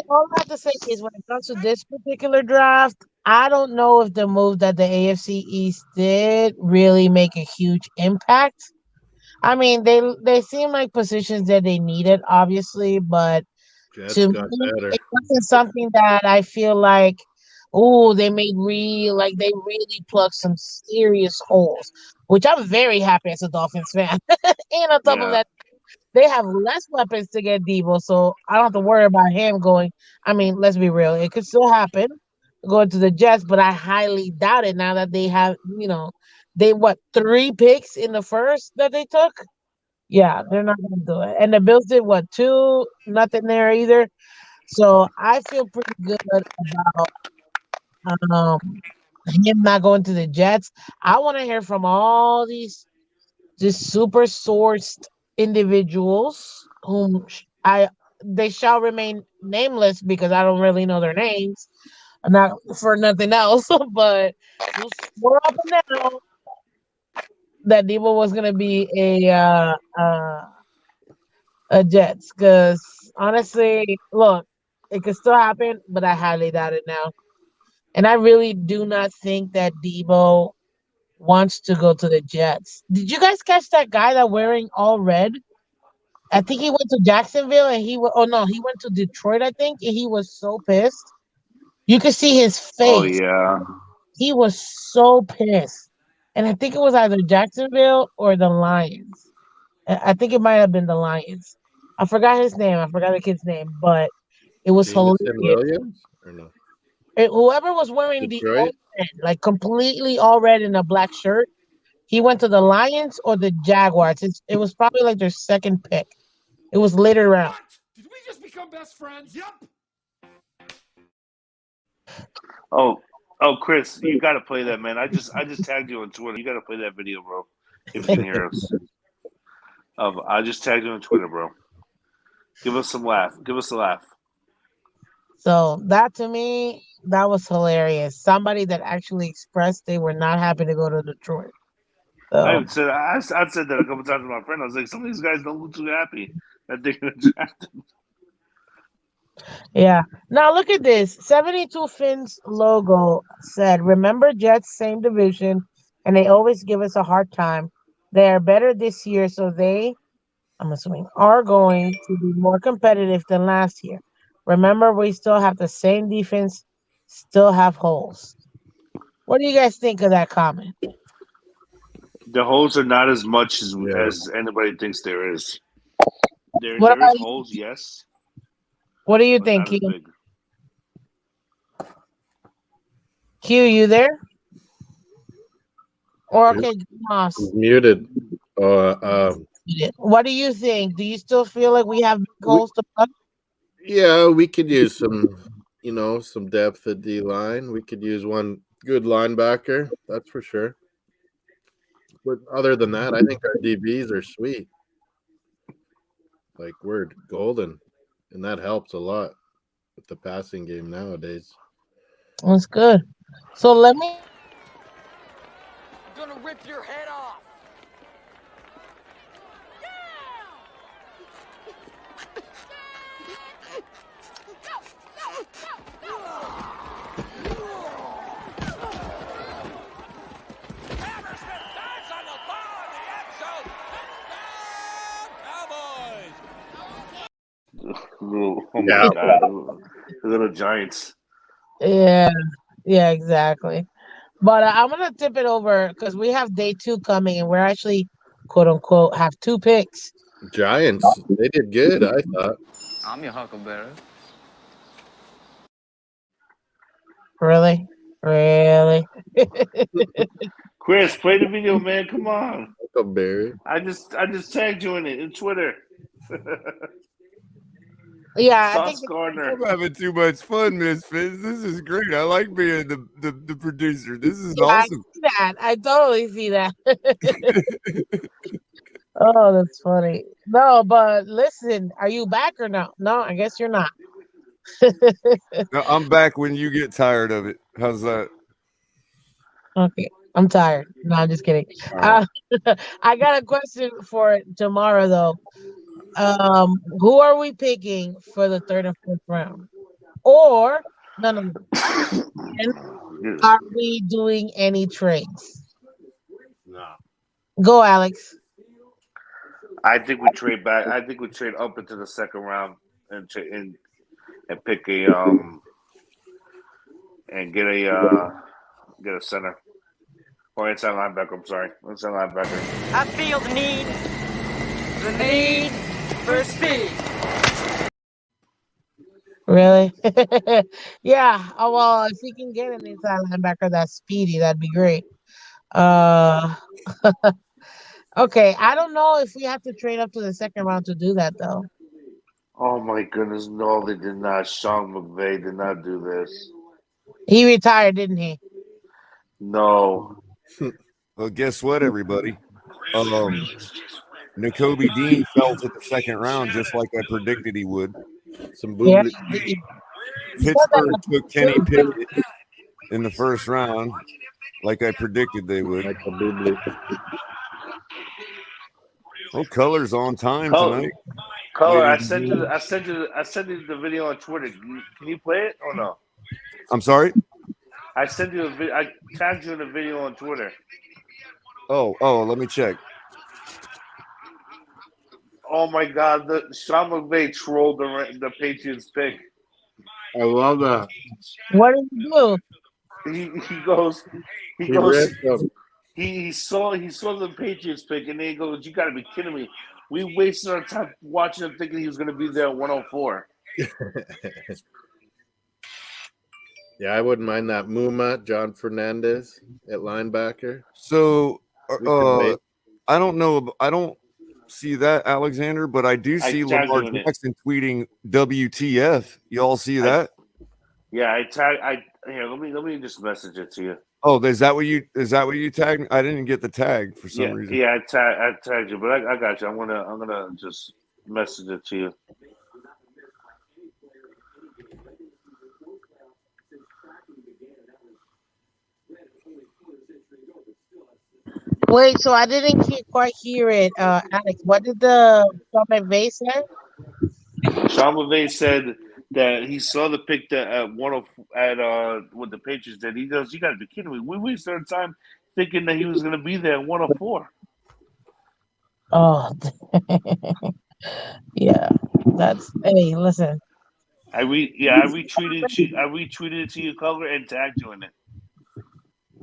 all I have to say is when it comes to this particular draft, I don't know if the move that the AFC East did really make a huge impact. I mean, they seem like positions that they needed, obviously, but Jets to got me, better. it wasn't something that I feel like, oh, they really plugged some serious holes, which I'm very happy as a Dolphins fan. And on top of that, they have less weapons to get Debo, so I don't have to worry about him going. I mean, let's be real. It could still happen going to the Jets, but I highly doubt it now that they have, they 3 picks in the first that they took? Yeah, they're not going to do it. And the Bills did 2? Nothing there either. So I feel pretty good about him not going to the Jets. I want to hear from all these these super sourced individuals whom they shall remain nameless because I don't really know their names, not for nothing else, but who swore up and down that Debo was gonna be a Jets. Because honestly, look, it could still happen, but I highly doubt it now. And I really do not think that Debo wants to go to the Jets. Did you guys catch that guy that wearing all red? I think he went to Jacksonville and oh no, he went to Detroit, I think, and he was so pissed. You could see his Oh face. yeah. He was so pissed. And I think it was either Jacksonville or the Lions. I think it might have been the Lions. I forgot his name. I forgot the kid's name, but it was Jameson hilarious. Williams or no? Whoever was wearing the all Detroit. red, like completely all red in a black shirt, he went to the Lions or the Jaguars. It was probably like their second pick. It was later round. Did we just become best friends? Yep. Oh, Chris, you got to play that, man. I just tagged you on Twitter. You got to play that video, bro. If you can hear us. I just tagged you on Twitter, bro. Give us some laugh. Give us a laugh. So that to me, that was hilarious. Somebody that actually expressed they were not happy to go to Detroit. So, I said that a couple times to my friend. I was like, some of these guys don't look too happy that they're going to draft him. yeah. Now look at this. 72 Fins logo said, remember Jets, same division, and they always give us a hard time. They are better this year, so I'm assuming, are going to be more competitive than last year. Remember, we still have the same defense, still have holes. What do you guys think of that comment? The holes are not as much as anybody thinks there is. There is holes, yes. What do you think, Q? Q, you there? Or okay, Moss. Muted. What do you think? Do you still feel like we have holes to plug? Yeah, we could use some depth at D line. We could use one good linebacker, that's for sure. But other than that, I think our DBs are sweet. Like we're golden, and that helps a lot with the passing game nowadays. That's good. So let me. I'm gonna rip your head off. Oh my God. The little Giants. Yeah, exactly. But I'm gonna tip it over because we have day 2 coming, and we're actually, quote unquote, have 2 picks. Giants, they did good, I thought. I'm your Huckleberry. Really? Chris, play the video, man. Come on. Huckleberry. I just tagged you in it in Twitter. Yeah, I think I'm having too much fun, Miss Fizz. This is great. I like being the producer. This is awesome. I see that. I totally see that. Oh, that's funny. No, but listen, are you back or no? No, I guess you're not. No, I'm back when you get tired of it. How's that? Okay, I'm tired. No, I'm just kidding. Right. I got a question for tomorrow, though. Who are we picking for the 3rd and 4th round? Or no. Are we doing any trades? No. Go, Alex. I think we trade back. I think we trade up into the 2nd round and pick a and get a center or inside linebacker. I'm sorry, inside linebacker. I feel the need for speed. Really? Yeah. Oh well, if we can get an inside linebacker that's speedy, that'd be great. Okay. I don't know if we have to trade up to the 2nd round to do that, though. Oh my goodness, no, they did not. Sean McVay did not do this. He retired, didn't he? No. Well, guess what, everybody? N'Kobe Dean fell to the second round just like I predicted he would. Some Yeah. boobly. Pittsburgh took Kenny Pickett in the first round like I predicted they would. Like a boobly. Oh, Culler's on time Color, tonight. Color. I Ladies sent and you. gentlemen. I sent you the video on Twitter. Can you play it or no? I'm sorry? I sent you a video. I tagged you in a video on Twitter. Oh, let me check. Oh my God! The Sean McVay trolled the Patriots pick. I love that. What did you do? He goes. He ripped them. He saw the Patriots pick, and then he goes, "You got to be kidding me! We wasted our time watching him, thinking he was going to be there at 104." Yeah, I wouldn't mind that. Muma, John Fernandez at linebacker. So, We can wait. I don't know. I don't see that, Alexander, but I do see tagged Lamar you in it. Jackson tweeting WTF. Y'all see that? Yeah, here. Let me just message it to you. Oh, is that what you tagged? I didn't get the tag for some reason. Yeah, I tagged you, but I got you. I'm gonna just message it to you. Wait, so I didn't quite hear it, Alex. What did the Sean McVay say? Sean McVay said that he saw the pick that at what the Patriots did. He goes, "You got to be kidding me! We wasted our time thinking that he was going to be there at 104." Oh, yeah. That's hey, listen. I retweeted it to you, Color, and tagged you in it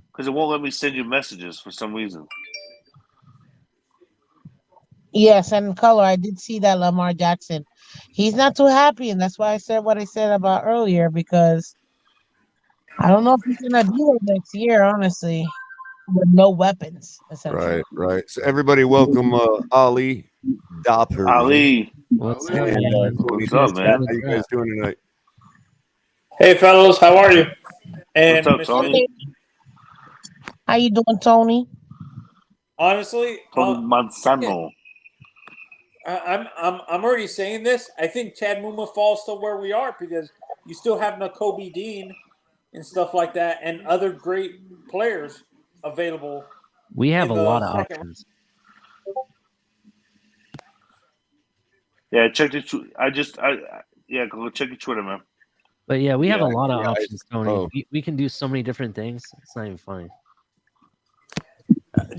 because it won't let me send you messages for some reason. Yes, and color. I did see that Lamar Jackson. He's not too happy, and that's why I said what I said about earlier because I don't know if he's gonna be there next year, honestly, with no weapons, essentially. Right. So everybody, welcome Ali Dopper. Ali, What's up, man? what's up, man? How you guys doing tonight? Hey, fellas, how are you? And What's up, Tony? How you doing, Tony? honestly, Tony Manzano. I'm already saying this. I think Chad Muma falls to where we are because you still have N'Kobe Dean and stuff like that, and other great players available. We have a in the lot of second options. Yeah, check the. Go check your Twitter, man. But yeah, we have a Yeah, lot of yeah, options, Tony. oh. We can do so many different things. It's not even funny.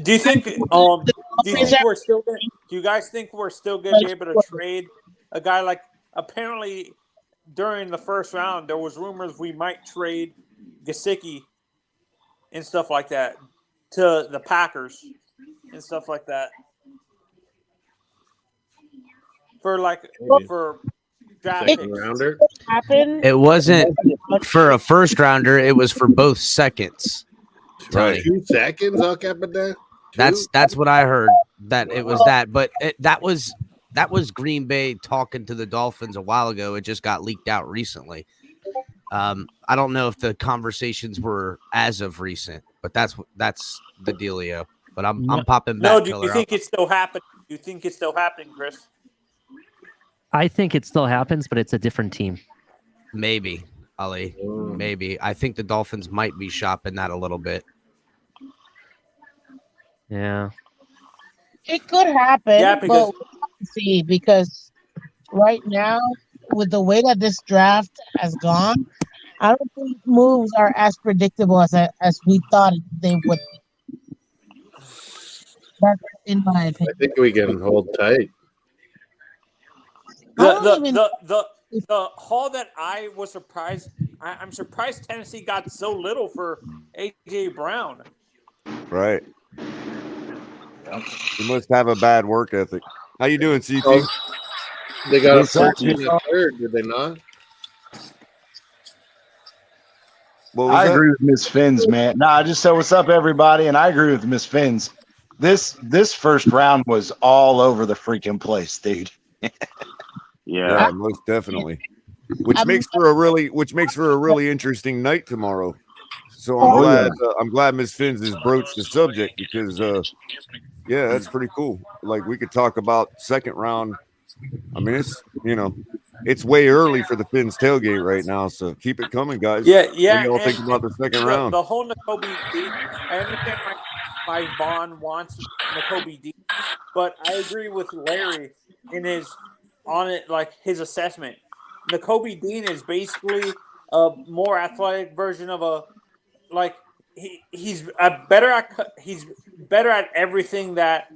Do you think? Do you think we're still? Do you guys think we're still going to be able to trade a guy like? Apparently, during the first round, there was rumors we might trade Gesicki and stuff like that to the Packers and stuff like that for draft Second picks. rounder. It wasn't for a first rounder. It was for both seconds. Tony. 2 seconds, I'll cap it there. That's what I heard. That it was that, but that was Green Bay talking to the Dolphins a while ago. It just got leaked out recently. I don't know if the conversations were as of recent, but that's the dealio. But I'm popping back. No, do you think it's still happening? Do you think it's still happening, Chris? I think it still happens, but it's a different team. Maybe, Ali. Maybe. I think the Dolphins might be shopping that a little bit. Yeah. It could happen, Yeah, but because we'll have to see because right now, with the way that this draft has gone, I don't think moves are as predictable as we thought they would be. That's in my opinion. I think we can hold tight. the haul that I was surprised. I'm surprised Tennessee got so little for AJ Brown. Right. You must have a bad work ethic. How you doing, CT? Oh, they got a What's up, first and a third, did they not? What was I that? agree with Miss Finns, man. No, I just said what's up, everybody, and I agree with Miss Finns. This first round was all over the freaking place, dude. Yeah, most definitely. Which makes for a really interesting night tomorrow. So I'm glad Miss Finns has broached the subject because Yeah, that's pretty cool. Like we could talk about second round. I mean, it's it's way early for the Finns tailgate right now, so keep it coming, guys. Yeah, What yeah, do y'all and think about the second the round? the whole Nakobe Dean. I understand my Vaughn wants Nakobe Dean, but I agree with Larry in his on it like his assessment. Nakobe Dean is basically a more athletic version of a like he's better at everything that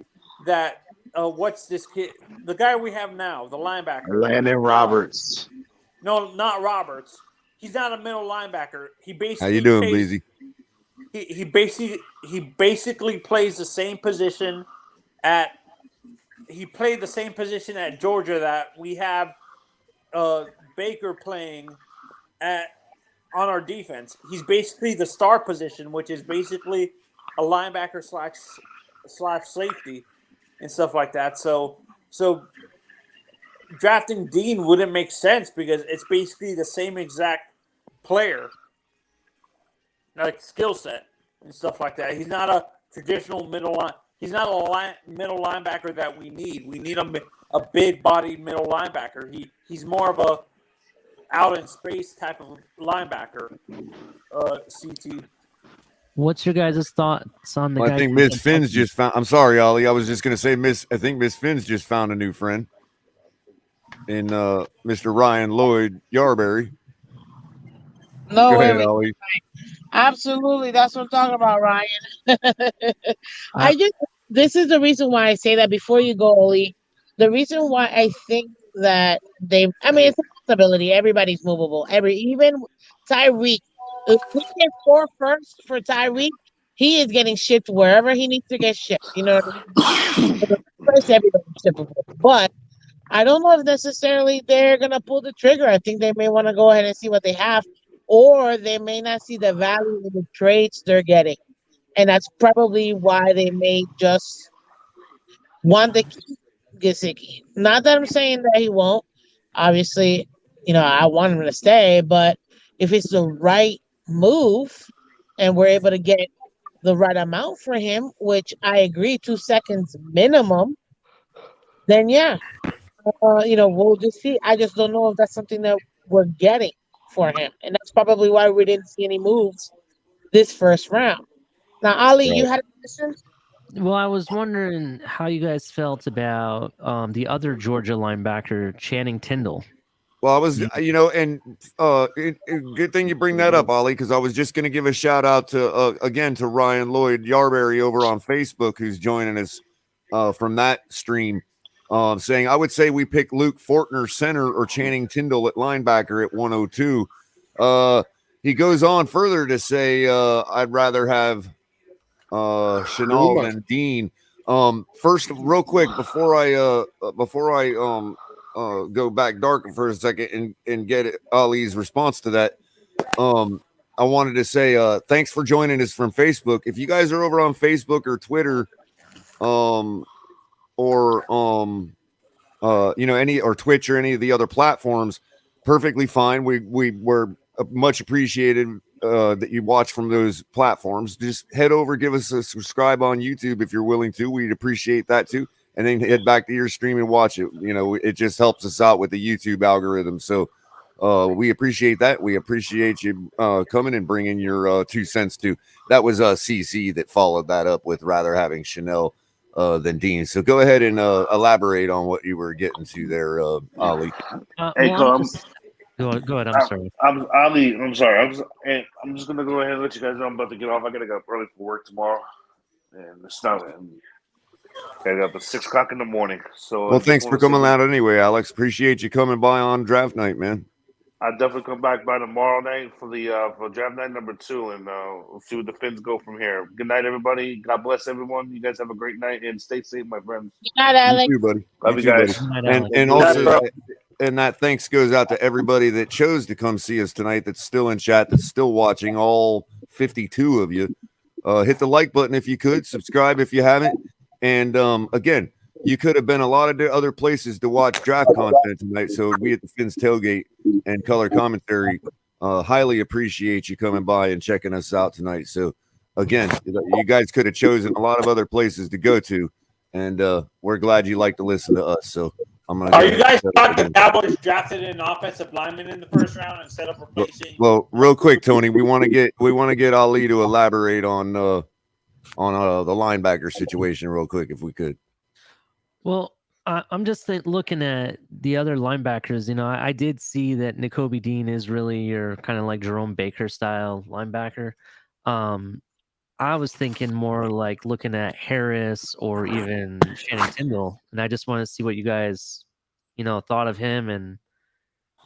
what's this kid the guy we have now, the linebacker. Landon Roberts. No, not Roberts. He's not a middle linebacker. He How you basically doing, plays Bleezy? he basically plays the same position at he played the same position at Georgia that we have Baker playing at on our defense. He's basically the star position, which is basically a linebacker slash safety and stuff like that. So drafting Dean wouldn't make sense because it's basically the same exact player, like skill set and stuff like that. He's not a traditional middle line. He's not a middle linebacker that we need. We need a big bodied middle linebacker. He's more of a out in space type of linebacker. CT. What's your guys' thoughts on the Well, guy? I think from Miss Finn's Kentucky? just found. I'm sorry, Ollie. I was just gonna say, I think Miss Finn's just found a new friend in Mr. Ryan Lloyd Yarberry. No Go way. ahead, Ollie. Absolutely. That's what I'm talking about, Ryan. This is the reason why I say that before you go, Oli. The reason why I think that it's a possibility. Everybody's movable. Even Tyreek. If we get 4 first for Tyreek, he is getting shipped wherever he needs to get shipped. You know what I mean? First, everybody's shippable. But I don't know if necessarily they're gonna pull the trigger. I think they may want to go ahead and see what they have, or they may not see the value in the trades they're getting, and that's probably why they may just want to keep Gesicki. Not that I'm saying that he won't. Obviously, I want him to stay, but if it's the right move and we're able to get the right amount for him, which I agree, 2 seconds minimum, then yeah, we'll just see. I just don't know if that's something that we're getting for him, and that's probably why we didn't see any moves this first round. Now, Ali, you had a question? Well, I was wondering how you guys felt about the other Georgia linebacker, Channing Tindall. Well, I was, and good thing you bring that up, Ollie, because I was just going to give a shout out to again to Ryan Lloyd Yarberry over on Facebook, who's joining us from that stream, saying I would say we pick Luke Fortner center or Channing Tindall at linebacker at 102. He goes on further to say I'd rather have Chanel than Dean. First, real quick before I go back dark for a second and get Ali's response to that. I wanted to say thanks for joining us from Facebook. If you guys are over on Facebook or Twitter, any or Twitch or any of the other platforms, perfectly fine. We're much appreciated that you watch from those platforms. Just head over, give us a subscribe on YouTube if you're willing to. We'd appreciate that too. And then head back to your stream and watch it. It just helps us out with the YouTube algorithm. So we appreciate that. We appreciate you coming and bringing your 2 cents too. That was CC that followed that up with rather having Chanel than Dean. So go ahead and elaborate on what you were getting to there, Ali. Hey, Go ahead. I'm sorry. I'm sorry. I'm just gonna go ahead and let you guys know I'm about to get off. I gotta go early for work tomorrow, and it's not. I got up at 6 o'clock in the morning. So Well, thanks for coming out anyway, Alex. Appreciate you coming by on draft night, man. I'll definitely come back by tomorrow night for the for draft night number 2, and we'll see where the Finns go from here. Good night, everybody. God bless everyone. You guys have a great night and stay safe, my friends. Good night, Alex. You too, buddy. Love you guys. And also, and that thanks goes out to everybody that chose to come see us tonight. That's still in chat. That's still watching. All 52 of you. Hit the like button if you could. Subscribe if you haven't. And again, you could have been a lot of other places to watch draft content tonight. So we at the Finns Tailgate and Color Commentary highly appreciate you coming by and checking us out tonight. So again, you guys could have chosen a lot of other places to go to, and we're glad you like to listen to us. So I'm gonna. Are you guys shocked the Cowboys drafted an offensive lineman in the first round instead of replacing? Well, real quick, Tony, we want to get Ali to elaborate on the linebacker situation real quick, if we could. Well, I'm just looking at the other linebackers. You know, I did see that Nakobe Dean is really your kind of like Jerome Baker style linebacker. I was thinking more like looking at Harris or even Channing Tindall, and I just want to see what you guys, thought of him. And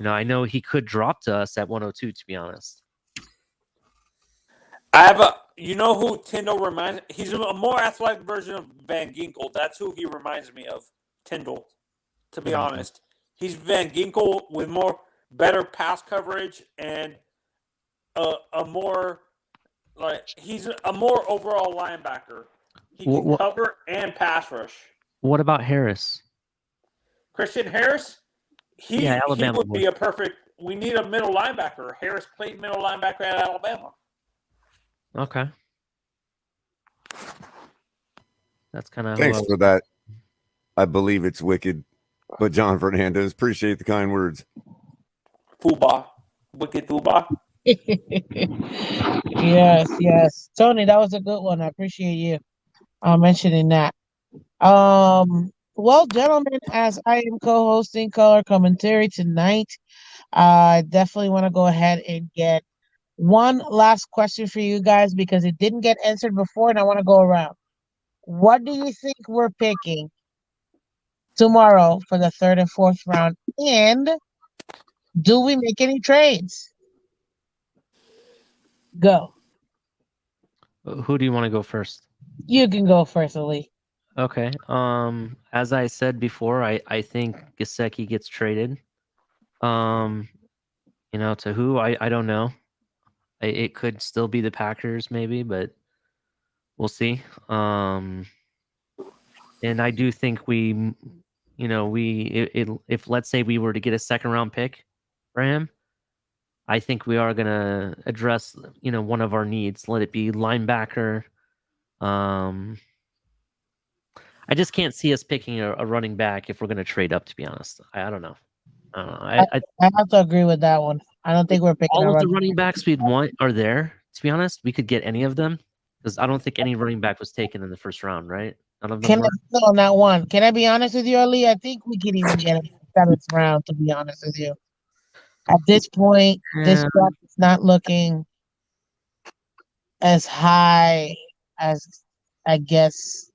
I know he could drop to us at 102. To be honest, I have a. You know who Tyndall reminds? He's a more athletic version of Van Ginkel. That's who he reminds me of. Tyndall, to be honest, he's Van Ginkel with better pass coverage and a more he's a more overall linebacker. He can cover and pass rush. What about Harris? Christian Harris, he Alabama would be a perfect. We need a middle linebacker. Harris played middle linebacker at Alabama. Okay, that's kind of. Thanks for that. I believe it's wicked, but John Fernandez, appreciate the kind words. Fuba, wicked Fuba. Yes. Tony, that was a good one. I appreciate you mentioning that. Well, gentlemen, as I am co-hosting Color Commentary tonight, I definitely want to go ahead and get one last question for you guys because it didn't get answered before, and I want to go around. What do you think we're picking tomorrow for the third and fourth round? And do we make any trades? Go. Who do you want to go first? You can go first, Ali. Okay. As I said before, I think Gesicki gets traded. To who? I don't know. It could still be the Packers, maybe, but we'll see. And I do think if let's say we were to get a second round pick for him, I think we are gonna address one of our needs. Let it be linebacker. I just can't see us picking a running back if we're gonna trade up. To be honest, I don't know. I have to agree with that one. I don't think we're picking all of the running backs we'd want are there. To be honest, we could get any of them because I don't think any running back was taken in the first round, right? None of them were. No, not one. Can I be honest with you, Ali? I think we could even get a seventh round, to be honest with you. At this point, this draft is not looking as high as I guess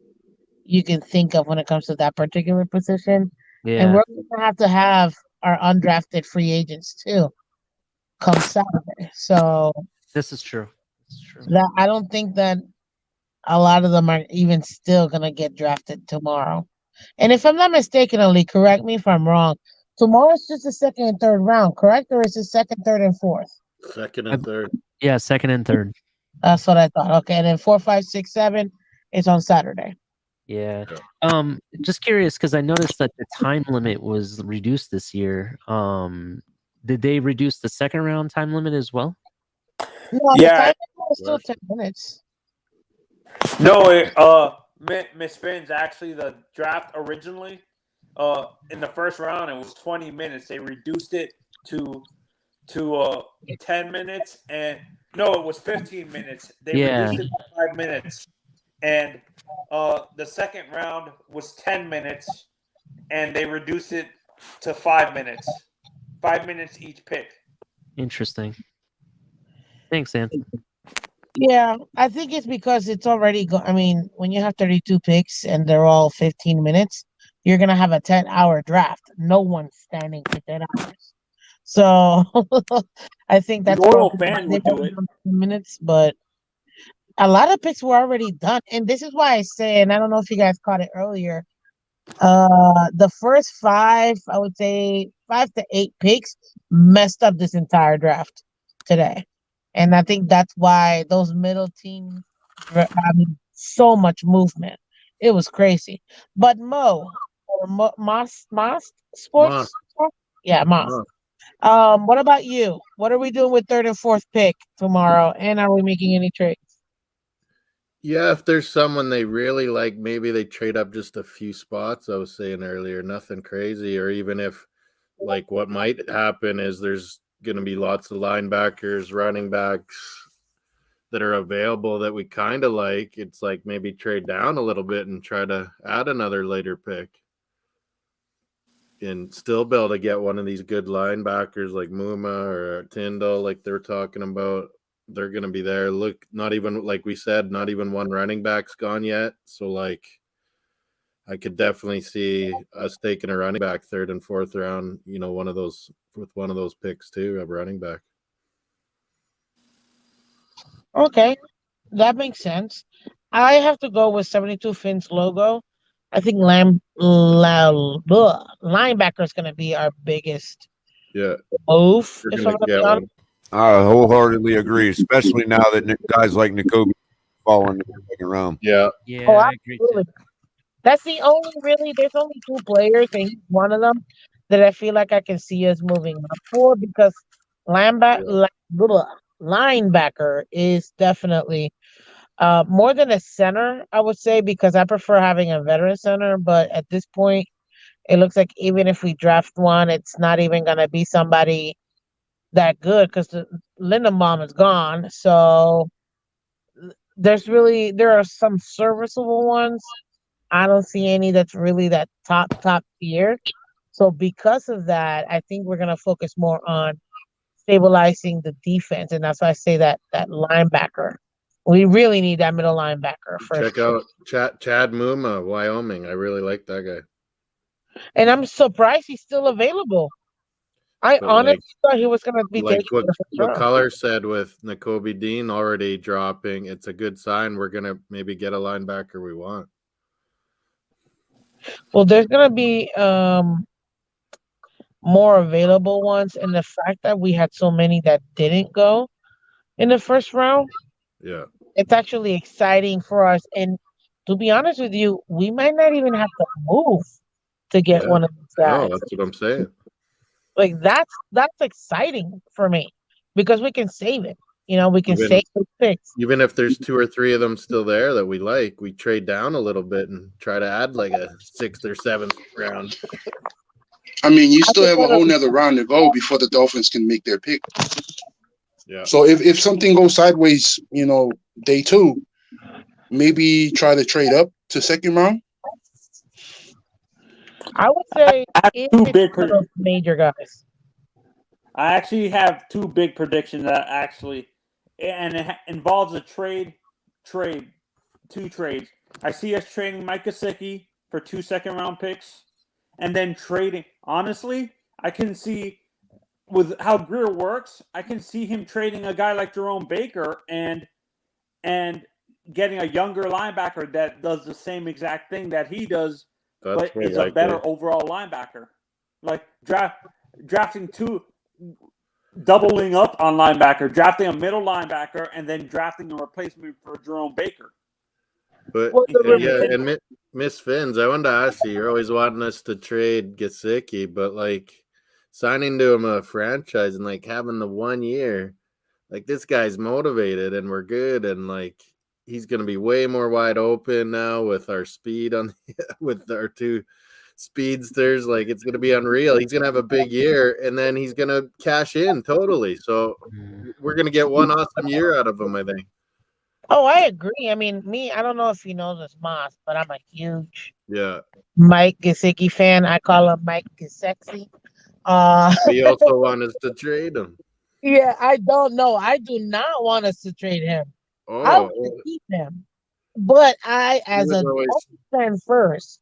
you can think of when it comes to that particular position. Yeah. And we're going to have our undrafted free agents too come Saturday. So this is true. That I don't think that a lot of them are even still going to get drafted tomorrow. And if I'm not mistaken, Ali, correct me if I'm wrong. Tomorrow's just the second and third round, correct? Or is it second, third, and fourth? Second and third. Yeah, second and third. That's what I thought. Okay, and then 4, 5, 6, 7 is on Saturday. Yeah. Just curious because I noticed that the time limit was reduced this year. Did they reduce the second round time limit as well? No, the time limit was still 10 minutes. No, Miss Finn's actually the draft originally. In the first round, it was 20 minutes. They reduced it to 10 minutes, and no, it was 15 minutes. They reduced it to 5 minutes, and the second round was 10 minutes, and they reduced it to 5 minutes. 5 minutes each pick. Interesting. Thanks, Anthony. Yeah, I think it's because it's already I mean, when you have 32 picks and they're all 15 minutes, you're going to have a 10-hour draft. No one's standing for 10 hours. So I think that's normal fan would do it. Minutes, but a lot of picks were already done. And this is why I say, and I don't know if you guys caught it earlier, the first 5, I would say 5 to 8 picks messed up this entire draft today. And I think that's why those middle teams were having so much movement. It was crazy. But Moss Sports? Yeah, Moss. What about you? What are we doing with third and fourth pick tomorrow? And are we making any trades? Yeah, if there's someone they really like, maybe they trade up just a few spots. I was saying earlier, nothing crazy. Or even if, like, what might happen is there's going to be lots of linebackers, running backs that are available that we kind of like. It's like maybe trade down a little bit and try to add another later pick. And still be able to get one of these good linebackers like Muma or Tyndall, like they're talking about. They're going to be there. Look, not even, like we said, not even one running back's gone yet. So, like, I could definitely see us taking a running back 3rd and 4th round, one of those picks too, a running back. Okay, that makes sense. I have to go with 72 Fins logo. I think linebacker is going to be our biggest Yeah. move, You're if going I'm to going to get be honest. one. I wholeheartedly agree, especially now that guys like Nakobe fall into the second round. Yeah. Yeah, Oh, I agree too. absolutely. That's the only there's only 2 players, and he's one of them that I feel like I can see us moving up for because linebacker is definitely more than a center, I would say, because I prefer having a veteran center. But at this point, it looks like even if we draft one, it's not even going to be somebody that good because Lindenbaum is gone. So there are some serviceable ones. I don't see any that's really that top tier. So because of that, I think we're gonna focus more on stabilizing the defense, and that's why I say that linebacker. We really need that middle linebacker first. Check out Chad Muma, Wyoming. I really like that guy. And I'm surprised he's still available. I But honestly thought he was gonna be like taken in the first what round. Culler said with Nakobe Dean already dropping, it's a good sign. We're gonna maybe get a linebacker we want. Well, there's gonna be more available ones, and the fact that we had so many that didn't go in the first round, Yeah. it's actually exciting for us. And to be honest with you, we might not even have to move to get Yeah. one of these No, guys. that's what I'm saying. Like that's exciting for me because we can save it. We can Even save the picks. even if there's 2 or 3 of them still there that we like, we trade down a little bit and try to add like a 6th or 7th round. I mean, you still have a whole nother round to go before the Dolphins can make their pick. Yeah. So if something goes sideways, day 2, maybe try to trade up to 2nd round. I would say I have if 2 it's big one of those major guys. I actually have 2 big predictions that and it involves a trade, 2 trades. I see us trading Mike Gesicki for 2 second-round picks, and then trading. Honestly, I can see with how Greer works, I can see him trading a guy like Jerome Baker and getting a younger linebacker that does the same exact thing that he does, That's but is a better overall linebacker. Like drafting 2. Doubling up on linebacker, drafting a middle linebacker, and then drafting a replacement for Jerome Baker. But and Miss Fins, I wanted to ask you, you're always wanting us to trade Gesicki, but like signing to him a franchise and like having the 1 year, like this guy's motivated and we're good, and like he's gonna be way more wide open now with our speed with our 2 speedsters. Like it's gonna be unreal. He's gonna have a big year and then he's gonna cash in totally. So we're gonna get one awesome year out of him, I think. Oh, I agree. I mean, I don't know if you know this, Moss, but I'm a huge Mike Gesicki fan. I call him Mike Gesexy. We also want us to trade him. Yeah, I don't know. I do not want us to trade him. I want to keep him. But as a Dolphins fan first,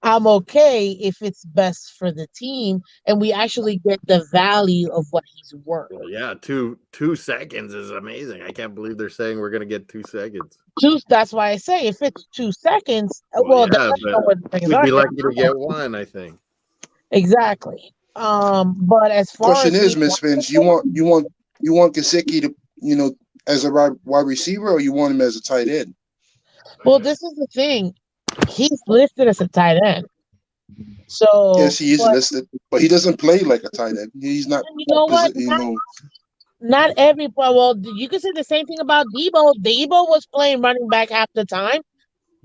I'm okay if it's best for the team and we actually get the value of what he's worth. Well, yeah, 2 seconds is amazing. I can't believe they're saying we're gonna get 2 seconds. That's why I say if it's 2 seconds, yeah, we'd be lucky to get 1, I think. Exactly. But as far Question as is, Miss Vince, you want Gesicki to as a wide receiver, or you want him as a tight end? Well, this is the thing. He's listed as a tight end. So yes, he is listed, but he doesn't play like a tight end. He's not. You know what? Not every well, you can say the same thing about Debo. Debo was playing running back half the time,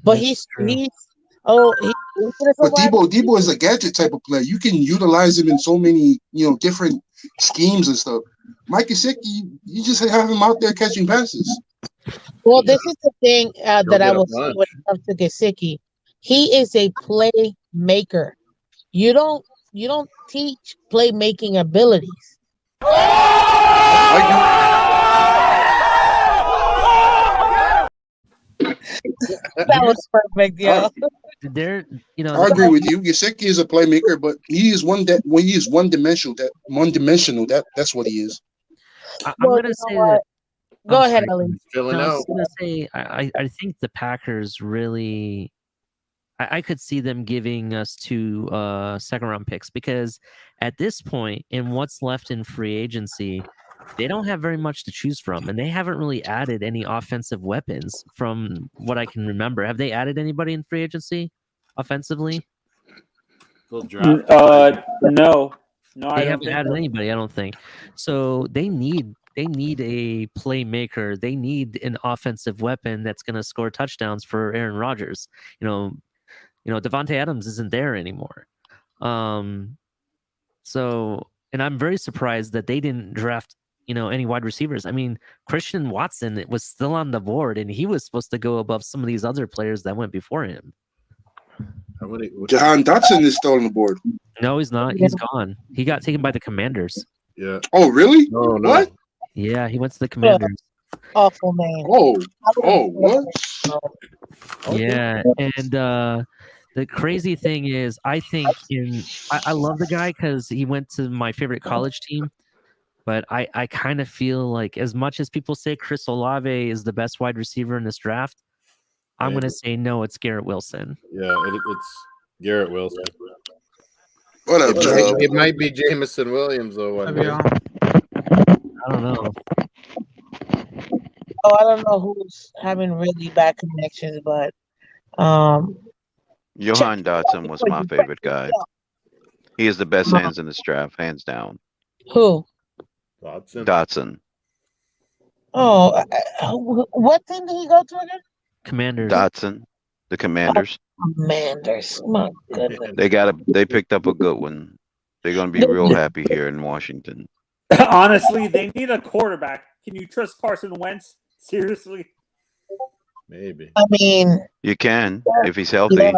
but That's true. he's But Debo is a gadget type of player. You can utilize him in so many, different schemes and stuff. Mike Gesicki, you just have him out there catching passes. Well, this is the thing that He'll I get a will say bunch. when it comes to Gesicki. He is a playmaker. You don't teach playmaking abilities. That was perfect, yo. They're, I agree with you. Gesicki is a playmaker, but he is one dimensional. That's what he is. I'm Well, gonna you say know what? that. Go I'm ahead, sorry. Ellie. Filling No, I was out. gonna say I think the Packers really. I could see them giving us 2 second round picks because at this point, in what's left in free agency, they don't have very much to choose from, and they haven't really added any offensive weapons from what I can remember. Have they added anybody in free agency offensively? They'll draft. No, I They don't haven't think added so. anybody, I don't think. So they need a playmaker. They need an offensive weapon that's going to score touchdowns for Aaron Rodgers. Devontae Adams isn't there anymore. So, and I'm very surprised that they didn't draft, any wide receivers. I mean, Christian Watson was still on the board, and he was supposed to go above some of these other players that went before him. Jahan Dotson is still on the board. No, he's not. He's gone. He got taken by the Commanders. Yeah. Oh, really? No. What? Yeah, he went to the Commanders. Awful name. What? Yeah, and the crazy thing is, I think I love the guy because he went to my favorite college team, but I kind of feel like as much as people say Chris Olave is the best wide receiver in this draft, I'm going to say no, it's Garrett Wilson. Yeah, it's Garrett Wilson. What up, Joe? It might be Jamison Williams though. One day. I don't know. Oh, I don't know who's having really bad connections, but Johan Dotson was my favorite guy. He is the best hands in this draft, hands down. Who? Dotson. Oh, what team did he go to again? Commanders. Dotson, the Commanders. Commanders. My goodness. They picked up a good one. They're gonna be real happy here in Washington. Honestly, they need a quarterback. Can you trust Carson Wentz? Seriously? Maybe. I mean, You can if he's healthy. yes.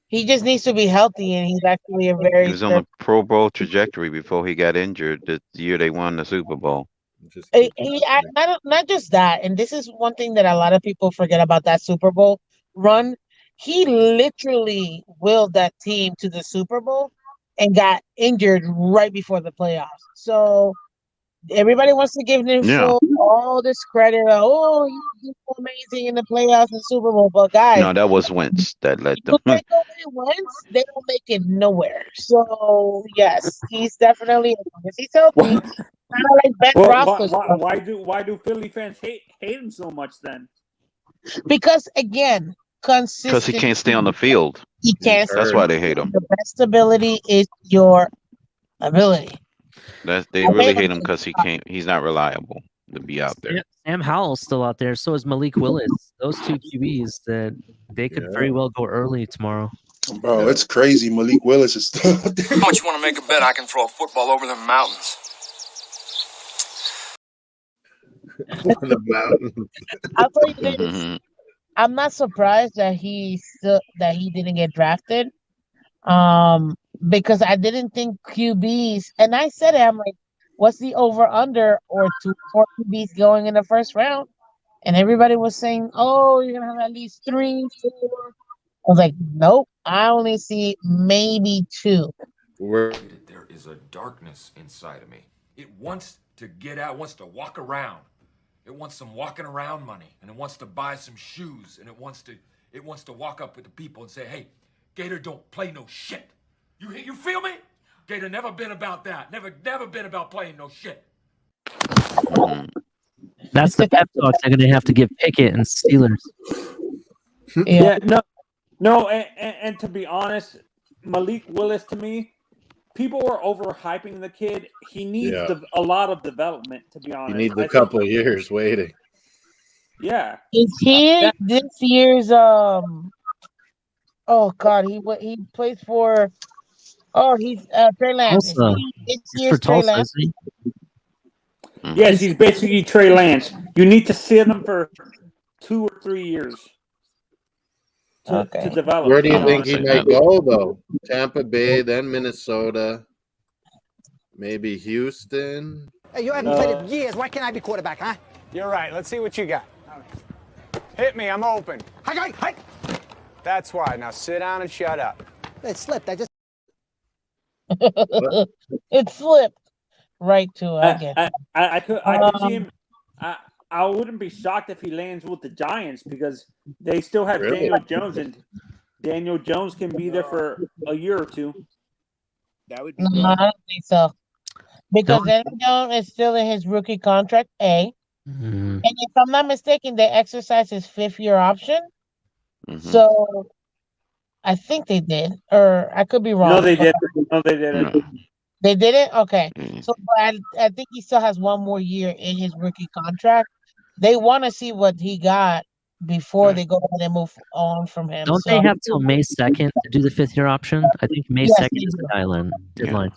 He just needs to be healthy, and he's actually a very He was on the Pro Bowl trajectory before he got injured the year they won the Super Bowl. Not just that, and this is one thing that a lot of people forget about that Super Bowl run. He literally willed that team to the Super Bowl and got injured right before the playoffs. So everybody wants to give him all this credit. Oh, he did so amazing in the playoffs and Super Bowl, but guys, No, that was Wentz that led them. you take away Wentz, they don't make it nowhere. So yes, he's definitely he's healthy. Kind of like Ben Roethlisberger. Why do Philly fans hate him so much then? Because again, consistent. Because he can't stay on the field. He can't. That's why they hate him. The best ability is your ability. They really hate him because he can't. He's not reliable to be out there. Sam Howell's still out there. So is Malik Willis. Those 2 QBs that they could very well go early tomorrow. Bro, it's crazy. Malik Willis is still out there. How much you want to make a bet I can throw a football over the mountains? The mountain. I'll tell you this. I'm not surprised that he didn't get drafted. Because I didn't think QBs, and I said it, I'm like, what's the over under or 4 QBs going in the first round? And everybody was saying, oh, you're gonna have at least 3, 4. I was like, nope, I only see maybe 2. There is a darkness inside of me. It wants to get out, wants to walk around. It wants some walking around money, and it wants to buy some shoes, and it wants to walk up with the people and say, hey, Gator don't play no shit. You feel me? Gator never been about that. Never been about playing no shit. That's the pep talk they're going to have to give Pickett and Steelers. Yeah, no, and to be honest, Malik Willis to me, people were overhyping the kid. He needs Yeah. a lot of development, to be He honest. needs I a couple of years waiting. Yeah. Is he this year's Oh God, he plays for. Oh, he's Trey Lance. Is Tulsa. he this He's year's for Trey Tulsa, Lance? isn't he? Yes, he's basically Trey Lance. You need to sit him for 2 or 3 years to develop. Where do to you be think honest. he might go, though? Tampa Bay, then Minnesota, maybe Houston. Hey, you haven't played in years. Why can't I be quarterback, huh? You're right. Let's see what you got. Hit me. I'm open. Hi. That's why. Now sit down and shut up. It slipped. I just. It slipped right to again. I could see him. I wouldn't be shocked if he lands with the Giants because they still have Really? Daniel Jones, and Daniel Jones can be there for a year or two. That would be No, I don't think so. Because Daniel Jones is still in his rookie contract, A. And if I'm not mistaken, they exercised his 5th-year option. So I think they did, or I could be wrong. No, they didn't. No, they didn't. They didn't? Okay. So but I think he still has 1 more year in his rookie contract. They want to see what he got before they go ahead and move on from him. Don't they have till May 2nd to do the 5th-year option? I think May Yes, 2nd they is do. the deadline.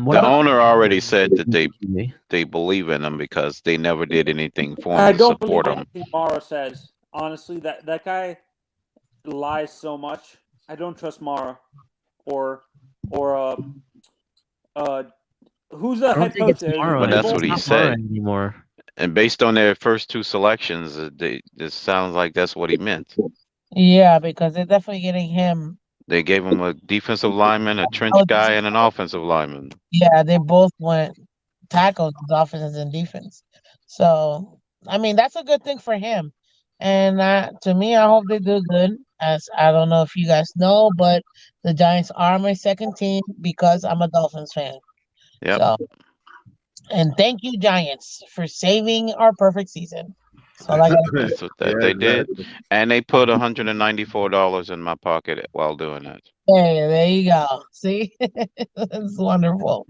What The about owner already said that they believe in him because they never did anything for him I to don't support believe him. anything Mara says. Honestly, that guy lies so much. I don't trust Mara or who's the I don't head think coach it's there? Mara. But that's It's what he not Mara said. anymore. And based on their first 2 selections, it sounds like that's what he meant. Yeah, because they're definitely getting him. They gave him a defensive lineman, a trench guy, and an offensive lineman. Yeah, they both went tackles, offense and defense. So, I mean, that's a good thing for him. And to me, I hope they do good. As I don't know if you guys know, but the Giants are my second team because I'm a Dolphins fan. Yep. So, and thank you, Giants, for saving our perfect season. So, like, That's what they did. And they put $194 in my pocket while doing that. hey, there you go. See, it's wonderful.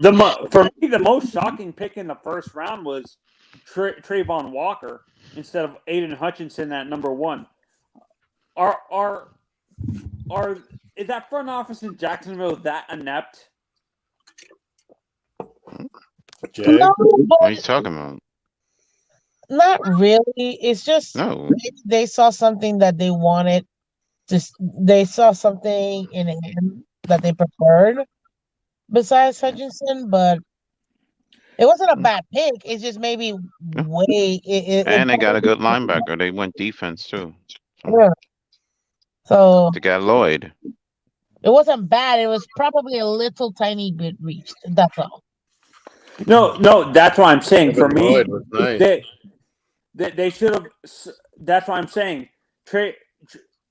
For me, the most shocking pick in the first round was Trayvon Walker instead of Aiden Hutchinson at number 1. Is that front office in Jacksonville that inept? No, What are you talking about? not really. It's just No. maybe they saw something that they wanted. They saw something in him that they preferred besides Hutchinson, but it wasn't a bad pick. It's just maybe way. And they got a good linebacker. They went defense too. Yeah. So They got Lloyd. it wasn't bad. It was probably a little tiny bit reached. That's all. No, that's what I'm saying. For me, Lloyd was nice. they should have. That's what I'm saying.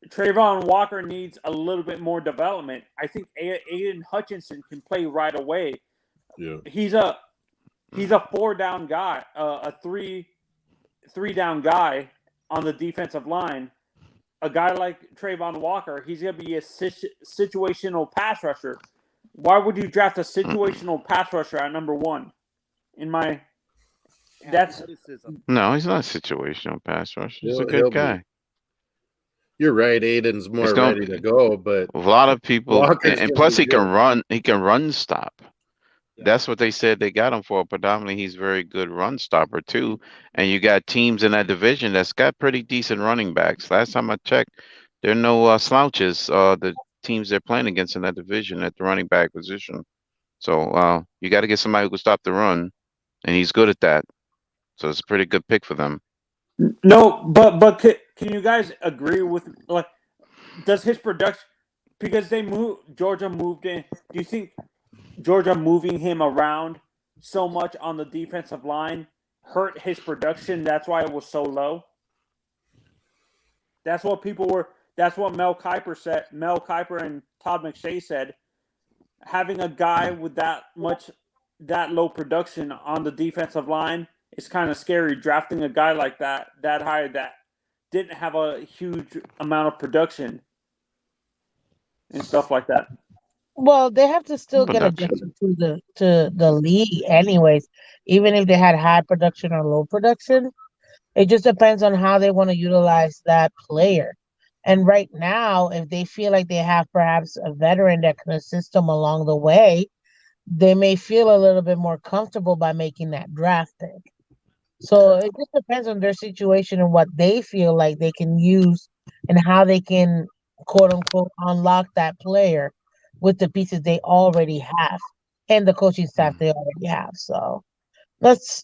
Trayvon Walker needs a little bit more development. I think Aiden Hutchinson can play right away. Yeah. He's a 4-down guy, a 3-down guy on the defensive line. A guy like Trayvon Walker, he's going to be a situational pass rusher. Why would you draft a situational pass rusher at number 1? No, he's not a situational pass rusher. He's a He'll good be- guy. You're right. Aiden's more ready to go, but A lot of people, Walker's and gonna plus be he can good. run. He can run stop. That's what they said they got him for. Predominantly, he's very good run stopper too. And you got teams in that division that's got pretty decent running backs. Last time I checked, there are no slouches. The teams they're playing against in that division at the running back position. So you got to get somebody who can stop the run, and he's good at that. So it's a pretty good pick for them. No, but can you guys agree with does his production because Georgia moved in? Do you think Georgia moving him around so much on the defensive line hurt his production? That's why it was so low. That's what That's what Mel Kiper said. Mel Kiper and Todd McShay said. Having a guy with that low production on the defensive line is kind of scary. Drafting a guy like that high that didn't have a huge amount of production and stuff like that. Well, they have to still get Production. adjusted to the league, anyways. Even if they had high production or low production, it just depends on how they want to utilize that player. And right now, if they feel like they have perhaps a veteran that can assist them along the way, they may feel a little bit more comfortable by making that draft pick. So it just depends on their situation and what they feel like they can use and how they can quote unquote unlock that player with the pieces they already have and the coaching staff they already have. So that's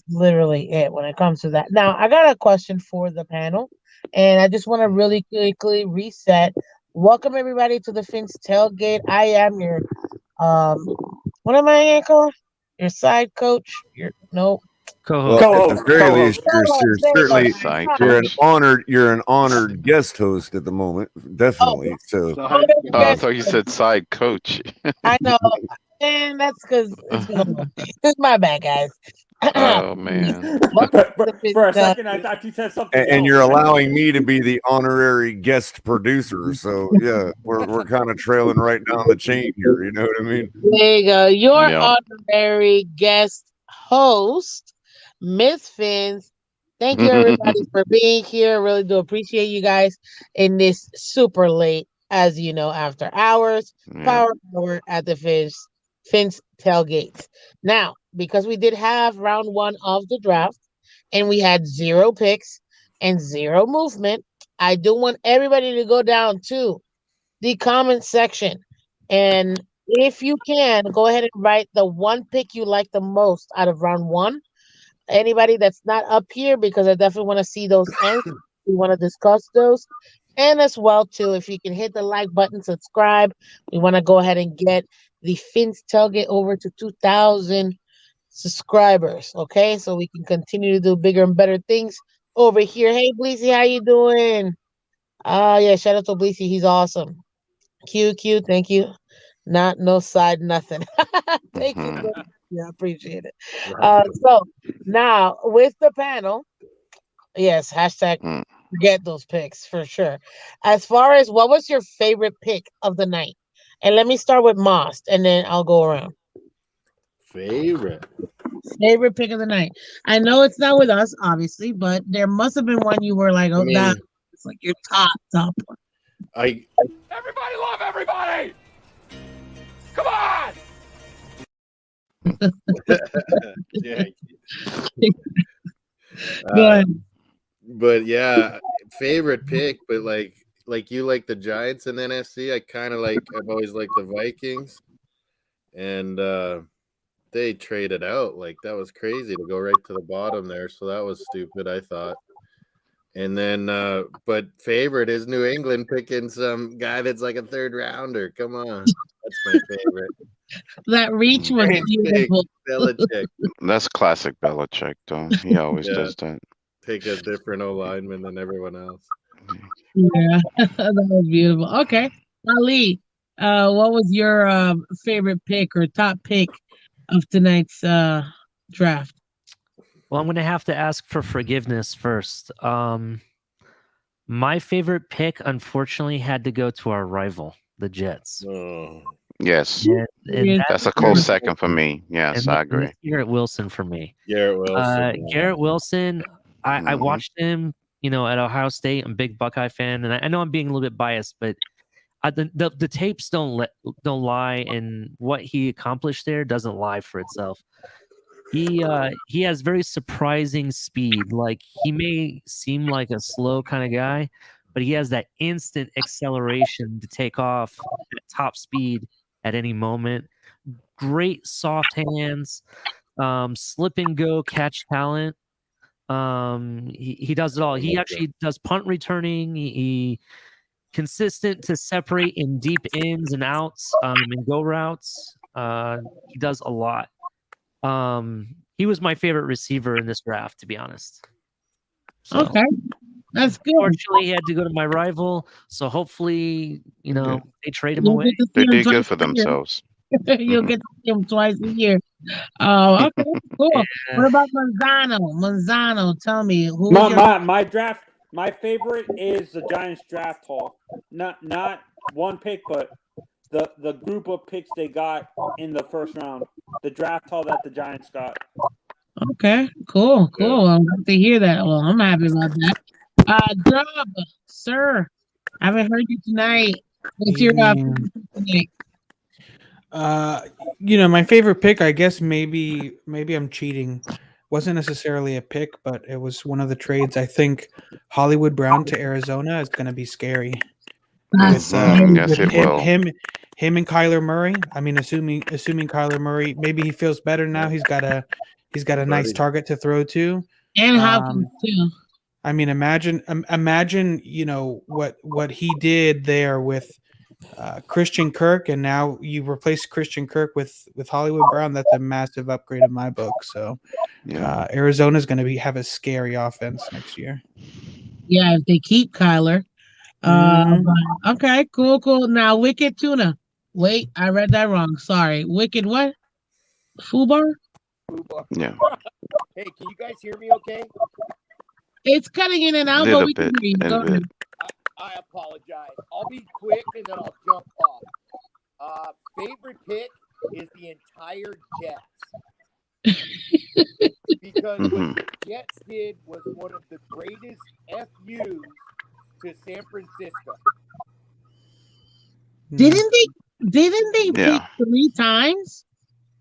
literally it when it comes to that. Now I got a question for the panel, and I just want to really quickly reset. Welcome everybody to the Finns Tailgate. I am your what am I gonna call? Your side coach? Your no. Well, at the very least, you're an honored guest host at the moment, definitely. So, I thought you said side coach. I know, and that's because it's been a long day. It's my bad, guys. Oh man! For a second, I thought you said something. and you're allowing me to be the honorary guest producer. So, yeah, we're kind of trailing right down the chain here. You know what I mean? There you go. Your Yeah. honorary guest host, Miss Fins. Thank you, everybody, for being here. Really do appreciate you guys in this super late, as you know, after hours, power hour at the Fins tailgates. Now, because we did have round one of the draft and we had 0 picks and 0 movement, I do want everybody to go down to the comment section. And if you can, go ahead and write the one pick you like the most out of round one. Anybody that's not up here, because I definitely want to see those answers. We want to discuss those. And as well, too, if you can hit the like button, subscribe. We want to go ahead and get the Finns Tailgate over to 2,000 subscribers. Okay, so we can continue to do bigger and better things over here. Hey, Bleezy, how you doing? Yeah, shout out to Bleezy. He's awesome. QQ, thank you. Not no side nothing. Thank you. So much. Yeah, I appreciate it. So now with the panel, yes, hashtag forget those picks for sure. As far as what was your favorite pick of the night? And let me start with Most and then I'll go around. Favorite pick of the night. I know it's not with us, obviously, but there must have been one you were like, oh, that it's like your top one. Everybody love everybody. Come on. Yeah. Go ahead. But yeah, favorite pick, but like you like the Giants in the NFC. I've always liked the Vikings, and they traded out. Like that was crazy to go right to the bottom there. So that was stupid, I thought. And then, but favorite is New England picking some guy that's like a 3rd rounder. Come on, that's my favorite. That reach was beautiful. Belichick. That's classic Belichick, though. He always does that. Take a different lineman than everyone else. Yeah, that was beautiful. Okay, Ali, what was your favorite pick or top pick of tonight's draft? Well, I'm going to have to ask for forgiveness first. My favorite pick, unfortunately, had to go to our rival, the Jets. Yes, And that's a close second for me. Yes, I agree. Garrett Wilson for me. Garrett Wilson. Garrett Wilson. I watched him, at Ohio State. I'm a big Buckeye fan, and I know I'm being a little bit biased, but the tapes don't lie, and what he accomplished there doesn't lie for itself. He has very surprising speed. Like, he may seem like a slow kind of guy, but he has that instant acceleration to take off at top speed at any moment. Great soft hands, slip and go catch talent. He does it all. He actually does punt returning. He consistent to separate in deep ins and outs, and go routes. He does a lot. He was my favorite receiver in this draft, to be honest. So, okay, that's good. Unfortunately, he had to go to my rival, so hopefully, they trade him away. They did good for themselves. You'll get to see him twice a year. Okay, cool. What about Manzano? Manzano, tell me who. My draft. My favorite is the Giants draft haul. Not one pick, but the group of picks they got in the first round, the draft haul that the Giants got. Okay, cool. I'm glad to hear that. Well, I'm happy about that. Dub, sir, I haven't heard you tonight. What's your Evening. tonight? My favorite pick, I guess maybe I'm cheating. Wasn't necessarily a pick, but it was one of the trades. I think Hollywood Brown to Arizona is going to be scary. That's Yes, it will. him and Kyler Murray. I mean, assuming Kyler Murray, maybe he feels better now. He's got a nice target to throw to. And Hopkins too. I mean, imagine what he did there with Christian Kirk, and now you replace Christian Kirk with Hollywood Brown. That's a massive upgrade in my book. So, Arizona's going to have a scary offense next year. Yeah, if they keep Kyler. Okay, cool. Now, Wicked Tuna. Wait, I read that wrong. Sorry. Wicked what? Fubar? Yeah. Hey, can you guys hear me okay? It's cutting in and out, but we can hear you. Go ahead. I apologize. I'll be quick and then I'll jump off. Favorite pick is the entire Jets. Because what the Jets did was one of the greatest FUs to San Francisco. Didn't they pick 3 times?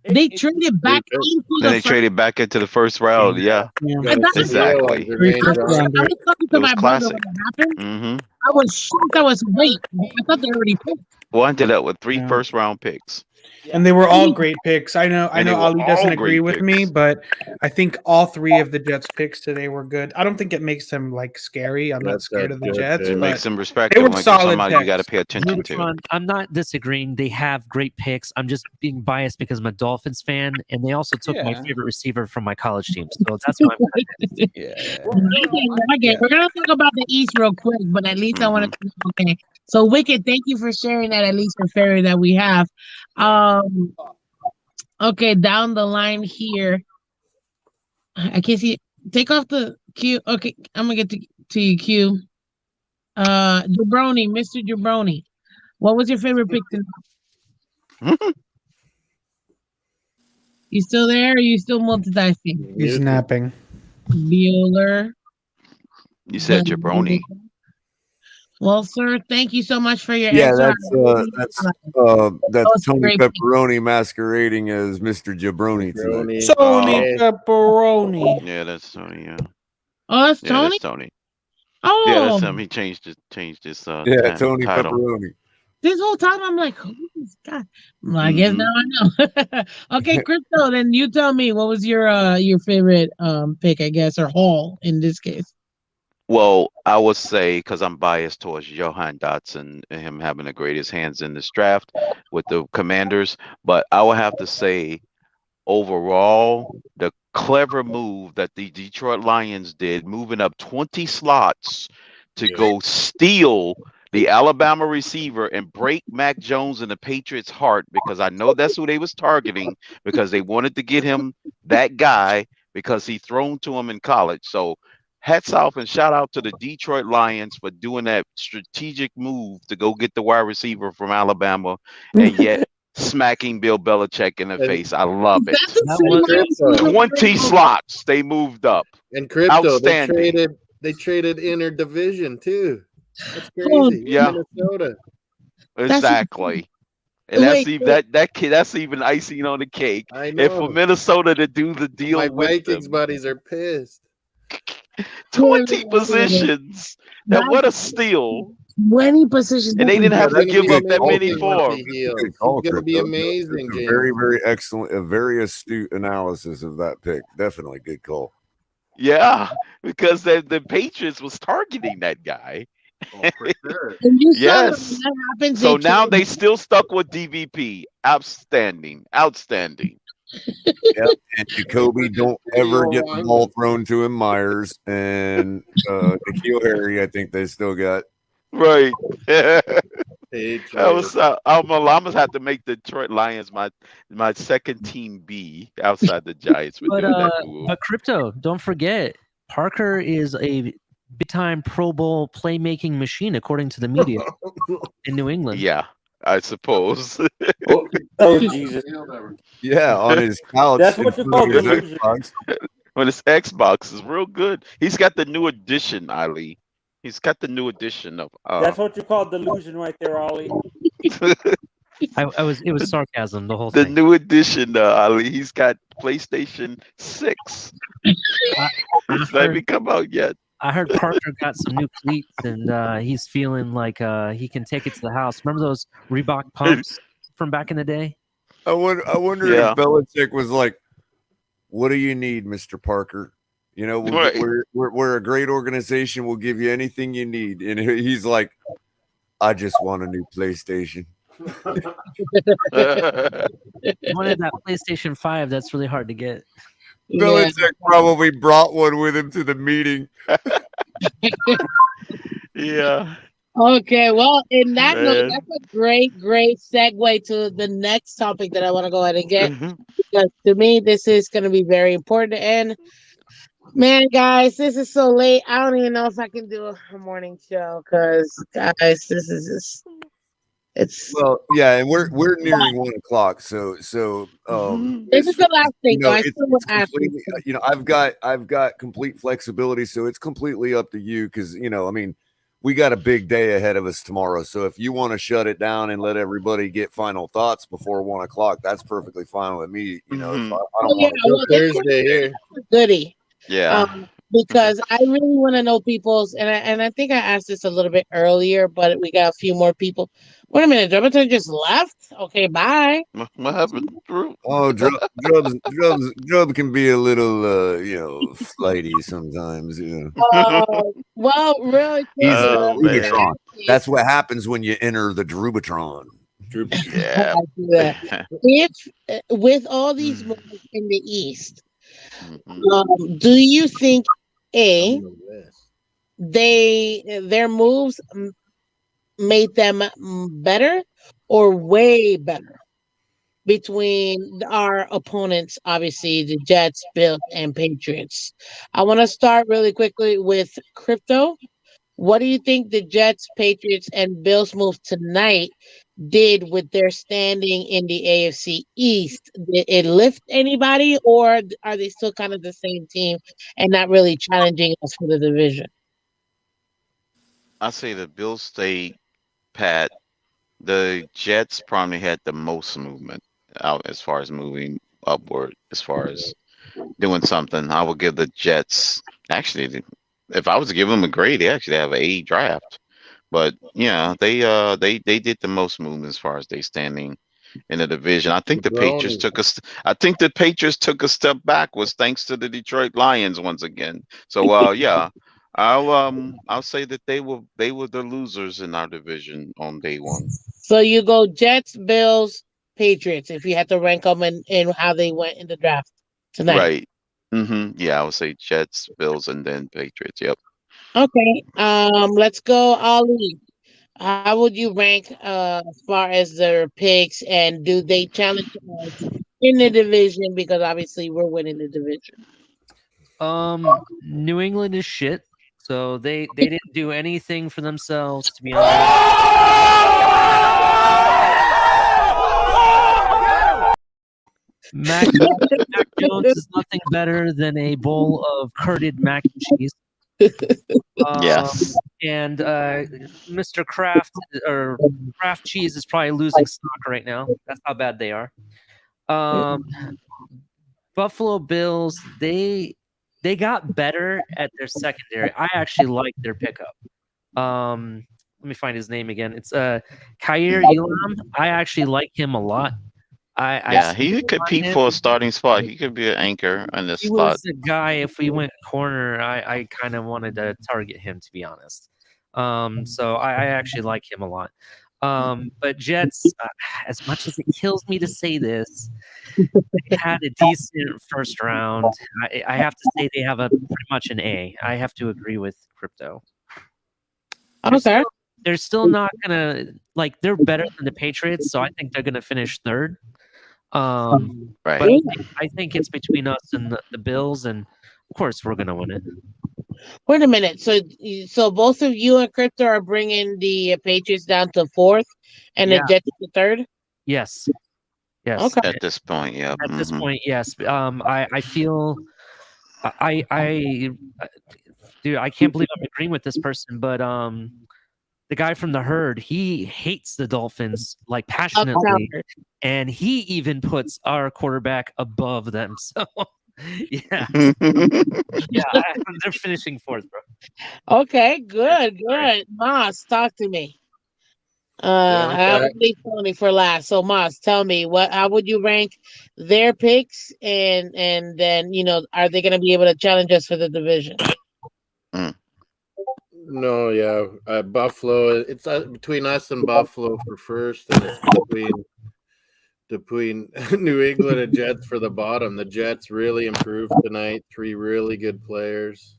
They traded back into Then they traded back into the first round. Yeah. Exactly. I was talking to my brother when it happened. I was shocked. I was wait. I thought they already picked. Well, I ended up with 3 first-round picks. And they were all great picks. I know Ali doesn't agree with picks. me, but I think all 3 of the Jets picks today were good. I don't think it makes them like scary. I'm not scared of the Jets. It but makes them respect they them. were Like solid somebody picks. you got to pay attention to. Rubicon, I'm not disagreeing. They have great picks. I'm just being biased because I'm a Dolphins fan, and they also took my favorite receiver from my college team. So that's why I'm Okay, we're gonna talk about the East real quick, but at least I want to. Okay, so Wicked, thank you for sharing that. At least for fairy that we have. Okay, down the line here. I can't see it. Take off the Q. Okay, I'm gonna get to you, Q. Jabroni, Mr. Jabroni. What was your favorite pick tonight? You still there? Or you still multitasking? He's napping. Bueller. You said jabroni. Well, sir, thank you so much for your Yeah, answer. that's Tony great. Pepperoni masquerading as Mr. Jabroni tonight. Tony Pepperoni. Yeah, that's Tony. Yeah. Oh, that's Yeah, Tony? that's Tony. Oh, Yeah, that's him. He changed his Yeah, Tony title. Pepperoni. this whole time I'm like, who is this guy? Well, I guess now I know. Okay, Crypto, then you tell me what was your favorite pick, I guess, or haul in this case. Well, I would say because I'm biased towards Johan Dotson and him having the greatest hands in this draft with the Commanders, but I would have to say overall the clever move that the Detroit Lions did, moving up 20 slots to go steal the Alabama receiver and break Mac Jones and the Patriots' heart, because I know that's who they was targeting, because they wanted to get him that guy because he thrown to him in college. So hats off and shout out to the Detroit Lions for doing that strategic move to go get the wide receiver from Alabama and yet smacking Bill Belichick in the face. I love it. 20 slots they moved up. And Crypto, Outstanding. they traded interdivision too. That's crazy. Yeah. Minnesota. Exactly. And that's even that's even icing on the cake. I know. And for Minnesota to do the deal My with Vikings them. buddies are pissed. 20 positions. Now what a steal. 20 positions. And they didn't have to give up that many amazing for once him. he heals. Good call, It's gonna be Crypto. amazing, It's a James. very, very excellent, a very astute analysis of that pick. Definitely good call. Yeah, because the Patriots was targeting that guy. And you saw Yes. when that happens, So they now trade- they still stuck with DVP. Outstanding. Outstanding. Yep. And Jacoby don't ever get the ball thrown to him. Myers and N'Keal Harry, I think they still got. Right. Hey, That was I'm gonna have to make the Detroit Lions my second team B outside the Giants for doing that move. But Crypto, don't forget, Parker is a big-time Pro Bowl playmaking machine, according to the media in New England. Yeah, I suppose. Oh Jesus! Yeah, on his couch. That's in what you front call of his delusion. Xbox. When his Xbox is real good. He's got the new edition, Ali. He's got the new edition of That's what you call delusion, right there, Ollie. It was sarcasm, the whole the thing. new edition, Ali. He's got PlayStation 6. It's not even come out yet. I heard Parker got some new cleats, and he's feeling like he can take it to the house. Remember those Reebok pumps from back in the day? I wonder Yeah. if Belichick was like, "What do you need, Mr. Parker? You know, Right. we're a great organization. We'll give you anything you need." And he's like, "I just want a new PlayStation." Wanted that PlayStation 5. That's really hard to get. Belichick probably brought one with him to the meeting. Yeah. Okay, well, in that note, Man. that's a great segue to the next topic that I want to go ahead and get. Because to me, this is going to be very important. And man, guys, this is so late. I don't even know if I can do a morning show because, guys, this is just it's. Well, yeah, and we're nearing 1 o'clock, so This is the last thing, so I it's, still want it's to ask you. completely, I've got complete flexibility, so it's completely up to you because I mean, we got a big day ahead of us tomorrow. So if you want to shut it down and let everybody get final thoughts before 1 o'clock, that's perfectly fine with me. If I don't want to Thursday here. Goody. Yeah. Because I really want to know people's, and I think I asked this a little bit earlier, but we got a few more people. Wait a minute, Drubbington just left? Okay, bye. What happened, Drew? Oh, Drub can be a little, flighty sometimes. Well, really He's quick, the Oh, man. Drubatron. That's what happens when you enter the Drubatron. Yeah. I do that. If with all these moves in the East, do you think their moves made them better or way better between our opponents, obviously the Jets, Bills, and Patriots? I want to start really quickly with Crypto. What do you think the Jets, Patriots, and Bills move tonight did with their standing in the AFC East? Did it lift anybody, or are they still kind of the same team and not really challenging us for the division? I say the Bills stayed pat. The Jets probably had the most movement out as far as moving upward, as far as doing something. I would give the Jets actually, if I was to give them a grade, they actually have an A draft. But yeah, they did the most movement as far as they standing in the division. I think the Patriots took a step backwards thanks to the Detroit Lions once again. So yeah, I'll say that they were the losers in our division on day one. So you go Jets, Bills, Patriots, if you had to rank them in how they went in the draft tonight. Right. Yeah, I would say Jets, Bills, and then Patriots. Yep. Okay. Let's go, Ali. How would you rank as far as their picks, and do they challenge us in the division? Because obviously we're winning the division. New England is shit, so they didn't do anything for themselves, to be honest. Mac Jones is nothing better than a bowl of curded mac and cheese. Yes. And Mr. Kraft Cheese is probably losing stock right now. That's how bad they are. Buffalo Bills, they got better at their secondary. I actually like their pickup. Let me find his name again. It's Khair Elam. I actually like him a lot. He could compete for a starting spot. He could be an anchor in this He spot. was the guy, if we went corner, I kind of wanted to target him, to be honest. So I actually like him a lot. But Jets, as much as it kills me to say this, they had a decent first round. I have to say they have a pretty much an A. I have to agree with Crypto. Okay. They're still not gonna they're better than the Patriots, so I think they're gonna finish third. Right. But I think it's between us and the Bills, and of course we're gonna win it. Wait a minute. So both of you and Crypto are bringing the Patriots down to fourth, and the Yeah. Jets to third. Yes. Yes. Okay. At this point, yeah. At this point, yes. I feel I dude, I can't believe I'm agreeing with this person, but the guy from the herd, he hates the Dolphins like passionately, and he even puts our quarterback above them. So yeah. They're finishing fourth, bro. Okay. Good. Moss, talk to me. I would leave Tony for last. So Moss, tell me how would you rank their picks, and then are they going to be able to challenge us for the division? No, yeah, Buffalo. It's between us and Buffalo for first, and it's between New England and Jets for the bottom. The Jets really improved tonight. 3 really good players.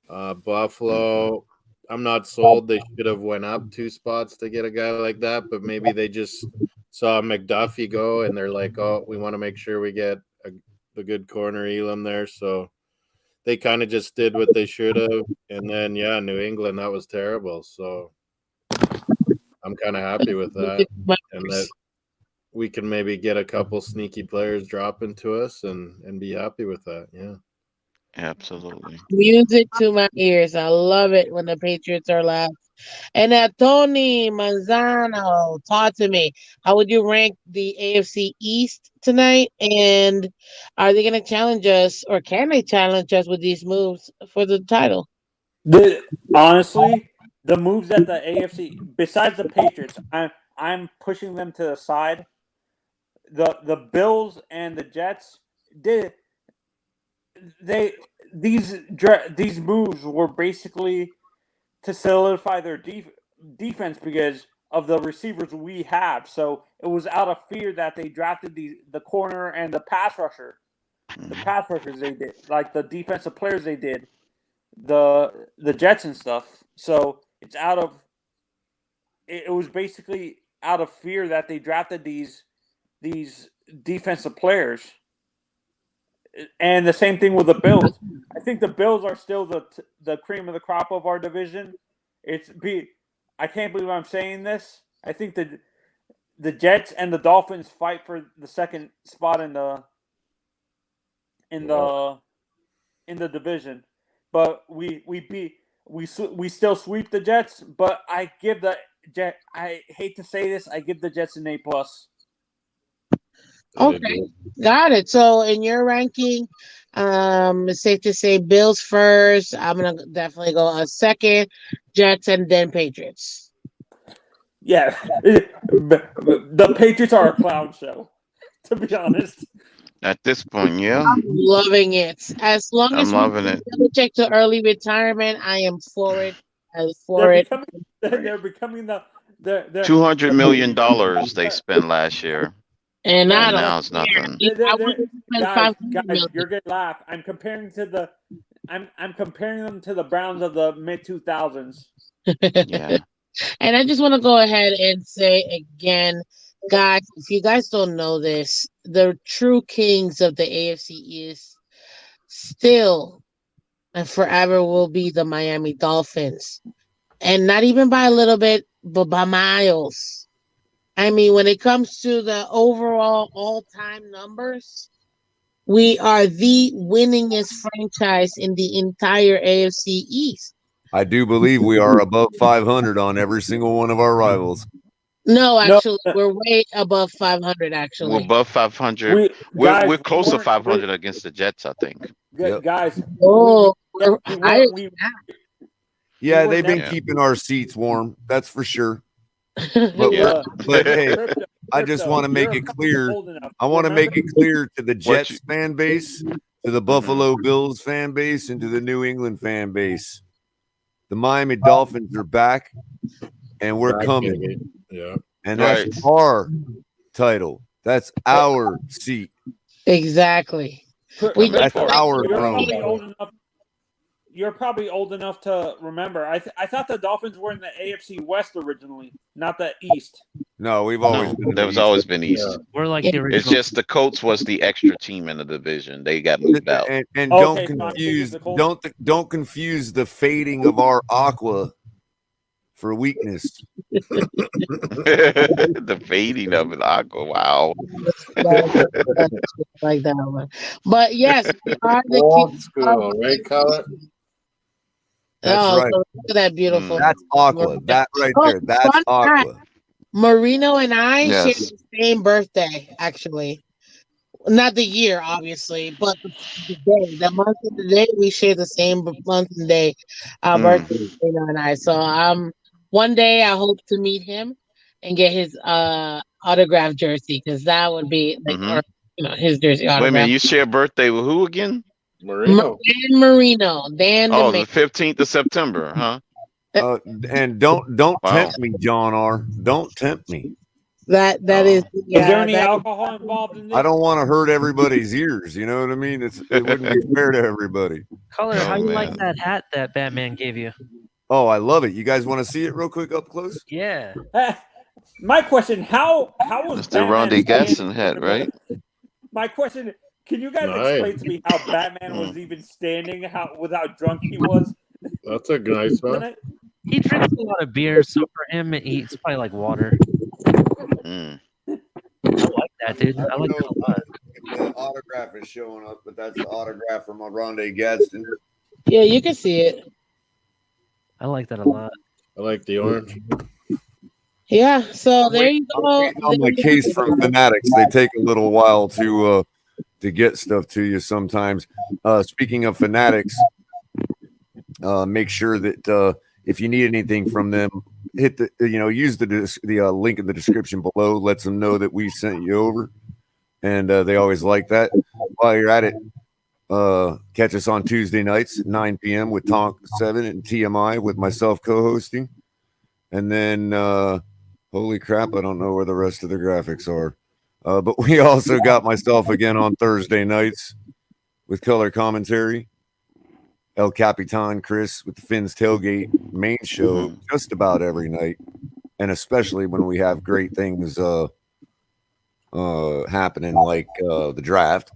Buffalo, I'm not sold. They should have went up 2 spots to get a guy like that, but maybe they just saw McDuffie go and they're like, oh, we want to make sure we get the good corner Elam there. So they kind of just did what they should have. And then, yeah, New England, that was terrible. So I'm kind of happy with that. And that we can maybe get a couple sneaky players dropping to us and be happy with that. Yeah. Absolutely. Music to my ears. I love it when the Patriots are last. And Tony Manzano, talk to me. How would you rank the AFC East tonight? And are they going to challenge us, or can they challenge us with these moves for the title? Honestly, the moves that the AFC, besides the Patriots, I'm pushing them to the side. The Bills and the Jets did. These moves were basically to solidify their defense because of the receivers we have. So it was out of fear that they drafted the corner and the pass rusher. The pass rushers they did, like the defensive players they did, the Jets and stuff. So it was basically out of fear that they drafted these defensive players. And the same thing with the Bills. I think the Bills are still the cream of the crop of our division. I can't believe I'm saying this. I think the Jets and the Dolphins fight for the second spot in the division. But we still sweep the Jets. But I give I hate to say this, I give the Jets an A+. Okay, got it. So in your ranking, it's safe to say Bills first. I'm gonna definitely go a second, Jets, and then Patriots. Yeah, the Patriots are a clown show, to be honest. At this point, yeah. I'm loving it. As long as I'm loving it. check to early retirement, I am for it. They're becoming the $200 million they spent last year. And now it's nothing. Guys, you're gonna laugh. I'm comparing them to the Browns of the mid 2000s. Yeah. And I just want to go ahead and say again, guys, if you guys don't know this, the true kings of the AFC East still and forever will be the Miami Dolphins. And not even by a little bit, but by miles. I mean, when it comes to the overall all-time numbers, we are the winningest franchise in the entire AFC East. I do believe we are above 500 on every single one of our rivals. No, actually, we're way above 500, actually. We're above 500. We're close to 500 against the Jets, I think. Guys. Yeah, they've been keeping our seats warm. That's for sure. But hey, I just want to make it clear. I want to make it clear to the Jets fan base, to the Buffalo Bills fan base, and to the New England fan base. The Miami Dolphins are back, and we're coming. Yeah. And that's our title. That's our seat. Exactly. That's our throne. You're probably old enough to remember. I thought the Dolphins were in the AFC West originally, not the East. No, we've always been. That was always been East. We're like the original. It's just the Colts was the extra team in the division. They got moved out. And don't confuse don't confuse the fading of our aqua for weakness. The fading of it, aqua. Wow. Like that one. But yes, we are the Old Kings school, of right, Culler? That's Oh, right. so look at that beautiful. That's aqua. That right there. That's fun fact, aqua. Marino and I share Yes. the same birthday, actually. Not the year, obviously, but the day, the month and the day. We share the same month and day, birthday, Marino and I. So one day I hope to meet him and get his autograph jersey, because that would be like, or his jersey Wait a minute, autograph. you share birthday with who again? Dan Marino, Dan Oh, the the 15th of September, huh? And don't Wow. tempt me, John R. Don't tempt me. That is. Is there Yeah, any that- alcohol involved in this? I don't want to hurt everybody's ears. You know what I mean? It wouldn't be fair to everybody. Color, how Oh, you like man. that hat that Batman gave you? Oh, I love it. You guys want to see it real quick up close? Yeah. My question: How was It's the Batman Ronde Gatson standing hat, in right? My question: Can you guys Nice. explain to me how Batman was even standing? With how drunk he was? That's a nice one. He drinks a lot of beer, so for him, it's probably like water. Mm. I like that, dude. I like that a lot. The autograph is showing up, but that's the autograph from Ronde Gadsden. Yeah, you can see it. I like that a lot. I like the orange. Yeah, so there you go. On my case from Fanatics, they take a little while to get stuff to you sometimes. Speaking of Fanatics, make sure that if you need anything from them, hit the use the link in the description below. Lets them know that we sent you over, and they always like that. While you're at it, catch us on Tuesday nights at 9 p.m. with Tonk 7 and TMI with myself co-hosting, and then holy crap, I don't know where the rest of the graphics are. But we also got myself again on Thursday nights with color commentary. El Capitan Chris with the Finn's Tailgate main show just about every night, and especially when we have great things happening like the draft,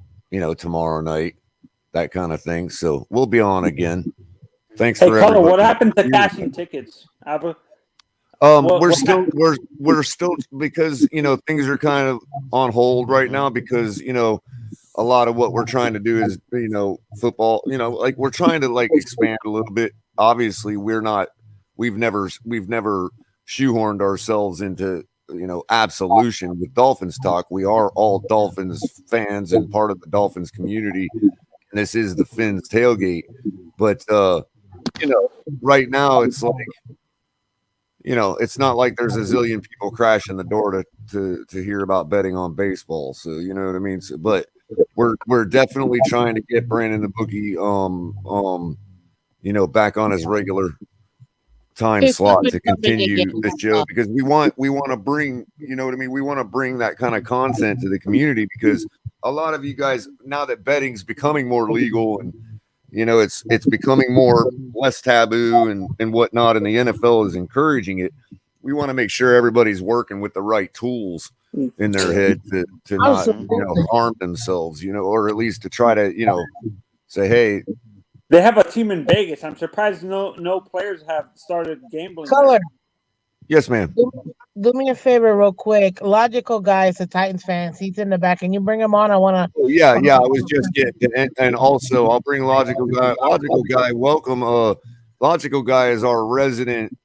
tomorrow night, that kind of thing. So we'll be on again. Thanks Hey, for Color, what everybody. happened to cashing tickets? We're still because things are kind of on hold right now because a lot of what we're trying to do is football, like we're trying to expand a little bit. Obviously we've never shoehorned ourselves into absolution with Dolphins talk. We are all Dolphins fans and part of the Dolphins community, and this is the Finn's Tailgate. But right now it's like it's not like there's a zillion people crashing the door to hear about betting on baseball. So you know what I mean. So, but we're definitely trying to get Brandon the Bookie back on his regular time slot to continue the show, because we want to bring we want to bring that kind of content to the community, because a lot of you guys, now that betting's becoming more legal and it's becoming less taboo and whatnot, and the NFL is encouraging it, we want to make sure everybody's working with the right tools in their head to not harm themselves, or at least to try to say, hey, They have a team in Vegas. I'm surprised no players have started gambling. Color. Yes, ma'am. Do me a favor real quick. Logical Guy is a Titans fan. He's in the back. Can you bring him on? I want to. Yeah. I was just getting, and also I'll bring Logical Guy. Logical Guy, welcome. Logical Guy is our resident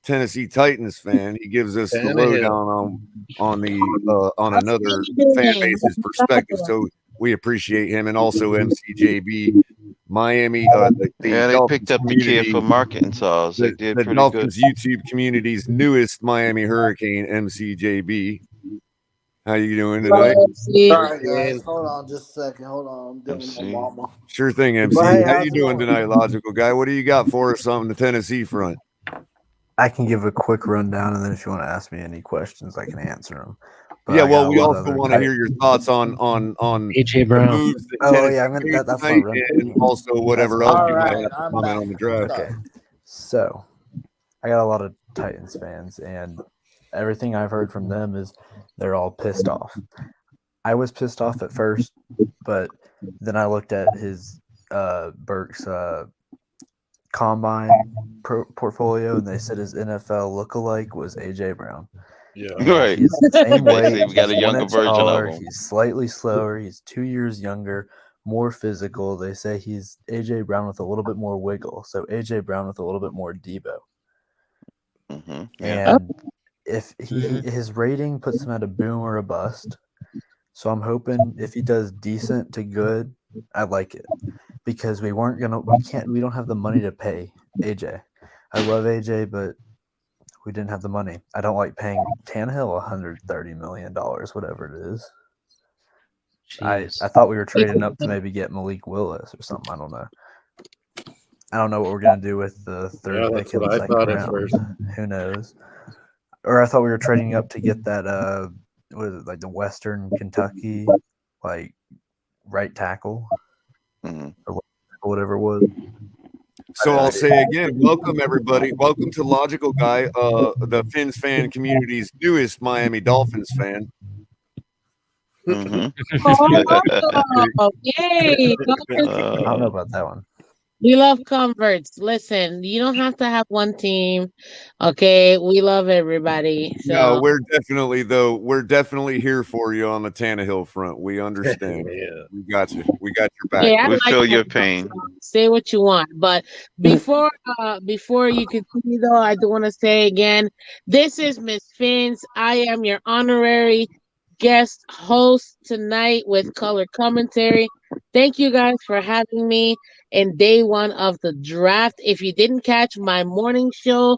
Tennessee Titans fan. He gives us the lowdown on another fan base's perspective. So we appreciate him, and also MCJB. Miami, They picked up the kid for marketing sauce. They did the pretty Dolphins good. YouTube community's newest Miami Hurricane, MCJB. How you doing tonight? Sorry, guys. Hold on just a second. Hold on. I'm dealing with my mama. Sure thing, MC. Hey, How how's you it doing going? tonight, Logical Guy? What do you got for us on the Tennessee front? I can give a quick rundown, and then if you want to ask me any questions, I can answer them. Yeah, well, we also want to hear your thoughts on AJ Brown. the moves that Oh, Tennessee yeah, made that's my tonight, run. and also whatever else you might have to I'm comment back. on the draft. Okay, so I got a lot of Titans fans, and everything I've heard from them is they're all pissed off. I was pissed off at first, but then I looked at his Burke's combine portfolio, and they said his NFL lookalike was AJ Brown. Yeah, Right. He's the same They weight. say we got a He's 1 younger inch version of taller. him. He's slightly slower. He's 2 years younger, more physical. They say he's AJ Brown with a little bit more wiggle. So AJ Brown with a little bit more Debo. Yeah. And if his rating puts him at a boom or a bust. So I'm hoping if he does decent to good, I like it. Because we don't have the money to pay AJ. I love AJ, but we didn't have the money. I don't like paying Tannehill $130 million, whatever it is. I thought we were trading up to maybe get Malik Willis or something. I don't know. I don't know what we're gonna do with the third pick in the second round. Who knows? Or I thought we were trading up to get that what is it, like the Western Kentucky like right tackle or whatever it was. So I'll say again, welcome everybody. Welcome to Logical Guy, the Fins fan community's newest Miami Dolphins fan. Oh, yay! I don't know about that one. We love converts. Listen, you don't have to have one team. Okay, we love everybody. So No, we're definitely here for you on the Tannehill front. We understand. We got you. We got your back. yeah, I We like feel that your stuff, pain. so say what you want. But before you continue though, I do want to say again, this is Miss Fins. I am your honorary guest host tonight with color commentary. Thank you guys for having me in day one of the draft. If you didn't catch my morning show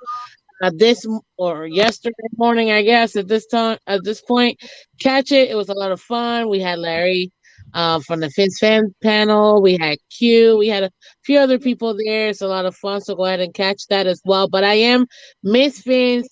or yesterday morning, I guess at this point, catch it. It was a lot of fun. We had Larry from the Fins fan panel. We had Q. We had a few other people there. It's a lot of fun. So go ahead and catch that as well. But I am Miss Fins.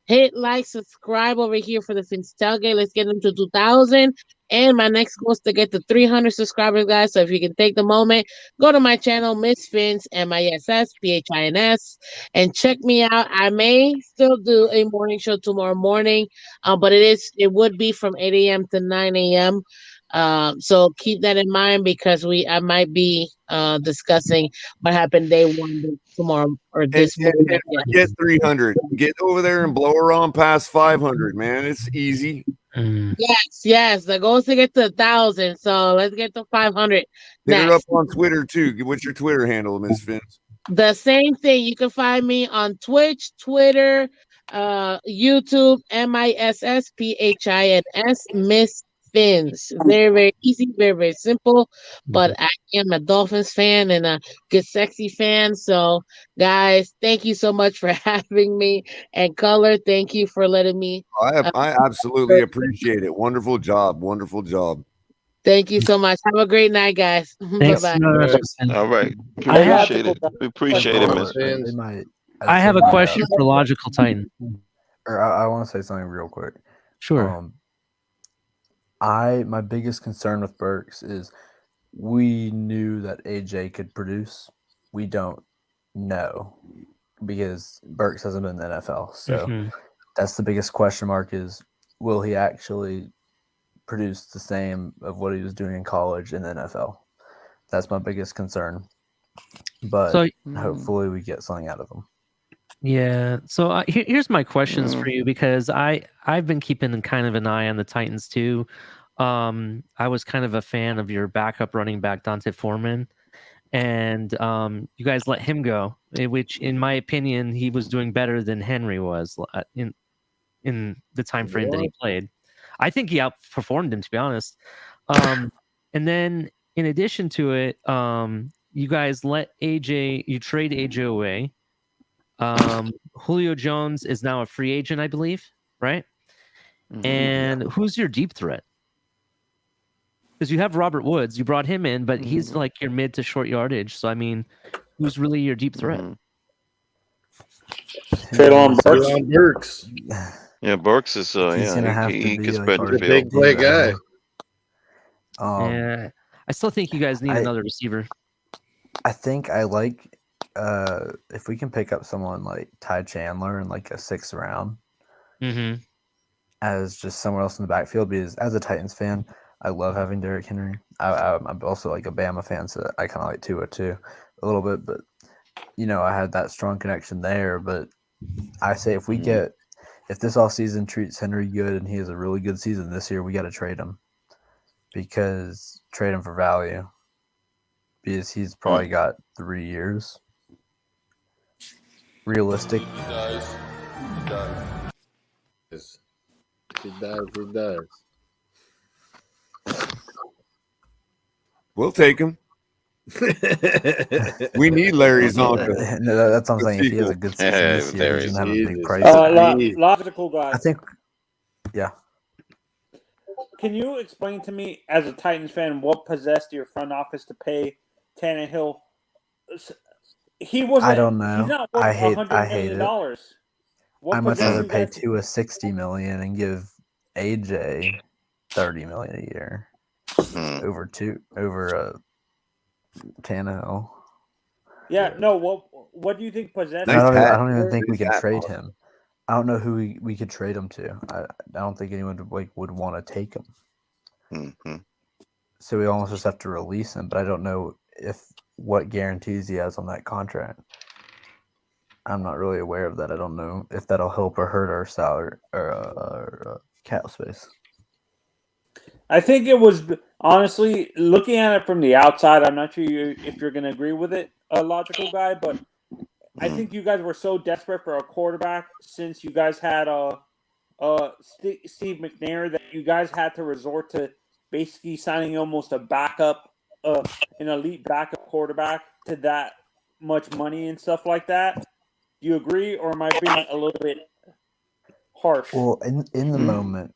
Hit like, subscribe over here for the Fins Tailgate. Let's get them to 2,000. And my next goal is to get to 300 subscribers, guys. So if you can take the moment, go to my channel, Miss Fins, MISSPHINS, and check me out. I may still do a morning show tomorrow morning, but it would be from 8 a.m. to 9 a.m. So keep that in mind because I might be discussing what happened day one tomorrow or this morning. Get 300. Get over there and blow her on past 500, man. It's easy. Yes. The goal is to get to 1,000. So let's get to 500 Hit her up next. on Twitter too. What's your Twitter handle, Miss Fins? The same thing. You can find me on Twitch, Twitter, YouTube, MISSPHINS, Miss Fins. Very, very easy, very, very simple. But I am a Dolphins fan and a good sexy fan. So, guys, thank you so much for having me. And Color, thank you for letting me. I absolutely appreciate it. Wonderful job. Wonderful job. Thank you so much. Have a great night, guys. Thanks. Bye-bye. All right. We I have- appreciate it. We appreciate it, Miss Fins. I have a question for Logical Titan. Or I want to say something real quick. Sure. My biggest concern with Burks is we knew that AJ could produce. We don't know because Burks hasn't been in the NFL. So that's the biggest question mark is will he actually produce the same of what he was doing in college in the NFL? That's my biggest concern. But hopefully we get something out of him. Yeah. So here's my questions for you because I've been keeping kind of an eye on the Titans too. I was kind of a fan of your backup running back Dante Foreman, and you guys let him go, which in my opinion he was doing better than Henry was in the time frame that he played. I think he outperformed him, to be honest. And then in addition to it, you guys let you trade AJ away. Julio Jones is now a free agent, I believe, right? And who's your deep threat? Because you have Robert Woods, you brought him in, but he's like your mid to short yardage. So I mean, who's really your deep threat? Trade on Burks. Yeah, Burks is he gets better field. Big play guy. Yeah, I still think you guys need another receiver. I think I like if we can pick up someone like Ty Chandler in like a 6th round. as just somewhere else in the backfield, because as a Titans fan, I love having Derrick Henry. I'm also like a Bama fan, so I kind of like Tua too a little bit. But I had that strong connection there. But I say if this offseason treats Henry good and he has a really good season this year, we got to trade him, because trade him for value, because he's probably got 3 years. Realistic. He does. He does. We'll take him. We need Larry Zonka. No, that's what I'm saying. If he has a good season this year, he's gonna have a big price tag. Logical guy. I think, yeah. Can you explain to me, as a Titans fan, what possessed your front office to pay Tannehill? He wasn't. I don't know. He's not worth I hate $100 million. it. I'd much rather pay Tua $60 million and give AJ $30 million a year over Tannehill. Yeah, no. What do you think possessed? I don't even think we can trade him. I don't know who we could trade him to. I don't think anyone would want to take him. Mm-hmm. So we almost just have to release him, but I don't know what guarantees he has on that contract. I'm not really aware of that. I don't know if that'll help or hurt our salary or cap space. I think it was, honestly, looking at it from the outside, I'm not sure if you're going to agree with it, a logical guy, but I think you guys were so desperate for a quarterback since you guys had Steve McNair that you guys had to resort to basically signing almost a backup, an elite backup quarterback to that much money and stuff like that. Do you agree, or am I being a little bit harsh? Well, in the moment,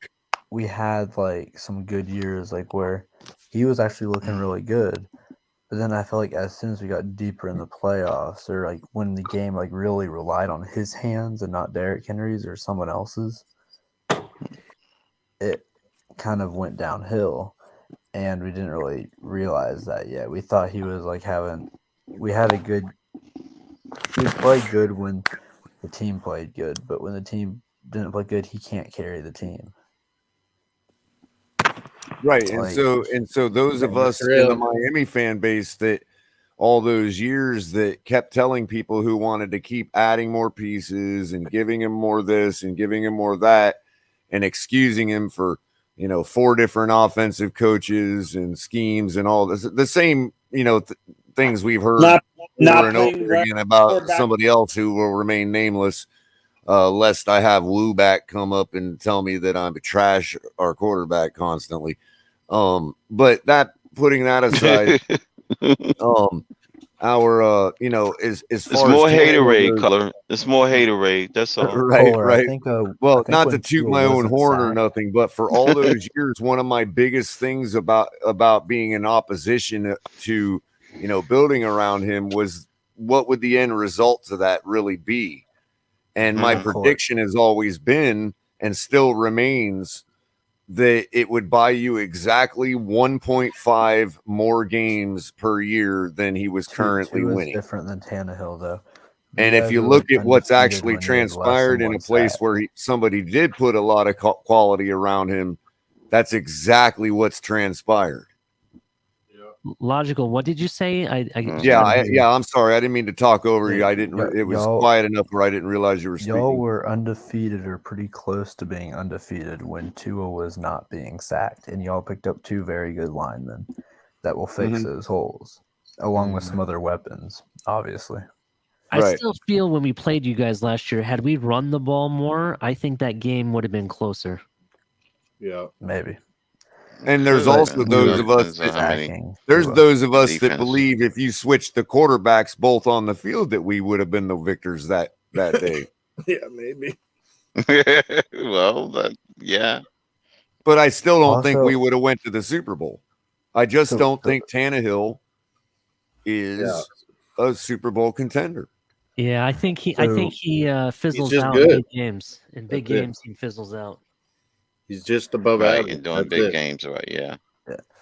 we had like some good years, like where he was actually looking really good. But then I felt like as soon as we got deeper in the playoffs, or like when the game like really relied on his hands and not Derrick Henry's or someone else's, it kind of went downhill. And we didn't really realize that yet. We thought he was like we played good when the team played good, but when the team didn't play good, he can't carry the team. Right. And so those of us in the Miami fan base that all those years that kept telling people who wanted to keep adding more pieces and giving him more this and giving him more that and excusing him for, 4 different offensive coaches and schemes and all this, the same, things we've heard over and over again about somebody else who will remain nameless, lest I have Woo back come up and tell me that I'm a trash our quarterback constantly. But putting that aside, our as far more as haterade, Culler. It's more haterade. That's all. Right. Well, not to toot my own horn or nothing, but for all those years, one of my biggest things about being in opposition to building around him was what would the end result to that really be. And my prediction has always been and still remains that it would buy you exactly 1.5 more games per year than he was currently winning. Different than Tannehill, though. And if you look at what's actually transpired in a place where somebody did put a lot of quality around him, that's exactly what's transpired. Logical. What did you say? I'm sorry. I didn't mean to talk over you. I didn't. It was quiet enough where I didn't realize you were speaking. Y'all were undefeated or pretty close to being undefeated when Tua was not being sacked, and y'all picked up 2 very good linemen that will fix those holes, along with some other weapons, obviously. I still feel when we played you guys last year, had we run the ball more, I think that game would have been closer. Yeah, maybe. And there's also those of us that believe if you switch the quarterbacks both on the field that we would have been the victors that day. Yeah, maybe. Well, yeah. But I still don't think we would have went to the Super Bowl. I just don't think Tannehill is a Super Bowl contender. Yeah, I think he fizzles out in big games. In big games, he fizzles out. He's just above average. And doing big games, right? Yeah.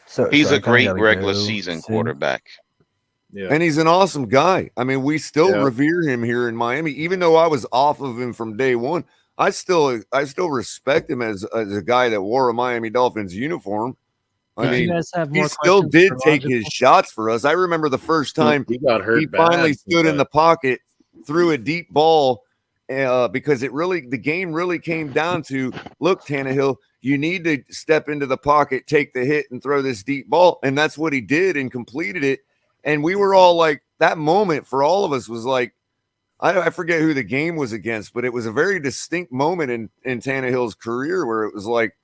So he's a great regular season quarterback. Yeah. And he's an awesome guy. I mean, we still revere him here in Miami, even though I was off of him from day one. I still respect him as a guy that wore a Miami Dolphins uniform. I Did mean, you guys have he more still questions did for take his logical? shots for us. I remember the first time He got hurt he finally bad, stood in but the pocket, threw a deep ball, because the game really came down to, look, Tannehill, you need to step into the pocket, take the hit, and throw this deep ball. And that's what he did and completed it. And we were all like, that moment for all of us was like, I forget who the game was against, but it was a very distinct moment in Tannehill's career where it was like,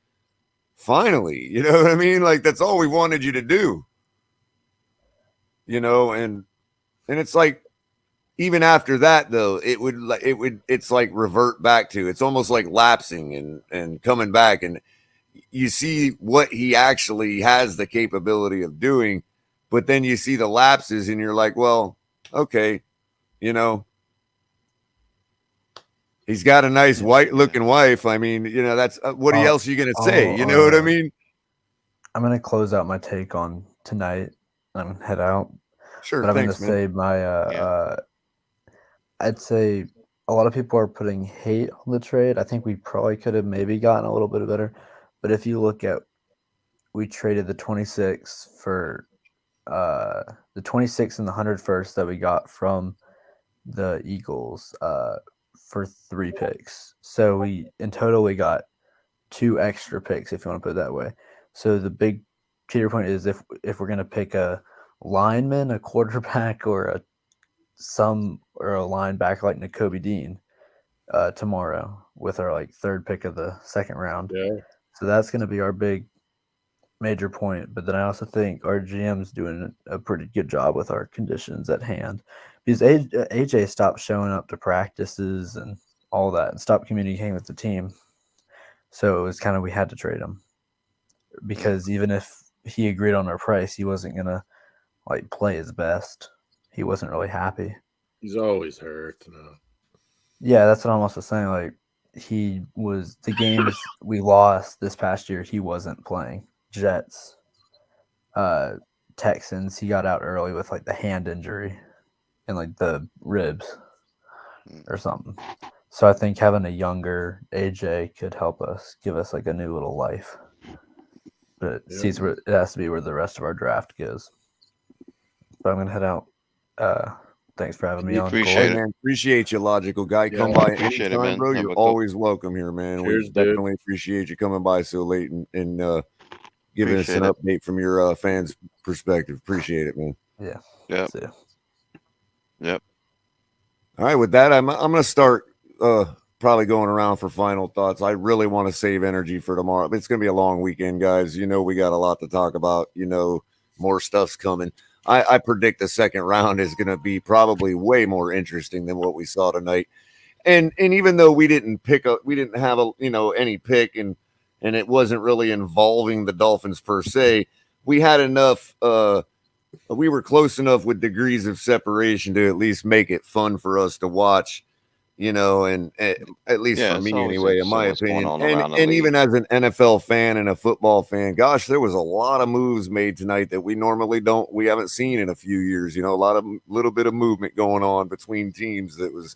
finally, you know what I mean? Like, that's all we wanted you to do, you know? And it's like, even after that though, it's like revert back to, it's almost like lapsing and coming back. And you see what he actually has the capability of doing, but then you see the lapses and you're like, well, okay, you know, he's got a nice white looking wife. I mean, you know, that's what else are you going to say? You know what I mean? I'm going to close out my take on tonight and head out. Sure. But I'm Thanks, going to say my, I'd say a lot of people are putting hate on the trade. I think we probably could have maybe gotten a little bit better. But if you look at, we traded the 26 for the 26 and the 101st that we got from the Eagles for 3 picks. So we in total we got 2 extra picks, if you want to put it that way. So the big to your point is if we're gonna pick a lineman, a quarterback, or a linebacker like Nakobe Dean tomorrow with our like 3rd pick of the 2nd round. Yeah. So that's gonna be our big major point. But then I also think our GM's doing a pretty good job with our conditions at hand, because AJ stopped showing up to practices and all that and stopped communicating with the team. So it was kind of, we had to trade him, because even if he agreed on our price, he wasn't gonna like play his best. He wasn't really happy. He's always hurt. No. Yeah, that's what I'm also saying. Like, he was, the games we lost this past year, he wasn't playing. Jets, Texans, he got out early with like the hand injury and like the ribs or something. So I think having a younger AJ could help us, give us like a new little life. But it has to be where the rest of our draft goes. So I'm gonna head out. Thanks for having me on. Appreciate it, man. Appreciate you, logical guy. Come by anytime, bro. You're always welcome here, man. Cheers, we definitely appreciate you coming by so late and giving us an update from your fans' perspective. Appreciate it, man. Yeah. Yep. See ya. Yep. All right, with that, I'm gonna start probably going around for final thoughts. I really want to save energy for tomorrow. It's gonna be a long weekend, guys. You know, we got a lot to talk about. You know, more stuff's coming. I predict the 2nd round is going to be probably way more interesting than what we saw tonight. And even though we didn't have any pick, and it wasn't really involving the Dolphins per se, we had enough. We were close enough with degrees of separation to at least make it fun for us to watch. You know, and at least for me anyway, in my opinion, and even as an NFL fan and a football fan, gosh, there was a lot of moves made tonight that we haven't seen in a few years. You know, little bit of movement going on between teams that was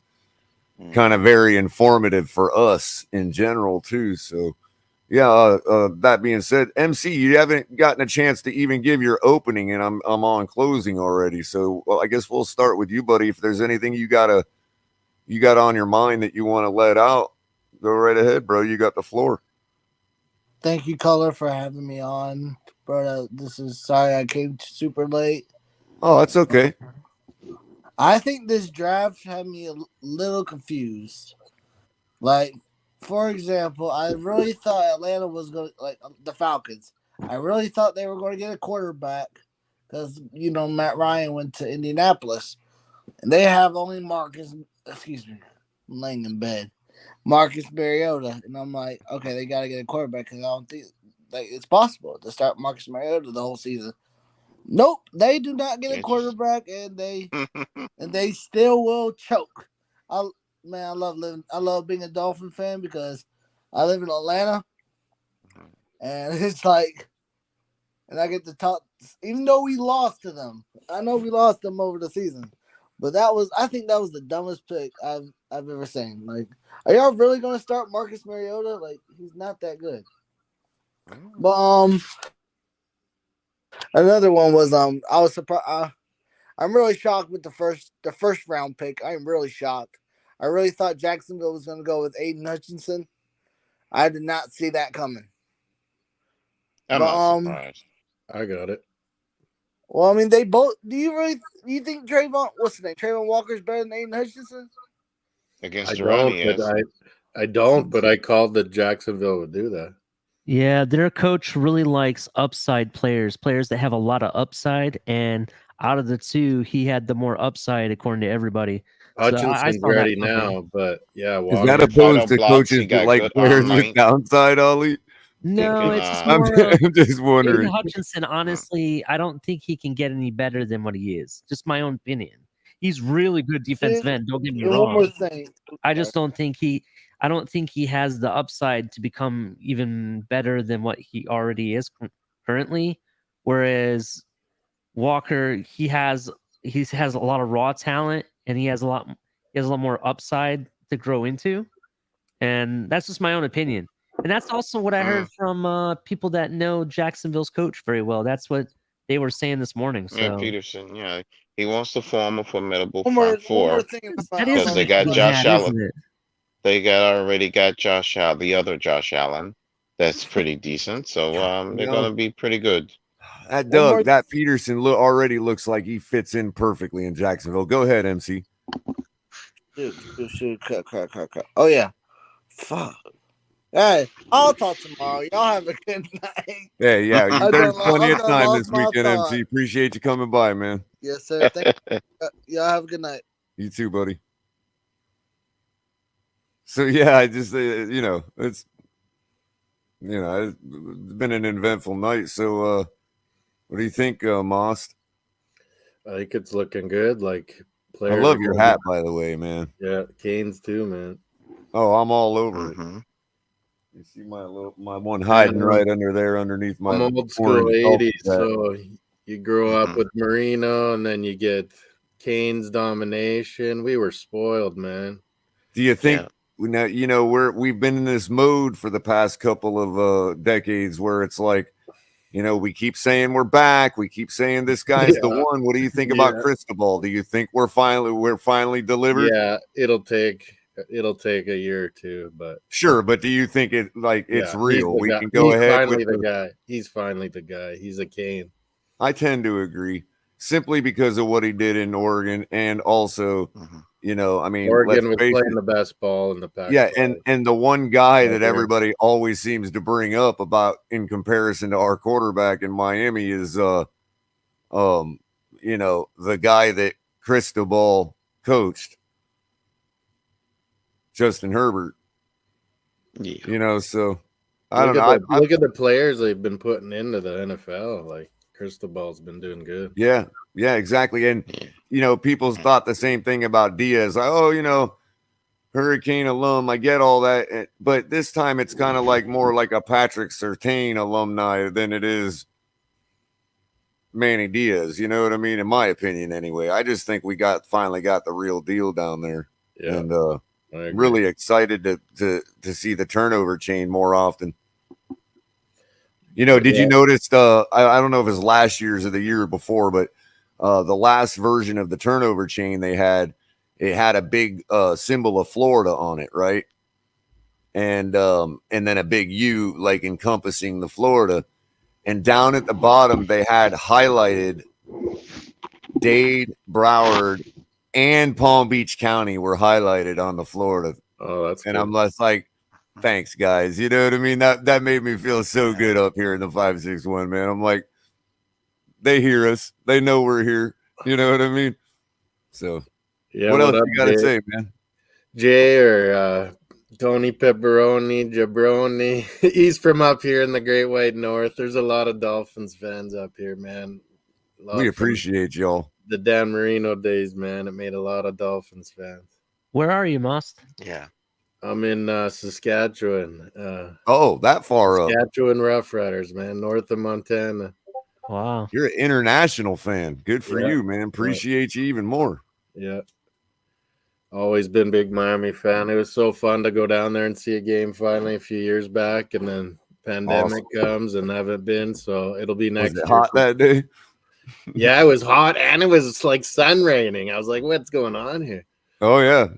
kind of very informative for us in general too. So, yeah. That being said, MC, you haven't gotten a chance to even give your opening, and I'm on closing already. So, I guess we'll start with you, buddy. If there's anything you got on your mind that you want to let out, go right ahead, bro. You got the floor. Thank you, Culler, for having me on, bro. Sorry I came super late. Oh, that's okay. I think this draft had me a little confused. Like, for example, I really thought Atlanta was going to, like, the Falcons. I really thought they were going to get a quarterback because, Matt Ryan went to Indianapolis. And they have only I'm laying in bed. Marcus Mariota. And I'm like, okay, they got to get a quarterback because I don't think it's possible to start Marcus Mariota the whole season. Nope, they do not get a quarterback, and they still will choke. I love being a Dolphin fan because I live in Atlanta, and it's like, and I get to talk. Even though we lost to them, I know we lost them over the season, But I think that was the dumbest pick I've ever seen. Like, are y'all really going to start Marcus Mariota? Like, he's not that good. But another one was I was surprised. I'm really shocked with the first round pick. I'm really shocked. I really thought Jacksonville was going to go with Aiden Hutchinson. I did not see that coming. I'm not surprised. I got it. Well, I mean, they both. Do you think what's his name? Trayvon Walker's better than Aiden Hutchinson? Against I the run, don't, he is. but I don't, but I called that Jacksonville would do that. Yeah, their coach really likes upside players that have a lot of upside. And out of the two, he had the more upside according to everybody. So I Hutchinson's saw that ready coming. now, but yeah, Is that Walker. opposed to blocks, coaches he that got like good players arm with length. downside, Ollie? No, it's just I'm more of just Aiden wondering. Hutchinson. Honestly, I don't think he can get any better than what he is. Just my own opinion. He's really good defensive end. Don't get me And one more wrong. thing. I just don't think I don't think he has the upside to become even better than what he already is currently. Whereas Walker, he has a lot of raw talent, and he has a lot more upside to grow into. And that's just my own opinion. And that's also what I heard from people that know Jacksonville's coach very well. That's what they were saying this morning. Yeah, So Peterson. Yeah, he wants to form a formidable One front more four thing that is because a they good got thing Josh had, Allen. isn't it? They already got Josh Allen, the other Josh Allen. That's pretty decent. So they're know, gonna be pretty good. That One more Doug, that Peterson already looks like he fits in perfectly in Jacksonville. Go ahead, MC. Shoot, cut. Oh yeah, fuck. Hey, I'll talk tomorrow. Y'all have a good night. Yeah. There's plenty I of done time lost this my weekend, thought. MC. Appreciate you coming by, man. Yes, sir. Thank y'all have a good night. You too, buddy. So yeah, I just it's it's been an eventful night. So what do you think, Most? I think it's looking good. Like I players. love your hat, by the way, man. Yeah, Canes too, man. Oh, I'm all over it. You see my one hiding right under there, underneath my. I'm old school orange '80s, hat. so you grow up with Marino, and then you get Canes domination. We were spoiled, man. Do you think now? We've been in this mode for the past couple of decades where it's like, we keep saying we're back. We keep saying this guy's the one. What do you think about Cristobal? Do you think we're finally delivered? Yeah, it'll take a year or two, but sure. But do you think it's real? We can go ahead. Finally, the guy. He's finally the guy. He's a Cane. I tend to agree, simply because of what he did in Oregon, and also, I mean, Oregon was playing the best ball in the Pac. Yeah, and the one guy that everybody always seems to bring up about in comparison to our quarterback in Miami is the guy that Cristobal coached, Justin Herbert. Yeah. So I don't know. Look at the players they've been putting into the NFL. Like Cristobal's been doing good. Yeah, exactly. And people's thought the same thing about Diaz. Like, Hurricane alum, I get all that, but this time it's kind of like more like a Patrick Surtain alumni than it is Manny Diaz. You know what I mean? In my opinion, anyway. I just think we finally got the real deal down there, and really excited to see the turnover chain more often. Did you notice? I don't know if it was last year's or the year before, but the last version of the turnover chain they had. It had a big symbol of Florida on it, right? And then a big U like encompassing the Florida. And down at the bottom, they had highlighted Dade, Broward, and Palm Beach County were highlighted on the Florida. Oh, that's and good. I'm less like, thanks, guys. You know what I mean? That made me feel so good up here in the 561, man. I'm like, they hear us. They know we're here. You know what I mean? So. Yeah, what else up, you got to Jay? say, man? Jay or Tony Pepperoni, Jabroni. He's from up here in the Great White North. There's a lot of Dolphins fans up here, man. We appreciate y'all. The Dan Marino days, man. It made a lot of Dolphins fans. Where are you, Most? Yeah. I'm in Saskatchewan. That far up. Saskatchewan Roughriders, man, north of Montana. Wow. You're an international fan. Good for you, man. Appreciate you even more. Yeah. Always been big Miami fan. It was so fun to go down there and see a game finally a few years back, and then pandemic comes and haven't been, so it'll be Was next it year. hot that day? Yeah, it was hot and it was like sun raining. I was like, what's going on here? Oh yeah.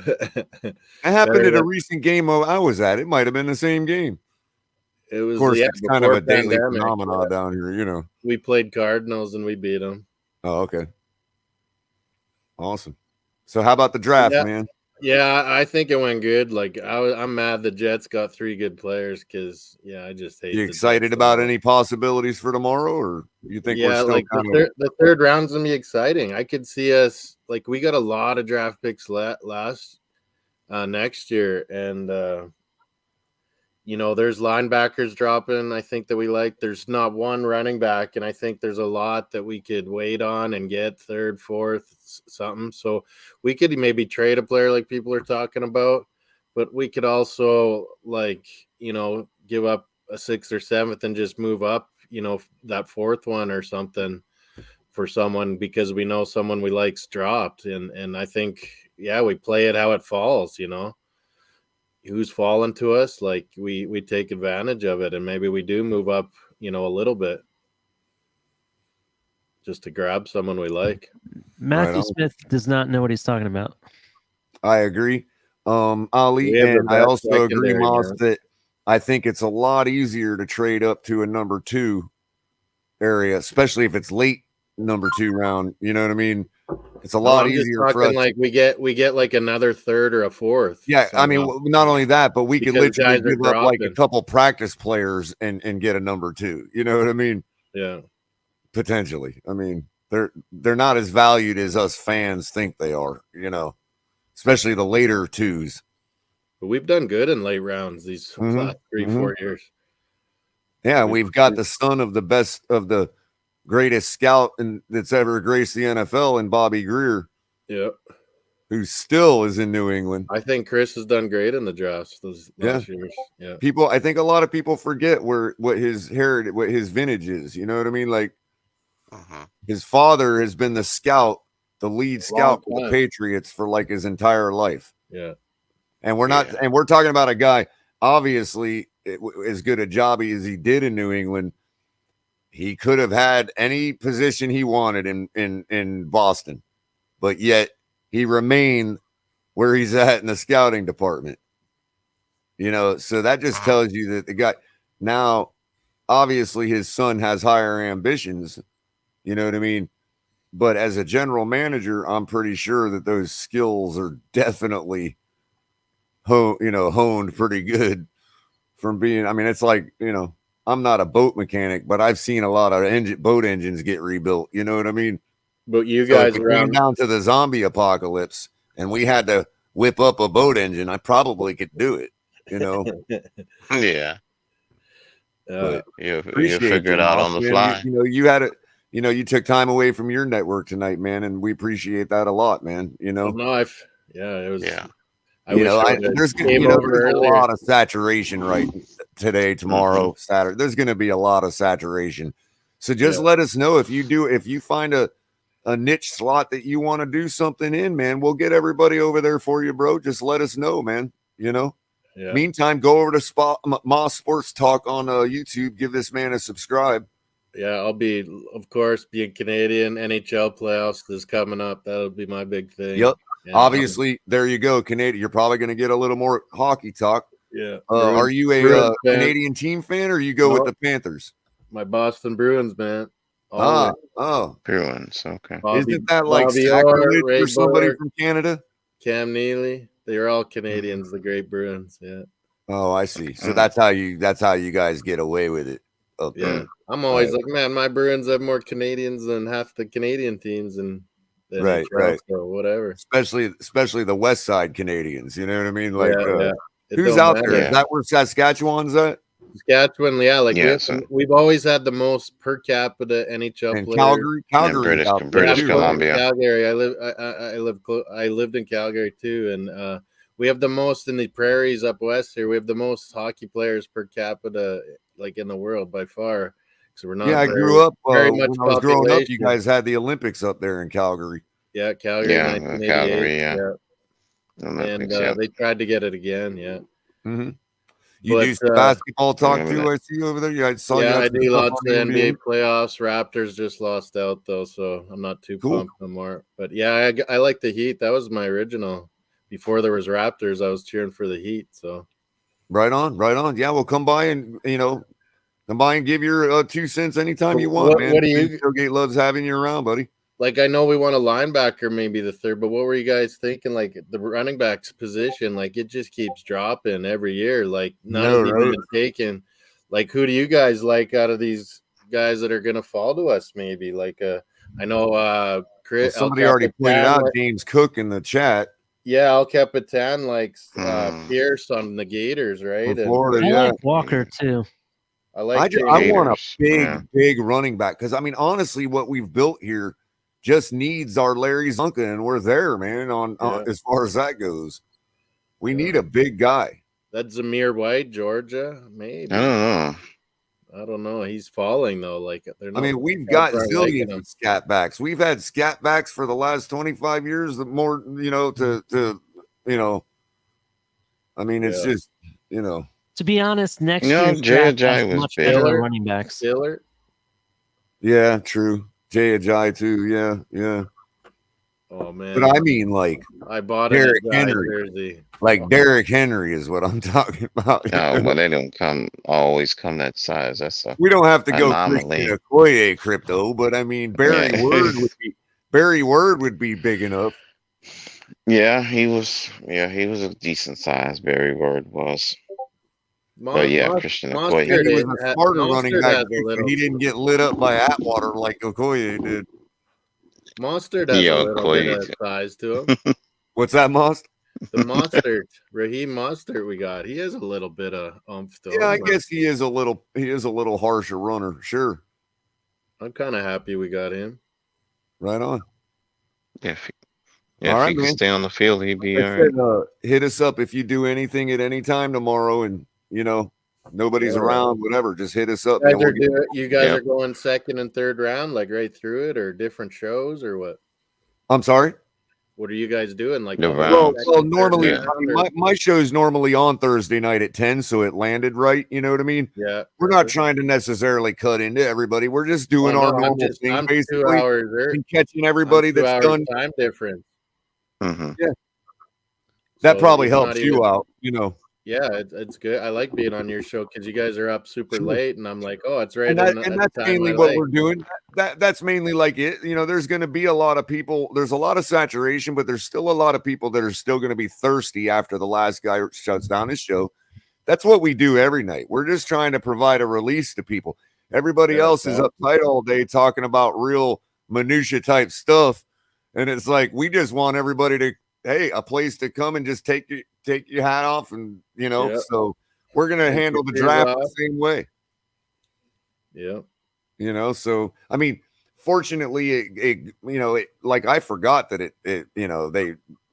It happened Better at a than- recent game I was at. It might have been the same game. It was, Of course, yeah, it's kind of before a daily pandemic, phenomenon yeah. down here, you know. We played Cardinals and we beat them. Oh, okay. Awesome. So how about the draft, Yeah. man? Yeah, I think it went good. Like I'm mad the Jets got 3 good players because I just hate. You the excited Jets about any possibilities for tomorrow, or you think we're still like kind of the third round's gonna be exciting. I could see us like we got a lot of draft picks last next year, and there's linebackers dropping. I think that we like. There's not one running back, and I think there's a lot that we could wait on and get third, fourth, something. So we could maybe trade a player like people are talking about, but we could also give up a 6th or 7th and just move up, that 4th one or something for someone because we know someone we like's dropped, and I think we play it how it falls, who's fallen to us, like we take advantage of it, and maybe we do move up, a little bit just to grab someone we like. Matthew Smith does not know what he's talking about. I agree. Ali, We have the and I best also agree, secondary, Moss, man. that I think it's a lot easier to trade up to a number 2 area, especially if it's late number 2 round. You know what I mean? It's a lot I'm just easier for talking us. like we get like another 3rd or a 4th. Yeah, I mean, not only that, but we could Because literally guys are give up like a dropping. couple practice players and get a number 2. You know what I mean? Yeah. Potentially. I mean, they're not as valued as us fans think they are, especially the later 2s. But we've done good in late rounds these last 3-4 years. Yeah, we've got the son of the best of the greatest scout that's ever graced the NFL in Bobby Greer. Yeah. Who still is in New England. I think Chris has done great in the drafts those last years. Yeah. I think a lot of people forget what his vintage is. You know what I mean? Like his father has been the lead scout for the Patriots for like his entire life. Yeah. And we're talking about a guy, obviously, as good a job as he did in New England. He could have had any position he wanted in Boston, but yet he remained where he's at in the scouting department. So that just tells you that the guy now, obviously his son has higher ambitions, you know what I mean? But as a general manager, I'm pretty sure that those skills are definitely honed pretty good from being, I mean, it's like, I'm not a boat mechanic, but I've seen a lot of boat engines get rebuilt. You know what I mean? But you guys if it came down to the zombie apocalypse and we had to whip up a boat engine, I probably could do it. Yeah. But you figure it out on the fly. You had it. You took time away from your network tonight, man, and we appreciate that a lot, man. It was. There's a lot of saturation right today, tomorrow, Saturday. There's going to be a lot of saturation. So just let us know if you find a niche slot that you want to do something in, man. We'll get everybody over there for you, bro. Just let us know, man. Yeah. Meantime, go over to Moss Sports Talk on YouTube. Give this man a subscribe. Yeah, I'll be, of course, being Canadian. NHL playoffs is coming up. That'll be my big thing. Yep. And, obviously, there you go, Canadian. You're probably going to get a little more hockey talk. Yeah. Are you a Canadian team fan, or you go with the Panthers? My Boston Bruins, man. Bruins. Okay. Isn't that like sacrilege for somebody from Canada? Cam Neely. They are all Canadians. The great Bruins. Yeah. Oh, I see. So that's how you guys get away with it. Yeah. I'm always like, man, my Bruins have more Canadians than half the Canadian teams, and right. So whatever. Especially the West Side Canadians. You know what I mean? Like, who's out there? Is that where Saskatchewan's at? Saskatchewan, we've always had the most per capita NHL and players. Calgary, British Columbia. Calgary. I lived in Calgary too, and we have the most in the prairies up west here. We have the most hockey players per capita, like in the world by far. So we're not. I grew up very much when I was growing up. You guys had the Olympics up there in Calgary. Yeah, Calgary, Yeah, 1988. Calgary, yeah. And Olympics, yeah. they tried to get it again. Yeah. Mm-hmm. You do some basketball talk too. I see you over there. Yeah, I saw you. Yeah, had I some do stuff lots on of the NBA playoffs. Raptors just lost out though, so I'm not too pumped no more. But yeah, I like the Heat. That was my original. Before there was Raptors, I was cheering for the Heat. So right on, right on. Yeah, we'll come by and come by and give your 2 cents anytime you want, man. What do you? Tailgate loves having you around, buddy. Like, I know we want a linebacker, maybe the third, but what were you guys thinking? Like the running back's position, like it just keeps dropping every year. Like none of them even taken. Like, who do you guys like out of these guys that are gonna fall to us? Maybe like I know Chris. Somebody already pointed out James Cook in the chat. Yeah, El Capitan likes Pierce on the Gators, right? From Florida, I like Walker too. I like. I want a big running back because I mean, honestly, what we've built here just needs our Larry Zonka, and we're there, man. On as far as that goes, we need a big guy. That's Zamir White, Georgia, maybe. I don't know. He's falling though. Like they're not. I mean, we've got zillions of scat backs. We've had scat backs for the last 25 years. The more I mean, it's just To be honest, next No, year's Jay draft has Ajayi was much big. better running backs. Dillard. Yeah, true. Jay Ajayi too. Yeah. Oh man. But I mean, like I bought Derrick a Henry. jersey. Like Derrick Henry is what I'm talking about. No, but they don't always come that size. That's We don't have to go anomaly. Christian Okoye crypto, but I mean Barry Word would be big enough. Yeah, he was a decent size. Barry Word was. But yeah, Christian Okoye. He was a smarter running back. He didn't get lit up by Atwater like Okoye did. Mostert has a little bit of size to him. What's that, Most? The Mostert, Raheem Mostert we got. He has a little bit of oomph to him. Yeah, I guess he is a little harsher runner. Sure. I'm kind of happy we got him. Right on. Yeah, if he can stay on the field, he'd be all right. Hit us up if you do anything at any time tomorrow, and nobody's around. Whatever, just hit us up. You guys are going second and third round, like right through it, or different shows, or what? I'm sorry. What are you guys doing? Like, well, normally, I mean, my show's normally on Thursday night at 10, so it landed right. You know what I mean? Yeah. We're not trying to necessarily cut into everybody. We're just doing our normal thing, I'm basically, 2 hours and catching everybody that's done. Time difference. Mm-hmm. Yeah. That So probably it's helps not you even- out. Yeah, it's good. I like being on your show because you guys are up super late, and I'm like, oh, it's right. And, at that's the time mainly I what like. we're doing. That's mainly like it. There's going to be a lot of people. There's a lot of saturation, but there's still a lot of people that are still going to be thirsty after the last guy shuts down his show. That's what we do every night. We're just trying to provide a release to people. Everybody else is uptight all day talking about real minutia type stuff, and it's like we just want everybody to a place to come and just take your hat off, and so we're gonna handle the draft the same way. Yeah. So I mean, fortunately, it like I forgot that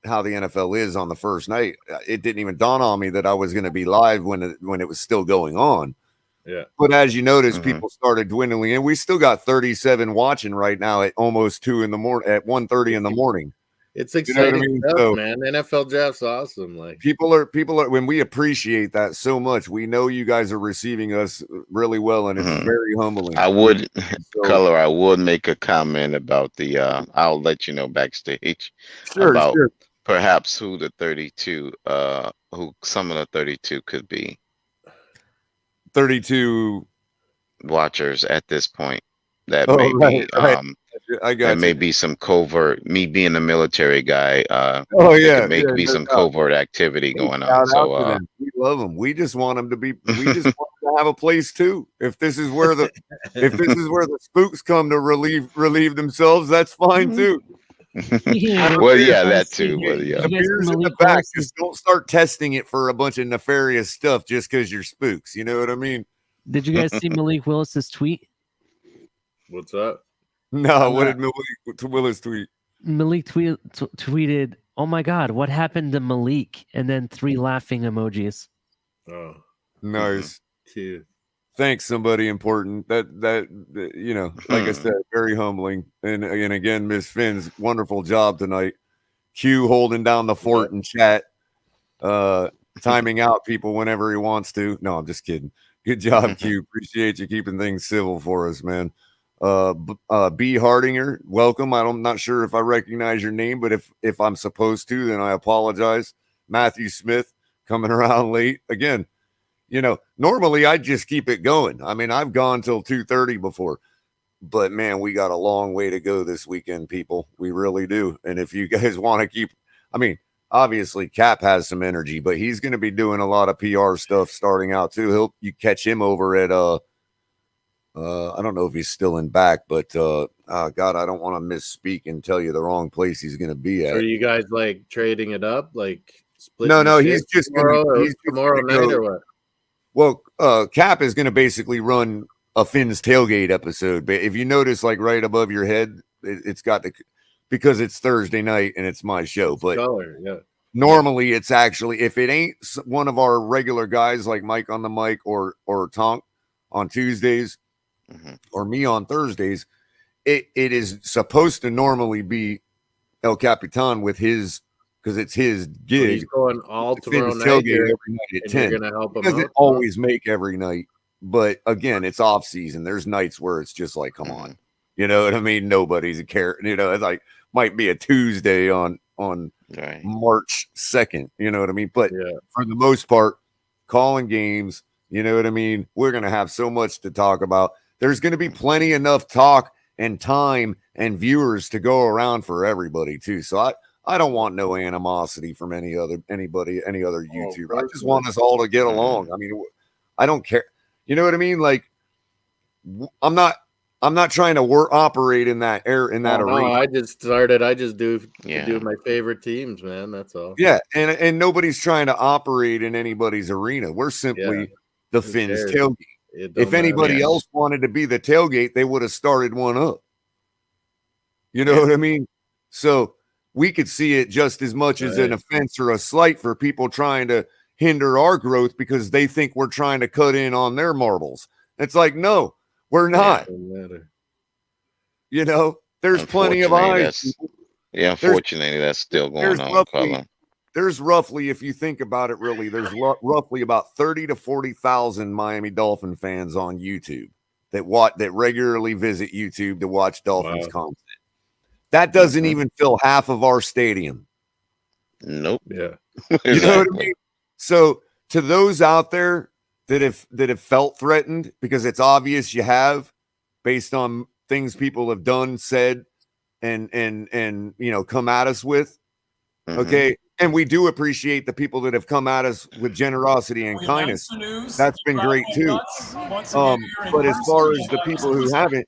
how the NFL is on the first night. It didn't even dawn on me that I was going to be live when it was still going on. Yeah. But as you notice, people started dwindling, and we still got 37 watching right now at almost 2 in the morning, at 1:30 in the morning. It's exciting stuff, man. NFL draft's awesome. Like people are when we appreciate that so much. We know you guys are receiving us really well, and it's very humbling. I would make a comment about the I'll let you know backstage about perhaps who the 32 who some of the 32 could be. 32 watchers at this point. That may be there may be some covert, me being a military guy, there may be some covert activity going on. So we love them. We just want them to be we just want them to have a place too. If this is where the spooks come to relieve themselves, that's fine too. Well, yeah, that too. But yeah, the beers in the back, just don't start testing it for a bunch of nefarious stuff just because you're spooks. You know what I mean? Did you guys see Malik Willis's tweet? What's up? No, what did Malik Willis tweet? Malik tweeted, "Oh my God, what happened to Malik?" And then 3 laughing emojis. Oh, nice. Cute. thanks somebody important. That you know, like I said, very humbling. And again, Miss Finn's wonderful job tonight. Q holding down the fort in chat, timing out people whenever he wants to. No, I'm just kidding. Good job, Q. Appreciate you keeping things civil for us, man. B Hardinger, welcome. I'm not sure if I recognize your name, but if I'm supposed to, then I apologize. Matthew Smith coming around late again. You know, normally I just keep it going. I mean, I've gone till 2:30 before, but man, we got a long way to go this weekend, people. We really do. And if you guys want to keep, I mean, obviously Cap has some energy, but he's going to be doing a lot of PR stuff starting out too. You catch him over at I don't know if he's still in back, but God, I don't want to misspeak and tell you the wrong place he's going to be at. Are you guys like trading it up, like splitting? No, he's just tomorrow night or what? Well, Cap is going to basically run a Finn's tailgate episode, but if you notice, like right above your head, it's got because it's Thursday night and it's my show. But Culler, yeah. Normally, it's actually, if it ain't one of our regular guys like Mike on the mic or Tonk on Tuesdays or me on Thursdays, it is supposed to normally be El Capitan with his, because it's his gig. So he's going all tomorrow night every night at 10. You're gonna help him doesn't out, always make every night, but again, it's off season. There's nights where it's just like, come on, you know what I mean? Nobody's a care. You know, it's like might be a Tuesday on March 2nd. You know what I mean? But for the most part, calling games. You know what I mean? We're gonna have so much to talk about. There's gonna be plenty enough talk and time and viewers to go around for everybody too. So I don't want no animosity from any other YouTuber. I just want us all to get along. I mean, I don't care. You know what I mean? Like, I'm not trying to operate in that arena. No, I just do my favorite teams, man. That's all. Yeah, and nobody's trying to operate in anybody's arena. We're simply the Finn's tailgate. If anybody else wanted to be the tailgate, they would have started one up. You know what I mean? So we could see it just as much as an offense or a slight for people trying to hinder our growth because they think we're trying to cut in on their marbles. It's like, no, we're not. You know, there's plenty of eyes. Unfortunately, that's still going on. There's roughly, if you think about it, really, there's roughly about 30 to 40,000 Miami Dolphin fans on YouTube that regularly visit YouTube to watch Dolphins content. That doesn't even fill half of our stadium. Nope. Yeah. You know what I mean? So to those out there that have felt threatened, because it's obvious you have, based on things people have done, said, and you know, come at us with. Okay. And we do appreciate the people that have come at us with generosity and kindness. That's been great too. But as far as the people who haven't,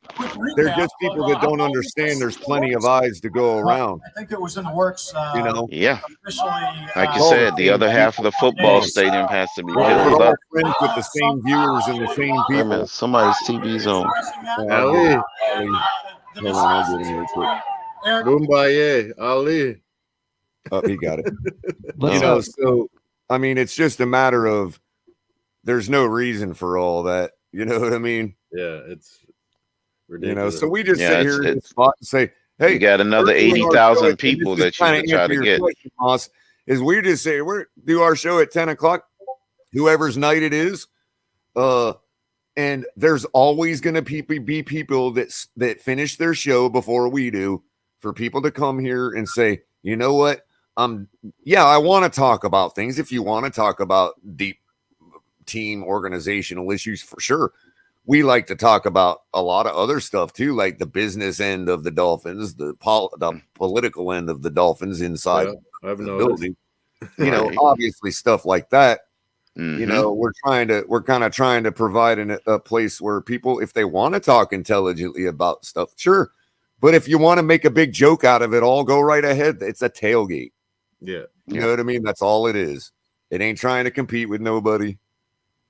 they're just people that don't understand there's plenty of eyes to go around. I think it was in the works. You know? Yeah. Like you said, the other half of the football stadium has to be filled up. Friends with the same viewers and the same people. Somebody's TV's on. Ali. Hold on, I'll get him real quick. Rumbaye, Ali. Oh, he got it. You know, so I mean, it's just a matter of there's no reason for all that. You know what I mean? Yeah, it's ridiculous. You know, so we just sit here in the spot and say, "Hey, you got another 80,000 people that you can try to get." Moss, is we just say we do our show at 10 o'clock, whoever's night it is, and there's always going to be people that finish their show before we do, for people to come here and say, you know what? I want to talk about things. If you want to talk about deep team organizational issues, for sure. We like to talk about a lot of other stuff too, like the business end of the Dolphins, the political end of the Dolphins inside the building. You know, obviously stuff like that. You know, we're kind of trying to provide a place where people, if they want to talk intelligently about stuff, sure. But if you want to make a big joke out of it all, go right ahead. It's a tailgate. Yeah. You know what I mean? That's all it is. It ain't trying to compete with nobody.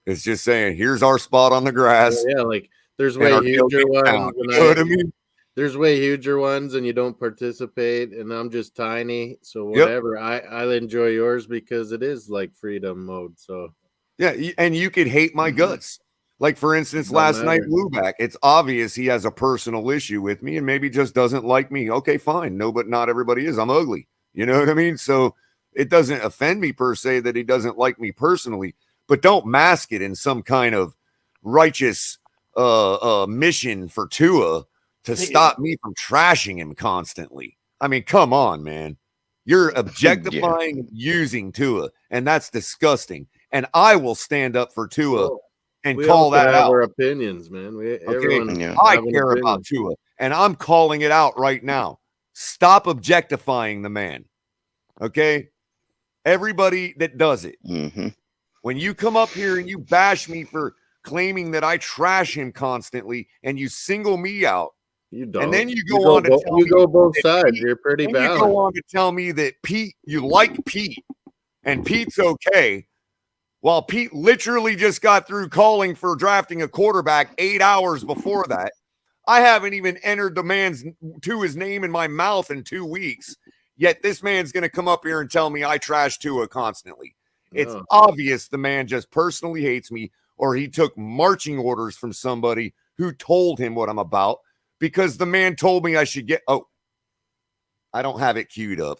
It's just saying, here's our spot on the grass. Yeah, like there's way huger ones. You know what I mean? There's way huger ones and you don't participate, and I'm just tiny. So whatever. I enjoy yours because it is like freedom mode. So yeah, and you could hate my guts. Like, for instance, Don't last night, matter. Luback, it's obvious he has a personal issue with me and maybe just doesn't like me. Okay, fine. No, but not everybody is. I'm ugly. You know what I mean? So it doesn't offend me per se that he doesn't like me personally, but don't mask it in some kind of righteous mission for Tua to stop me from trashing him constantly. I mean, come on, man. You're objectifying using Tua, and that's disgusting. And I will stand up for Tua and We call all can that have out. our opinions, man. Everyone I have an care opinion. about Tua, and I'm calling it out right now. Stop objectifying the man. Okay? Everybody that does it. When you come up here and you bash me for claiming that I trash him constantly and you single me out, You don't. and then you go on to tell me you go both that sides. Pete- You're pretty then you balanced. go on to tell me that Pete, you like Pete, and Pete's okay. While Pete literally just got through calling for drafting a quarterback 8 hours before that. I haven't even entered the man's Tua's name in my mouth in 2 weeks. Yet this man's going to come up here and tell me I trash Tua constantly. It's No. obvious the man just personally hates me, or he took marching orders from somebody who told him what I'm about, because the man told me I should get. Oh, I don't have it queued up.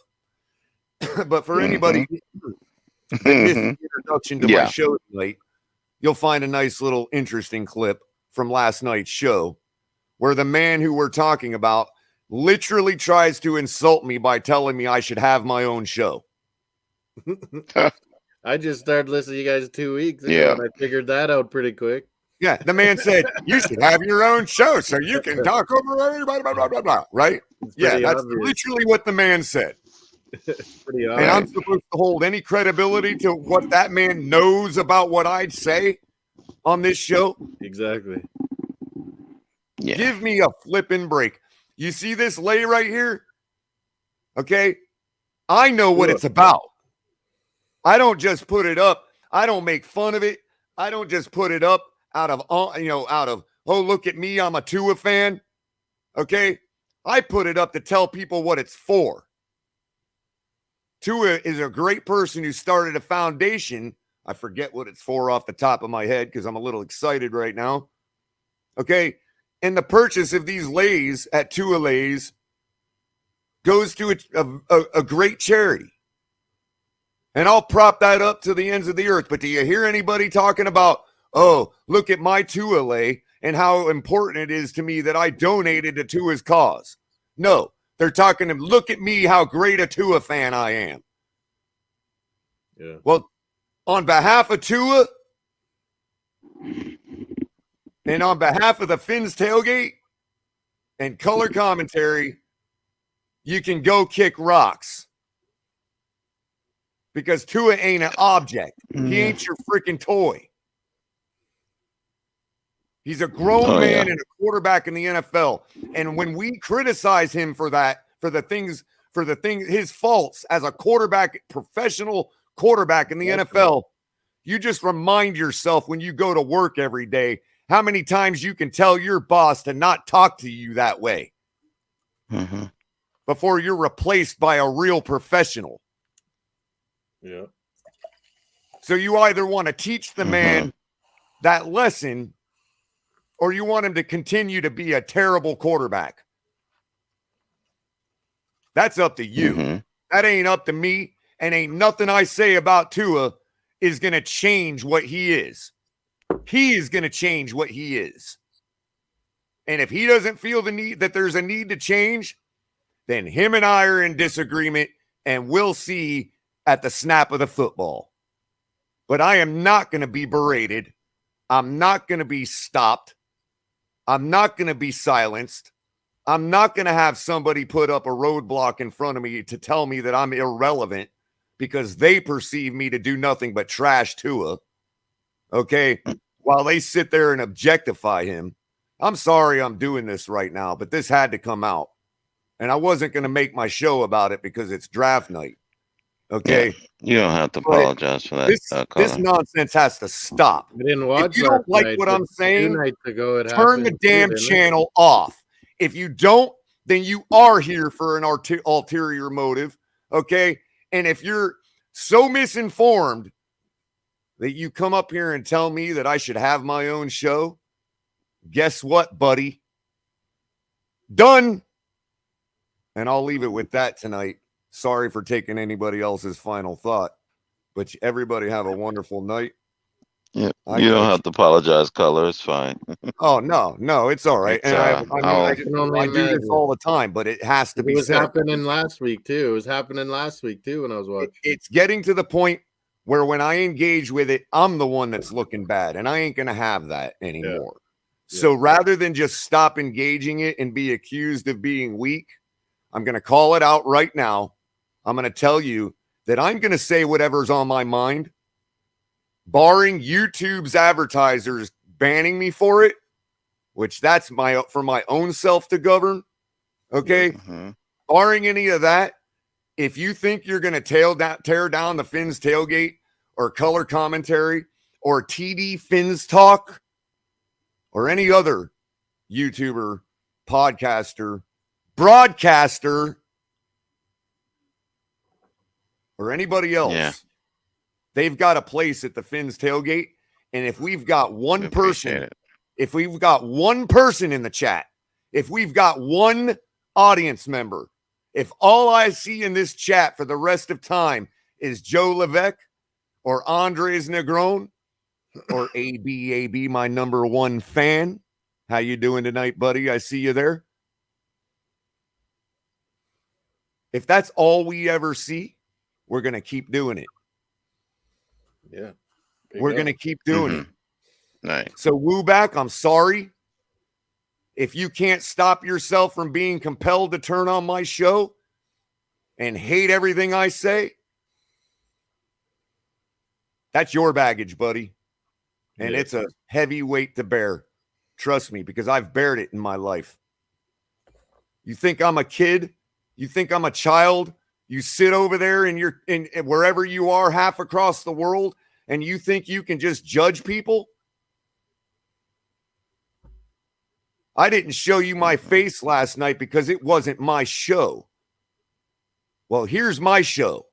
But for anybody that missed the introduction to my show tonight, you'll find a nice little interesting clip from last night's show where the man who we're talking about literally tries to insult me by telling me I should have my own show. I just started listening to you guys 2 weeks ago, and I figured that out pretty quick. Yeah, the man said, you should have your own show so you can talk over everybody, blah, blah, blah, blah, right? Yeah, that's literally what the man said. It's pretty And I'm obvious. supposed to hold any credibility to what that man knows about what I'd say on this show? Exactly. Give me a flipping break. You see this lay right here? Okay? I know what it's about. I don't just put it up. I don't make fun of it. I don't just put it up out of, oh, look at me, I'm a Tua fan. Okay? I put it up to tell people what it's for. Tua is a great person who started a foundation. I forget what it's for off the top of my head because I'm a little excited right now. Okay? And the purchase of these lays at Tua Lays goes to a great charity. And I'll prop that up to the ends of the earth. But do you hear anybody talking about, oh, look at my Tua lay and how important it is to me that I donated to Tua's cause? No, they're talking to, look at me, how great a Tua fan I am. Yeah. Well, on behalf of Tua and on behalf of the Fins Tailgate and Color Commentary, you can go kick rocks. Because Tua ain't an object. He ain't your freaking toy. He's a grown man and a quarterback in the NFL. And when we criticize him for that, for the things, his faults as a quarterback, professional quarterback in the NFL, you just remind yourself when you go to work every day how many times you can tell your boss to not talk to you that way before you're replaced by a real professional. Yeah. So you either want to teach the man that lesson or you want him to continue to be a terrible quarterback. That's up to you. That ain't up to me, and ain't nothing I say about Tua is going to change what he is. He is going to change what he is. And if he doesn't feel the need that there's a need to change, then him and I are in disagreement, and we'll see at the snap of the football. But I am not going to be berated. I'm not going to be stopped. I'm not going to be silenced. I'm not going to have somebody put up a roadblock in front of me to tell me that I'm irrelevant because they perceive me to do nothing but trash Tua. Okay? While they sit there and objectify him. I'm sorry I'm doing this right now, but this had to come out. And I wasn't going to make my show about it because it's draft night. Okay? Yeah, you don't have to apologize for that. This nonsense has to stop. I didn't watch If you don't last like night, what but I'm saying, 2 nights ago it turn the happened damn too, didn't it? channel off. If you don't, then you are here for an ulterior motive, okay? And if you're so misinformed that you come up here and tell me that I should have my own show, guess what, buddy? Done. And I'll leave it with that tonight. Sorry for taking anybody else's final thought, but everybody have a wonderful night. Yeah, you don't have to apologize, Culler. It's fine. Oh, no, it's all right. It's, And I can only do this imagine. all the time, but it has to It be was said. happening last week too. It was happening last week too when I was watching. It's getting to the point where when I engage with it, I'm the one that's looking bad, and I ain't going to have that anymore. Yeah. So rather than just stop engaging it and be accused of being weak, I'm going to call it out right now. I'm going to tell you that I'm going to say whatever's on my mind, barring YouTube's advertisers banning me for it, which that's for my own self to govern. Okay. Mm-hmm. Barring any of that, if you think you're going to tear down the Fins Tailgate or Color Commentary or TD Fins Talk or any other YouTuber, podcaster, broadcaster, or anybody else, they've got a place at the Fins Tailgate. And if we've got one person, if we've got one person in the chat, if we've got one audience member, if all I see in this chat for the rest of time is Joe Levesque or Andres Negron or AB, my number one fan, how you doing tonight, buddy? I see you there. If that's all we ever see, we're going to keep doing it. Yeah. We're going to keep doing it. Right. So Wooback, I'm sorry. If you can't stop yourself from being compelled to turn on my show and hate everything I say, that's your baggage, buddy. And it's a heavy weight to bear. Trust me, because I've bared it in my life. You think I'm a kid? You think I'm a child? You sit over there in wherever you are, half across the world, and you think you can just judge people? I didn't show you my face last night because it wasn't my show. Well, here's my show.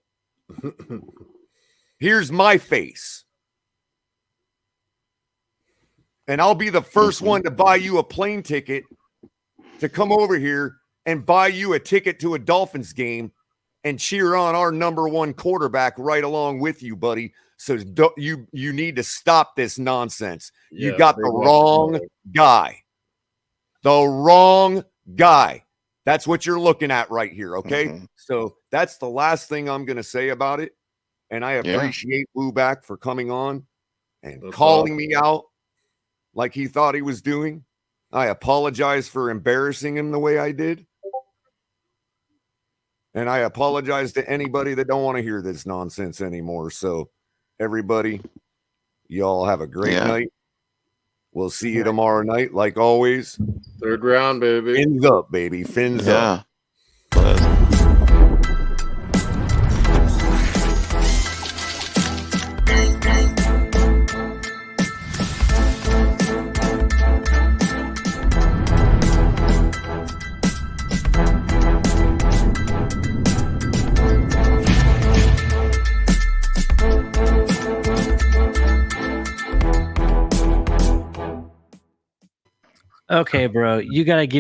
Here's my face. And I'll be the first one to buy you a plane ticket to come over here and buy you a ticket to a Dolphins game and cheer on our number one quarterback right along with you, buddy. So you need to stop this nonsense. You got the wrong guy. The wrong guy. That's what you're looking at right here, okay? So that's the last thing I'm going to say about it. And I appreciate Wooback for coming on and calling me out like he thought he was doing. I apologize for embarrassing him the way I did. And I apologize to anybody that don't want to hear this nonsense anymore. So everybody, y'all have a great night. We'll see you tomorrow night, like always. Third round, baby. Fins up, baby. Fins up. Okay, bro, you gotta give